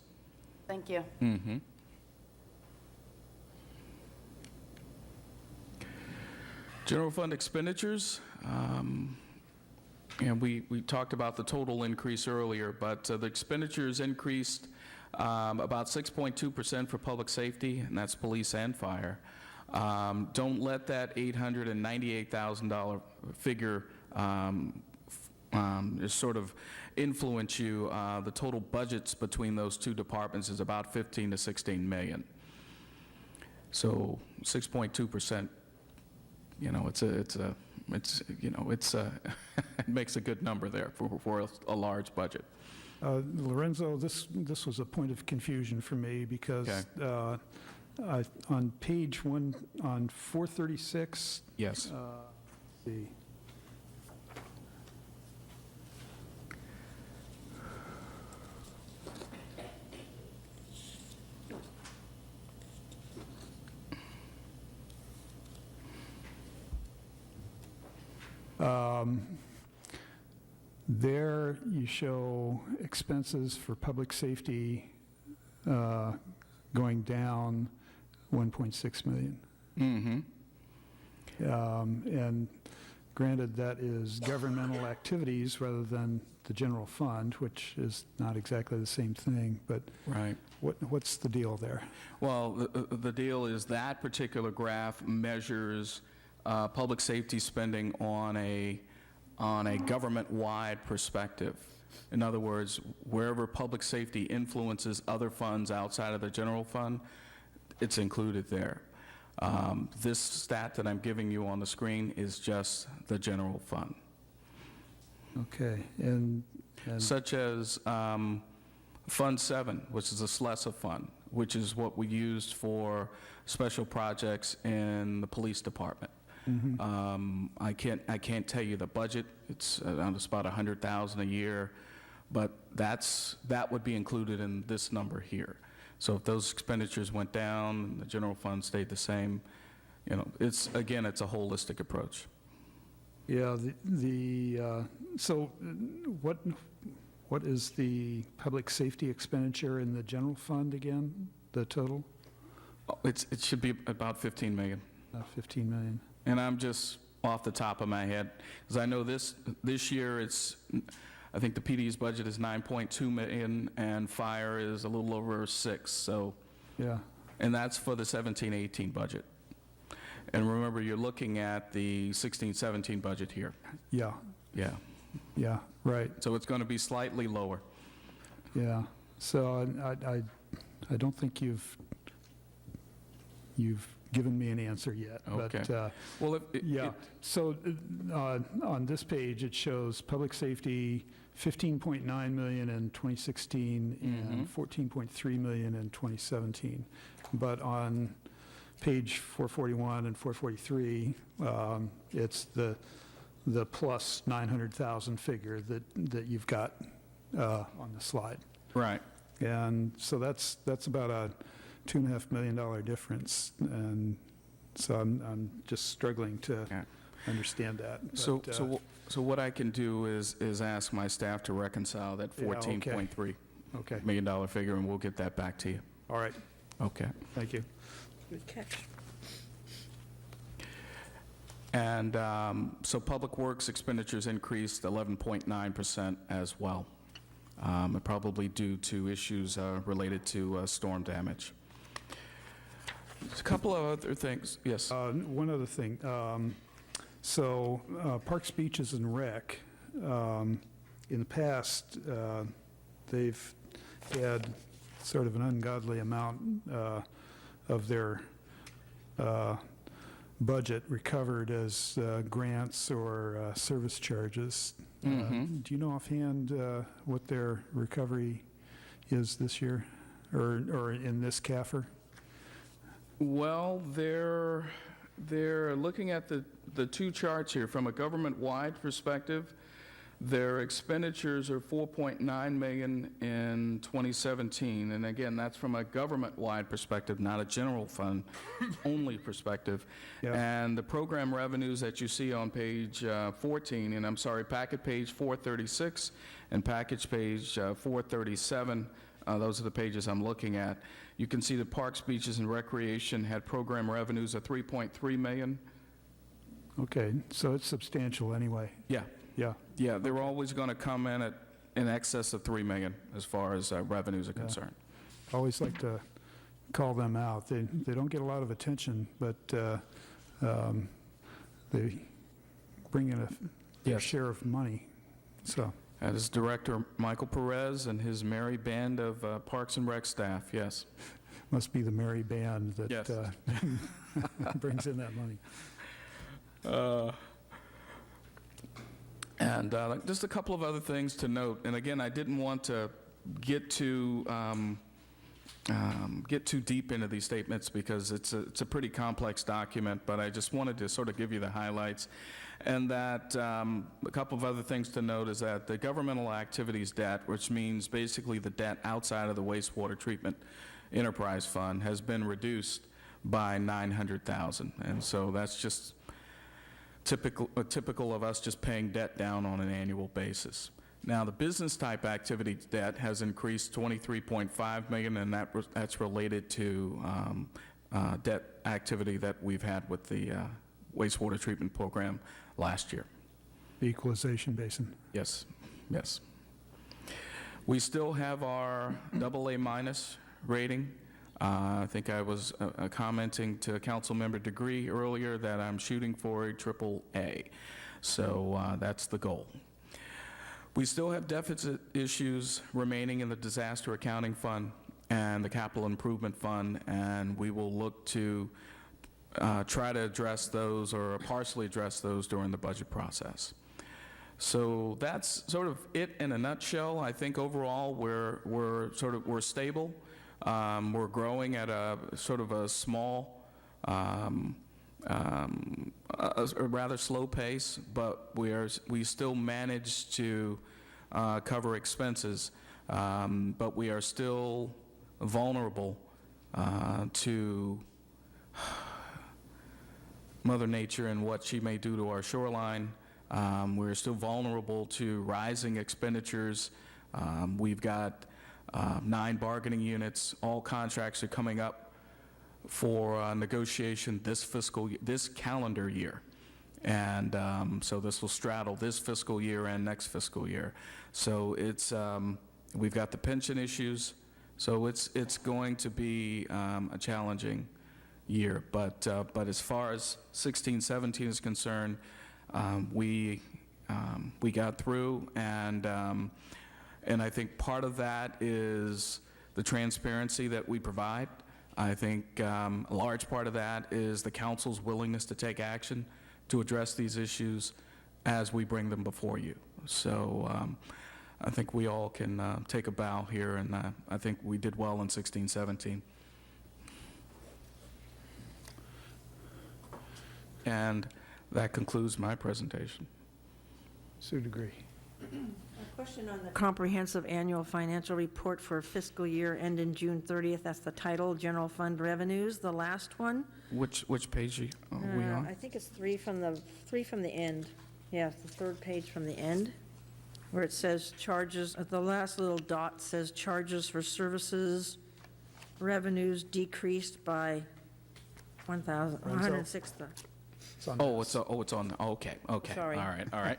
Speaker 8: Thank you.
Speaker 5: Mm-hmm. General fund expenditures, and we talked about the total increase earlier, but the expenditures increased about 6.2% for public safety, and that's police and fire. Don't let that $898,000 figure just sort of influence you. The total budgets between those two departments is about 15 to 16 million. So 6.2%. It makes a good number there for a large budget.
Speaker 4: Lorenzo, this was a point of confusion for me because on page 1, on 436.
Speaker 5: Yes.
Speaker 4: The there you show expenses for public safety going down 1.6 million.
Speaker 5: Mm-hmm.
Speaker 4: And granted, that is governmental activities rather than the general fund, which is not exactly the same thing, but
Speaker 5: right.
Speaker 4: What's the deal there?
Speaker 5: Well, the deal is that particular graph measures public safety spending on a government-wide perspective. In other words, wherever public safety influences other funds outside of the general fund, it's included there. This stat that I'm giving you on the screen is just the general fund.
Speaker 4: Okay, and
Speaker 5: such as Fund 7, which is a SLESA fund, which is what we used for special projects in the police department.
Speaker 4: Mm-hmm.
Speaker 5: I can't tell you the budget. It's about $100,000 a year, but that would be included in this number here. So if those expenditures went down and the general fund stayed the same, it's a holistic approach.
Speaker 4: Yeah, so what is the public safety expenditure in the general fund again, the total?
Speaker 5: It should be about 15 million.
Speaker 4: 15 million.
Speaker 5: And I'm just off the top of my head, because I know this year I think the PD's budget is 9.2 million and fire is a little over 6. So,
Speaker 4: yeah.
Speaker 5: And that's for the 17-18 budget. And remember, you're looking at the 16-17 budget here.
Speaker 4: Yeah.
Speaker 5: Yeah.
Speaker 4: Yeah, right.
Speaker 5: So it's going to be slightly lower.
Speaker 4: Yeah. So I don't think you've given me an answer yet.
Speaker 5: Okay.
Speaker 4: But,
Speaker 5: Well,
Speaker 4: so on this page, it shows public safety, 15.9 million in 2016 and 14.3 million in 2017. But on page 441 and 443, it's the plus 900,000 figure that you've got on the slide.
Speaker 5: Right.
Speaker 4: And so that's about a $2.5 million difference, and so I'm just struggling to understand that.
Speaker 5: So,
Speaker 4: But,
Speaker 5: so what I can do is ask my staff to reconcile that
Speaker 4: Yeah, okay.
Speaker 5: $14.3 million figure, and we'll get that back to you.
Speaker 4: All right.
Speaker 5: Okay.
Speaker 4: Thank you.
Speaker 2: Good catch.
Speaker 5: And so Public Works expenditures increased 11.9% as well, probably due to issues related to storm damage. There's a couple of other things. Yes.
Speaker 4: One other thing. So Parks, Beaches, and Rec, in the past, they've had sort of an ungodly amount of their budget recovered as grants or service charges. Do you know offhand what their recovery is this year, or in this CAFR?
Speaker 5: Well, they're looking at the two charts here. From a government-wide perspective, their expenditures are $4.9 million in 2017. And again, that's from a government-wide perspective, not a general fund only perspective.
Speaker 4: Yeah.
Speaker 5: And the program revenues that you see on page 14, and I'm sorry, packet page 436 and package page 437, those are the pages I'm looking at. You can see that Parks, Beaches, and Recreation had program revenues of $3.3 million.
Speaker 4: Okay, so it's substantial anyway.
Speaker 5: Yeah.
Speaker 4: Yeah.
Speaker 5: Yeah, they're always going to come in excess of $3 million as far as revenues are concerned.
Speaker 4: I always like to call them out. They don't get a lot of attention, but they bring in a share of money. So.
Speaker 5: That is Director Michael Perez and his merry band of Parks and Rec staff, yes.
Speaker 4: Must be the merry band that
Speaker 5: Yes.
Speaker 4: brings in that money.
Speaker 5: And just a couple of other things to note. And again, I didn't want to get too deep into these statements because it's a pretty complex document, but I just wanted to sort of give you the highlights. And that a couple of other things to note is that the governmental activities debt, which means basically the debt outside of the wastewater treatment enterprise fund, has been reduced by $900,000. And so that's just typical of us just paying debt down on an annual basis. Now, the business type activity debt has increased $23.5 million, and that's related to debt activity that we've had with the wastewater treatment program last year.
Speaker 4: The equalization basin.
Speaker 5: Yes, yes. We still have our AA- rating. I think I was commenting to Councilmember Degree earlier that I'm shooting for a AAA. So that's the goal. We still have deficit issues remaining in the Disaster Accounting Fund and the Capital Improvement Fund, and we will look to try to address those or partially address those during the budget process. So that's sort of it in a nutshell. I think overall we're stable. We're growing at a sort of a small, a rather slow pace, but we still manage to cover expenses, but we are still vulnerable to Mother Nature and what she may do to our shoreline. We're still vulnerable to rising expenditures. We've got 9 bargaining units. All contracts are coming up for negotiation this calendar year. And so this will straddle this fiscal year and next fiscal year. So it's, we've got the pension issues. So it's going to be a challenging year. But as far as 16-17 is concerned, we got through, and And I think part of that is the transparency that we provide. I think a large part of that is the council's willingness to take action to address these issues as we bring them before you. So I think we all can take a bow here, and I think we did well in 16-17. And that concludes my presentation.
Speaker 4: Sue DeGree.
Speaker 3: A question on the comprehensive annual financial report for fiscal year ending June 30th. That's the title, General Fund Revenues, the last one.
Speaker 5: Which page are we on?
Speaker 3: I think it's three from the end. Yeah, it's the third page from the end, where it says charges, the last little dot says charges for services, revenues decreased by 106.
Speaker 5: It's on, okay,
Speaker 3: Sorry.
Speaker 5: all right.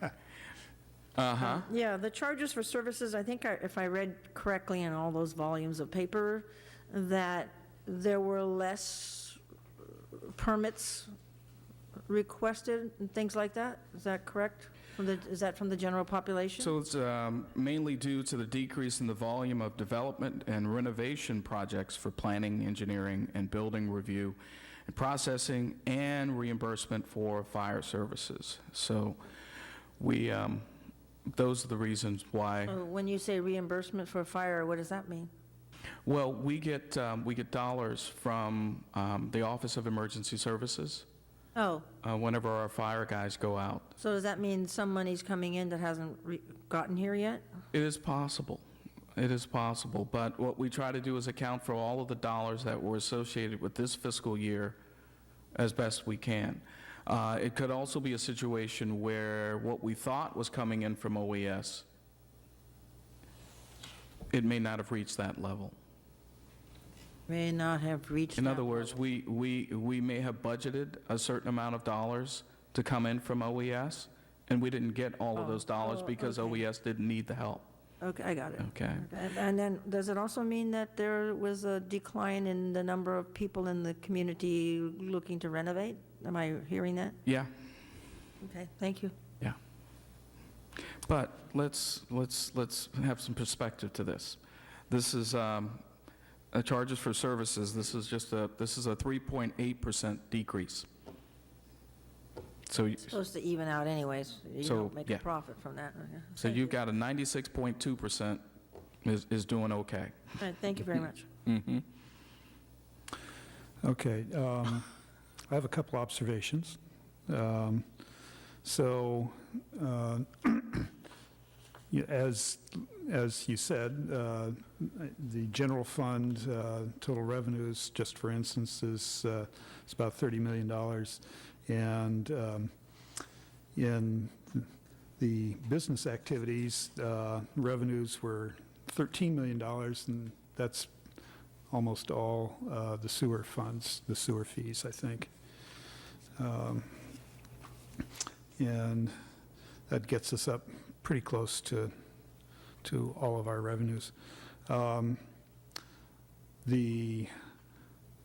Speaker 5: Uh-huh.
Speaker 3: Yeah, the charges for services, I think if I read correctly in all those volumes of paper, that there were less permits requested and things like that? Is that correct? Is that from the general population?
Speaker 5: So it's mainly due to the decrease in the volume of development and renovation projects for planning, engineering, and building review, and processing, and reimbursement for fire services. So we, those are the reasons why.
Speaker 3: When you say reimbursement for fire, what does that mean?
Speaker 5: Well, we get dollars from the Office of Emergency Services
Speaker 3: Oh,
Speaker 5: whenever our fire guys go out.
Speaker 3: so does that mean some money's coming in that hasn't gotten here yet?
Speaker 5: It is possible. It is possible. But what we try to do is account for all of the dollars that were associated with this fiscal year as best we can. It could also be a situation where what we thought was coming in from OES, it may not have reached that level.
Speaker 3: May not have reached
Speaker 5: In
Speaker 3: that
Speaker 5: other words, we may have budgeted a certain amount of dollars to come in from OES, and we didn't get all of those dollars because
Speaker 3: okay.
Speaker 5: OES didn't need the help.
Speaker 3: Okay, I got it.
Speaker 5: Okay.
Speaker 3: And then, does it also mean that there was a decline in the number of people in the community looking to renovate? Am I hearing that?
Speaker 5: Yeah,
Speaker 3: Okay, thank you.
Speaker 5: yeah. But let's have some perspective to this. This is charges for services. This is a 3.8% decrease. So
Speaker 3: It's supposed to even out anyways. You
Speaker 5: So,
Speaker 3: don't make a
Speaker 5: yeah.
Speaker 3: profit from that. Okay.
Speaker 5: so you've got a 96.2% is doing okay.
Speaker 3: All right, thank you very much.
Speaker 5: Mm-hmm.
Speaker 4: Okay, I have a couple observations. As you said, the general fund total revenues, just for instance, is about $30 million. And in the business activities, revenues were $13 million, and that's almost all the sewer funds, the sewer fees, I think. And that gets us up pretty close to all of our revenues. The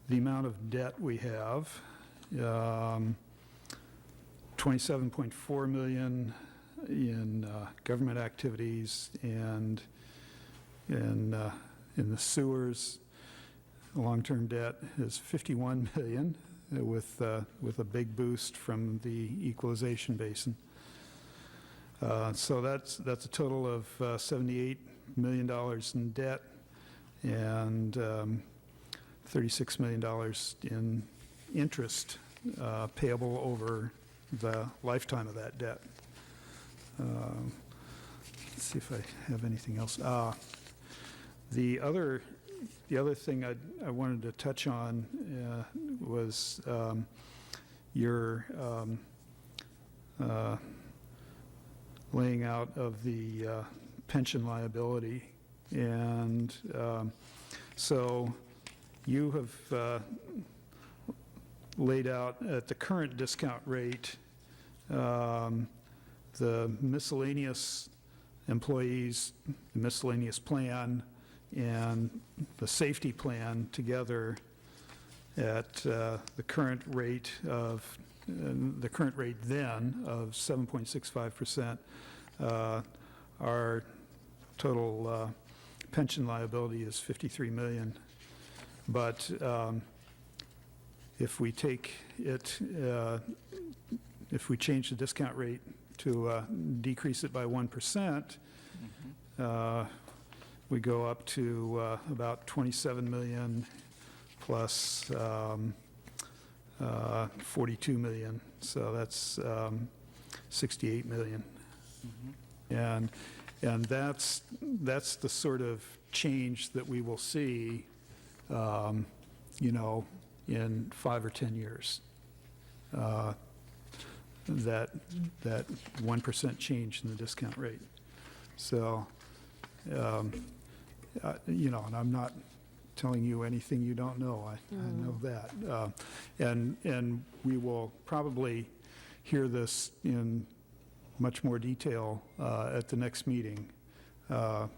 Speaker 4: amount of debt we have, 27.4 million in government activities, and in the sewers, long-term debt is 51 million with a big boost from the equalization basin. So that's a total of $78 million in debt and $36 million in interest payable over the lifetime of that debt. Let's see if I have anything else. The other thing I wanted to touch on was your laying out of the pension liability. And so you have laid out at the current discount rate the miscellaneous employees, the miscellaneous plan, and the safety plan together at the current rate then of 7.65% are total pension liability is 53 million. But if we take it, if we change the discount rate to decrease it by 1%, we go up to about 27 million plus 42 million. So that's 68 million. And that's the sort of change that we will see, you know, in 5 or 10 years. That 1% change in the discount rate. So, you know, and I'm not telling you anything you don't know. I know that. And we will probably hear this in much more detail at the next meeting. But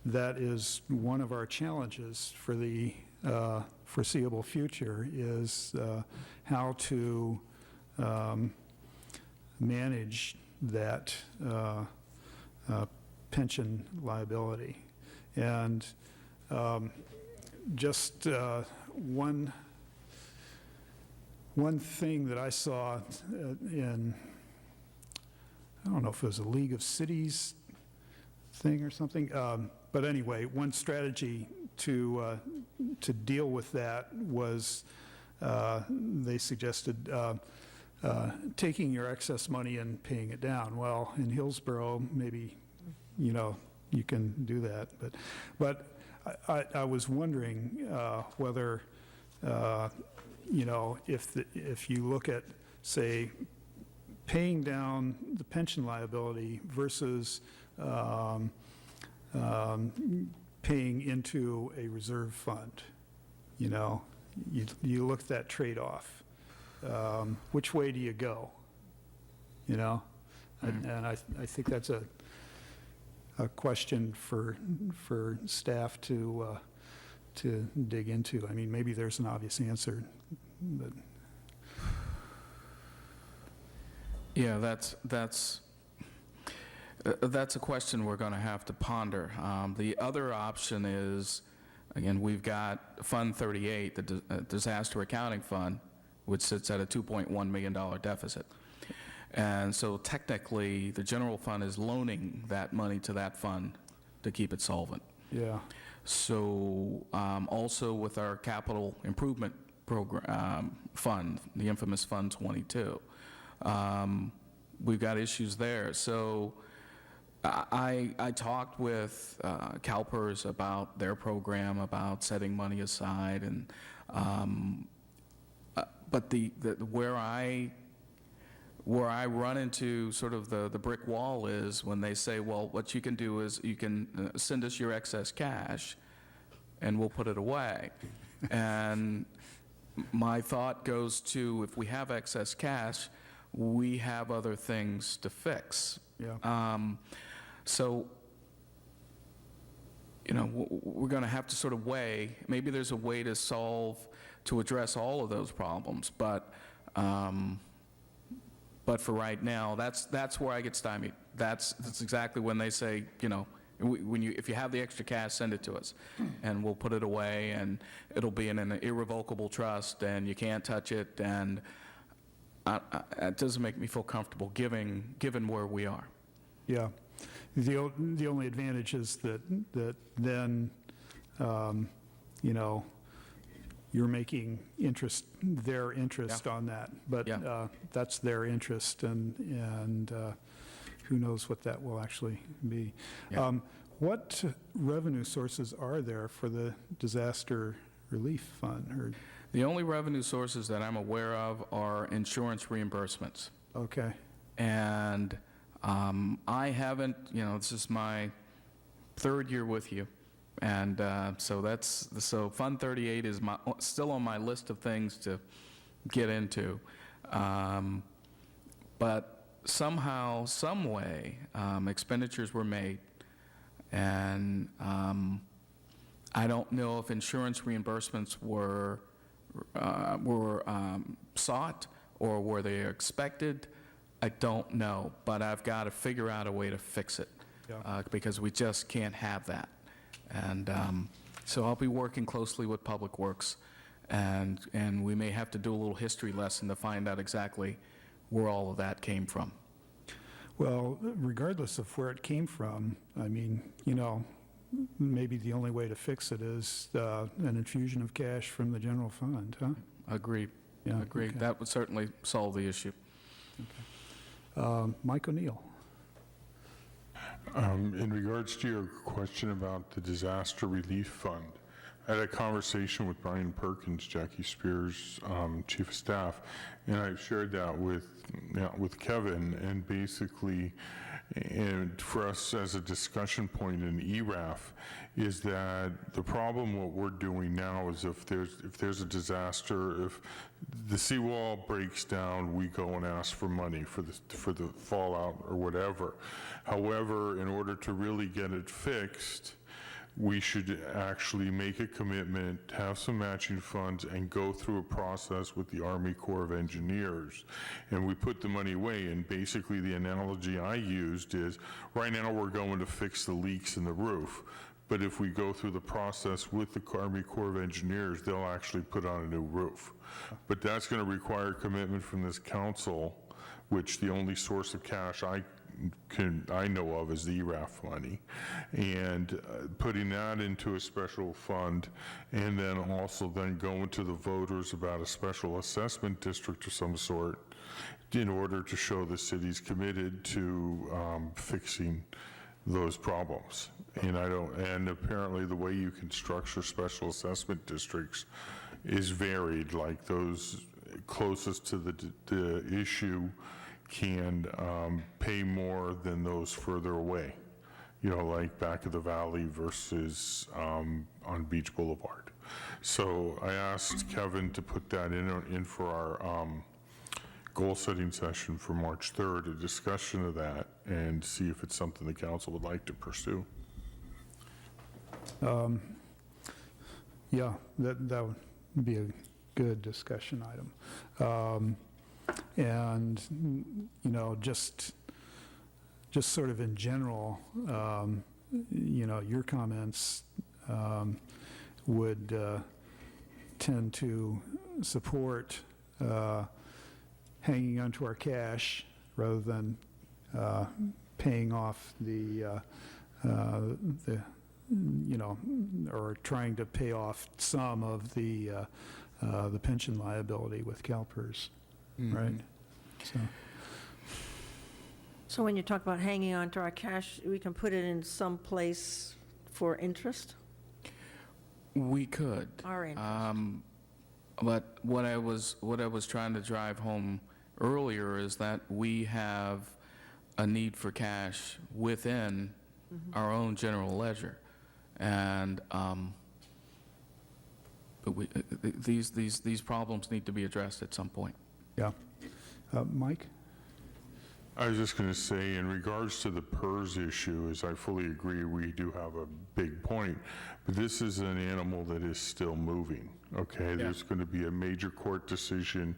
Speaker 4: that is one of our challenges for the foreseeable future, is how to manage that pension liability. And just one thing that I saw in, I don't know if it was a League of Cities thing or something, but anyway, one strategy to deal with that was they suggested taking your excess money and paying it down. Well, in Hillsborough, maybe, you know, you can do that, but I was wondering whether, you know, if you look at, say, paying down the pension liability versus paying into a reserve fund, you know, you look at that trade-off. Which way do you go? You know, and I think that's a question for staff to dig into. I mean, maybe there's an obvious answer, but
Speaker 5: yeah, that's a question we're going to have to ponder. The other option is, again, we've got Fund 38, the Disaster Accounting Fund, which sits at a $2.1 million deficit. And so technically, the general fund is loaning that money to that fund to keep it solvent.
Speaker 4: yeah.
Speaker 5: So also with our capital improvement program fund, the infamous Fund 22, we've got issues there. So I talked with CalPERS about their program, about setting money aside, and but where I run into sort of the brick wall is when they say, well, what you can do is you can send us your excess cash and we'll put it away. And my thought goes to, if we have excess cash, we have other things to fix.
Speaker 4: Yeah.
Speaker 5: So, you know, we're going to have to sort of weigh, maybe there's a way to address all of those problems, but for right now, that's where I get stymied. That's exactly when they say, you know, if you have the extra cash, send it to us, and we'll put it away, and it'll be in an irrevocable trust, and you can't touch it, and it doesn't make me feel comfortable given where we are.
Speaker 4: Yeah. The only advantage is that then, you know, you're making their interest on that, but that's their interest, and who knows what that will actually be.
Speaker 5: Yeah.
Speaker 4: What revenue sources are there for the disaster relief fund?
Speaker 5: The only revenue sources that I'm aware of are insurance reimbursements.
Speaker 4: Okay.
Speaker 5: And I haven't, you know, this is my third year with you. And so Fund 38 is still on my list of things to get into. But somehow, some way, expenditures were made. And I don't know if insurance reimbursements were sought or were they expected. I don't know, but I've got to figure out a way to fix it. because we just can't have that. And so I'll be working closely with Public Works, and we may have to do a little history lesson to find out exactly where all of that came from.
Speaker 4: Well, regardless of where it came from, I mean, you know, maybe the only way to fix it is an infusion of cash from the general fund, huh?
Speaker 5: Agreed.
Speaker 4: Yeah,
Speaker 5: Agreed.
Speaker 4: okay.
Speaker 5: That would certainly solve the issue.
Speaker 4: Mike O'Neill.
Speaker 7: In regards to your question about the disaster relief fund, I had a conversation with Brian Perkins, Jackie Spears, Chief of Staff, and I shared that with Kevin, and basically, and for us as a discussion point in ERAF, is that the problem what we're doing now is if there's a disaster, if the seawall breaks down, we go and ask for money for the fallout or whatever. However, in order to really get it fixed, we should actually make a commitment, have some matching funds, and go through a process with the Army Corps of Engineers. And we put the money away, and basically the analogy I used is, right now we're going to fix the leaks in the roof. But if we go through the process with the Army Corps of Engineers, they'll actually put on a new roof. But that's going to require commitment from this council, which the only source of cash I know of is the ERAF money, and putting that into a special fund, and then also then going to the voters about a special assessment district of some sort in order to show the city's committed to fixing those problems. And apparently the way you can structure special assessment districts is varied, like those closest to the issue can pay more than those further away, you know, like back of the valley versus on Beach Boulevard. So I asked Kevin to put that in for our goal-setting session for March 3rd, a discussion of that, and see if it's something the council would like to pursue.
Speaker 4: Yeah, that would be a good discussion item. And, you know, just sort of in general, you know, your comments would tend to support hanging onto our cash rather than paying off the you know, or trying to pay off some of the pension liability with CalPERS. Right.
Speaker 3: So when you talk about hanging on to our cash, we can put it in some place for interest?
Speaker 5: We could.
Speaker 3: Our interest.
Speaker 5: But what I was trying to drive home earlier is that we have a need for cash within our own general ledger, and these problems need to be addressed at some point.
Speaker 4: Yeah. Mike?
Speaker 7: I was just going to say, in regards to the PERS issue, as I fully agree, we do have a big point, but this is an animal that is still moving, okay? There's going to be a major court decision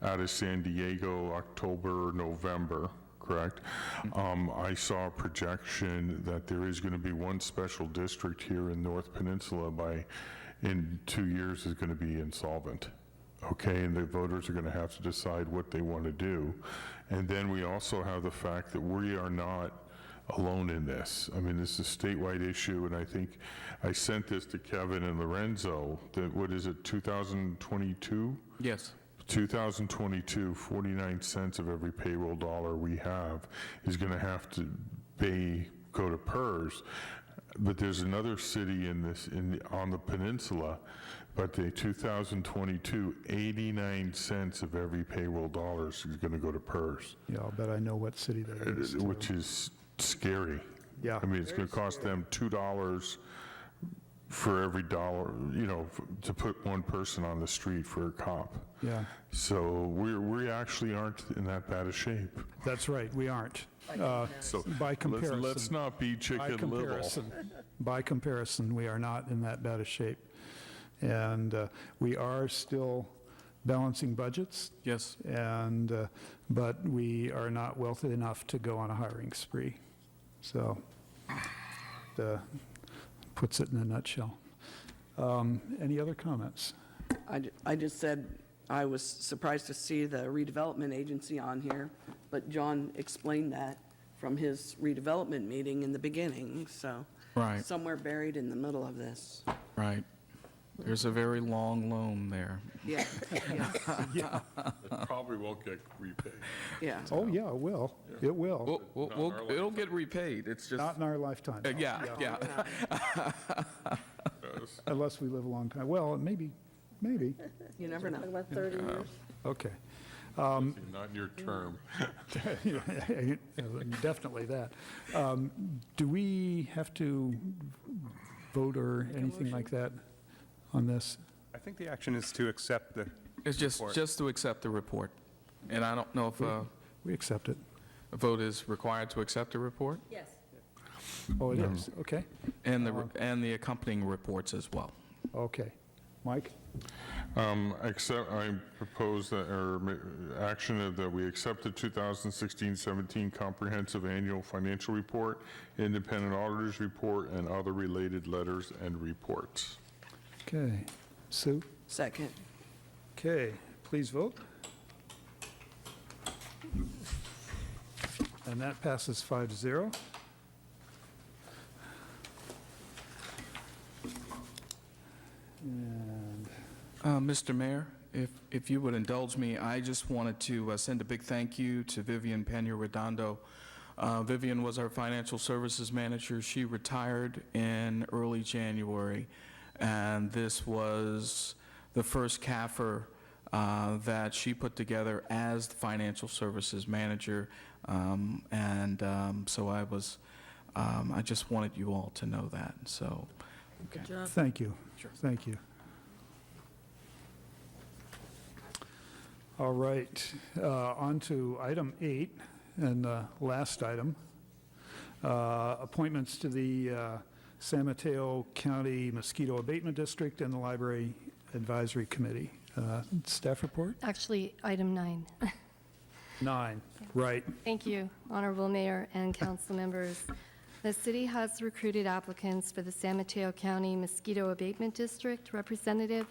Speaker 7: out of San Diego, October, November, correct? I saw a projection that there is going to be one special district here in North Peninsula in 2 years is going to be insolvent. Okay, and the voters are going to have to decide what they want to do. And then we also have the fact that we are not alone in this. I mean, this is a statewide issue, and I think I sent this to Kevin and Lorenzo, that, what is it, 2022?
Speaker 5: Yes.
Speaker 7: 2022, 49 cents of every payroll dollar we have is going to have to go to PERS. But there's another city on the peninsula, but the 2022, 89 cents of every payroll dollar is going to go to PERS.
Speaker 4: Yeah, I'll bet I know what city that is.
Speaker 7: Which is scary.
Speaker 4: Yeah.
Speaker 7: I mean, it's going to cost them $2 for every dollar, you know, to put one person on the street for a cop.
Speaker 4: Yeah.
Speaker 7: So we actually aren't in that bad a shape.
Speaker 4: That's right, we aren't.
Speaker 7: So
Speaker 4: by comparison.
Speaker 7: let's not be Chicken Little.
Speaker 4: By comparison, we are not in that bad a shape. And we are still balancing budgets.
Speaker 5: Yes.
Speaker 4: And, but we are not wealthy enough to go on a hiring spree. So puts it in a nutshell. Any other comments?
Speaker 2: I just said I was surprised to see the redevelopment agency on here, but John explained that from his redevelopment meeting in the beginning, so.
Speaker 5: Right.
Speaker 2: Somewhere buried in the middle of this.
Speaker 5: Right. There's a very long loan there.
Speaker 2: Yeah, yeah,
Speaker 7: It probably won't get repaid.
Speaker 2: yeah.
Speaker 4: Oh, yeah, it will. It will.
Speaker 5: It'll get repaid. It's just.
Speaker 4: Not in our lifetime.
Speaker 5: Yeah.
Speaker 4: Unless we live a long time. Well, maybe.
Speaker 2: You never know.
Speaker 17: About 30 years?
Speaker 4: Okay.
Speaker 7: Not in your term.
Speaker 4: Definitely that. Do we have to vote or anything like that on this?
Speaker 11: I think the action is to accept the
Speaker 5: It's
Speaker 11: report.
Speaker 5: just to accept the report. And I don't know if
Speaker 4: We accept it.
Speaker 5: a vote is required to accept a report?
Speaker 17: Yes.
Speaker 4: Oh, it is, okay.
Speaker 5: And the accompanying reports as well.
Speaker 4: Okay. Mike?
Speaker 7: I propose that, or action that we accept the 2016-17 Comprehensive Annual Financial Report, Independent Auditor's Report, and other related letters and reports.
Speaker 4: Okay. Sue?
Speaker 2: Second.
Speaker 4: Okay, please vote. And that passes 5-0. And
Speaker 5: Mr. Mayor, if you would indulge me, I just wanted to send a big thank you to Vivian Pena-Redondo. Vivian was our financial services manager. She retired in early January, and this was the first CAFR that she put together as the financial services manager. So I just wanted you all to know that. So, okay.
Speaker 17: Good job.
Speaker 4: thank you.
Speaker 5: Sure.
Speaker 4: Thank you. All right, on to item 8, and the last item. Appointments to the San Mateo County Mosquito Abatement District and the Library Advisory Committee. Staff report?
Speaker 6: Actually, item 9.
Speaker 4: 9, right.
Speaker 6: Thank you, Honorable Mayor and council members. The city has recruited applicants for the San Mateo County Mosquito Abatement District representative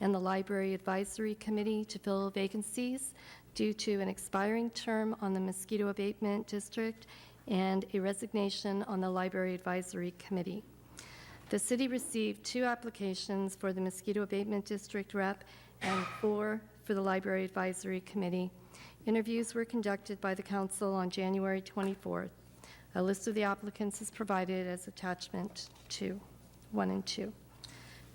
Speaker 6: and the Library Advisory Committee to fill vacancies due to an expiring term on the Mosquito Abatement District and a resignation on the Library Advisory Committee. The city received 2 applications for the Mosquito Abatement District rep and 4 for the Library Advisory Committee. Interviews were conducted by the council on January 24th. A list of the applicants is provided as attachment 1 and 2.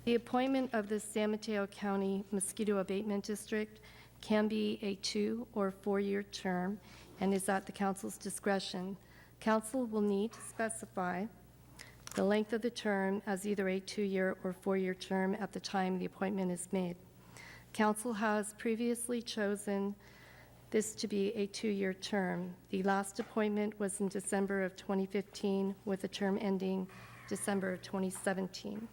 Speaker 6: The appointment of the San Mateo County Mosquito Abatement District can be a 2- or 4-year term and is at the council's discretion. Council will need to specify the length of the term as either a 2-year or 4-year term at the time the appointment is made. Council has previously chosen this to be a 2-year term. The last appointment was in December of 2015 with a term ending December of 2017.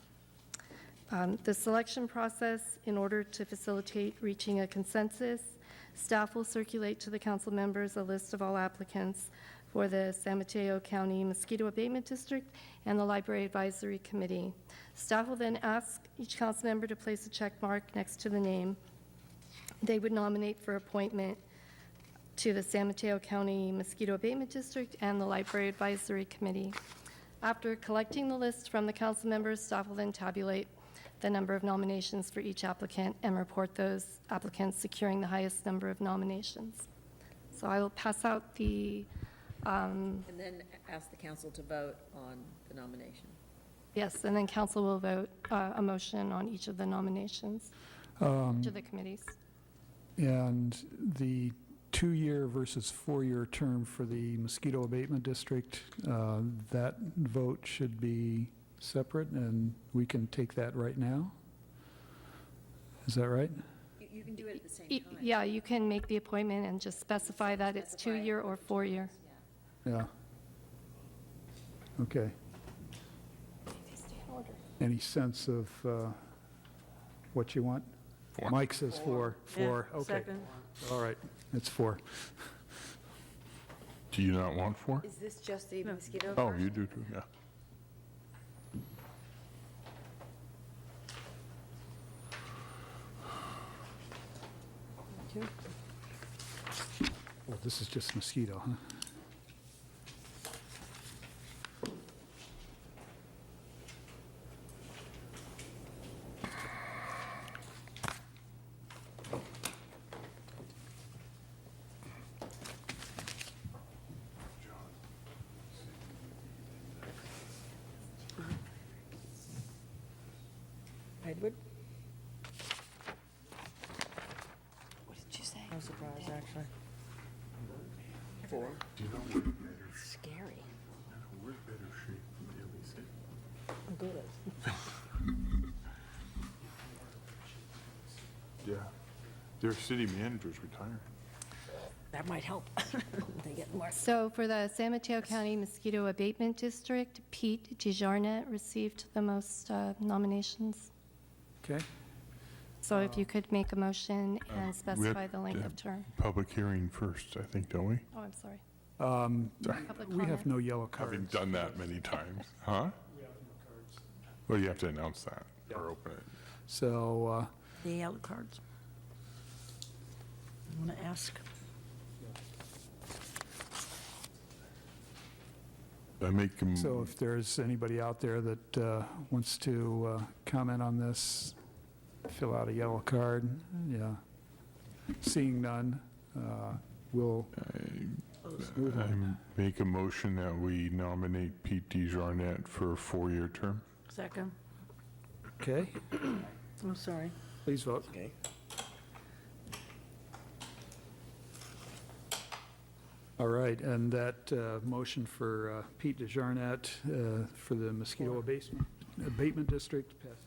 Speaker 6: The selection process, in order to facilitate reaching a consensus, staff will circulate to the council members a list of all applicants for the San Mateo County Mosquito Abatement District and the Library Advisory Committee. Staff will then ask each council member to place a check mark next to the name they would nominate for appointment to the San Mateo County Mosquito Abatement District and the Library Advisory Committee. After collecting the list from the council members, staff will then tabulate the number of nominations for each applicant and report those applicants securing the highest number of nominations. So I will pass out the...
Speaker 17: And then ask the council to vote on the nomination.
Speaker 6: Yes, and then council will vote a motion on each of the nominations to the committees.
Speaker 4: And the 2-year versus 4-year term for the Mosquito Abatement District, that vote should be separate, and we can take that right now? Is that right?
Speaker 17: You can do it at the same time.
Speaker 6: Yeah, you can make the appointment and just specify that it's 2-year or 4-year.
Speaker 4: Yeah. Okay. Any sense of what you want?
Speaker 7: 4.
Speaker 4: Mike says 4. 4,
Speaker 17: Yeah,
Speaker 4: okay.
Speaker 17: second.
Speaker 4: All right, it's 4.
Speaker 7: Do you not want 4?
Speaker 8: Is this just the mosquito?
Speaker 7: Oh, you do too, yeah.
Speaker 4: Well, this is just mosquito, huh?
Speaker 3: Edward? What did you say? I'm surprised, actually. 4.
Speaker 7: Do you know we're in better,
Speaker 3: Scary.
Speaker 7: we're in better shape than Daly City?
Speaker 3: I'm good at
Speaker 7: Yeah. Their city manager's retiring.
Speaker 3: That might help. They get more.
Speaker 6: So for the San Mateo County Mosquito Abatement District, Pete DeJarnette received the most nominations.
Speaker 4: Okay.
Speaker 6: So if you could make a motion and
Speaker 7: We have
Speaker 6: specify the length
Speaker 7: to
Speaker 6: of term.
Speaker 7: Public hearing first, I think, don't we?
Speaker 6: Oh, I'm sorry. Public
Speaker 4: We have
Speaker 6: comment.
Speaker 4: no yellow cards.
Speaker 7: Having done that many times, huh? Well, you have to announce that or open it.
Speaker 4: So,
Speaker 3: The yellow cards. I want to ask.
Speaker 7: I make them.
Speaker 4: so if there's anybody out there that wants to comment on this, fill out a yellow card. Yeah. Seeing none, we'll move
Speaker 7: I
Speaker 4: on.
Speaker 7: make a motion that we nominate Pete DeJarnette for a 4-year term.
Speaker 3: Second.
Speaker 4: Okay,
Speaker 3: I'm sorry.
Speaker 4: please vote.
Speaker 3: Okay.
Speaker 4: All right, and that motion for Pete DeJarnette for the mosquito abatement district passes.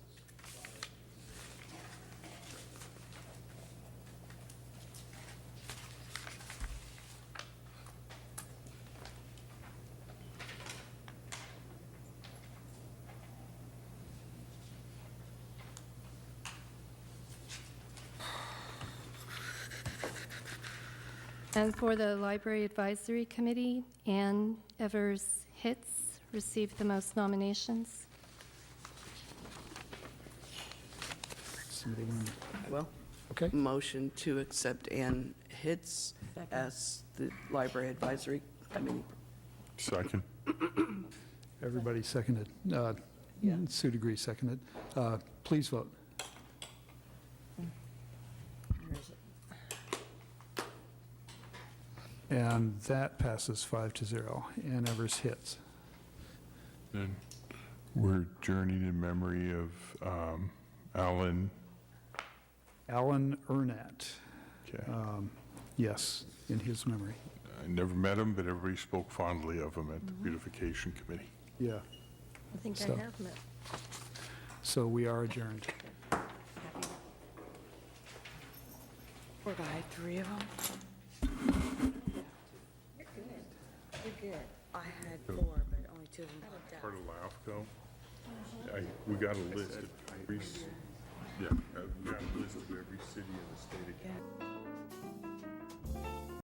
Speaker 6: And for the Library Advisory Committee, Ann Evers Hitz received the most nominations.
Speaker 4: Somebody want to-
Speaker 2: Well,
Speaker 4: Okay,
Speaker 2: motion to accept Ann Hitz as the Library Advisory Committee.
Speaker 7: Second.
Speaker 4: everybody seconded.
Speaker 2: Yeah.
Speaker 4: Sue Degree seconded. Please vote.
Speaker 3: Where is it?
Speaker 4: And that passes 5-0. Ann Evers hits.
Speaker 7: Then we're journeying in memory of Alan.
Speaker 4: Alan Ernat.
Speaker 7: Okay.
Speaker 4: Yes, in his memory.
Speaker 7: I never met him, but everybody spoke fondly of him at the Beautification Committee.
Speaker 4: Yeah.
Speaker 3: I think
Speaker 4: So-
Speaker 3: I have met.
Speaker 4: So we are adjourned.
Speaker 2: Poor guy, 3 of them.
Speaker 17: You're good. I had 4, but only 2 of them worked out.
Speaker 7: Part of LAFCO, we got a list of every, we got a list of every city in the state of California.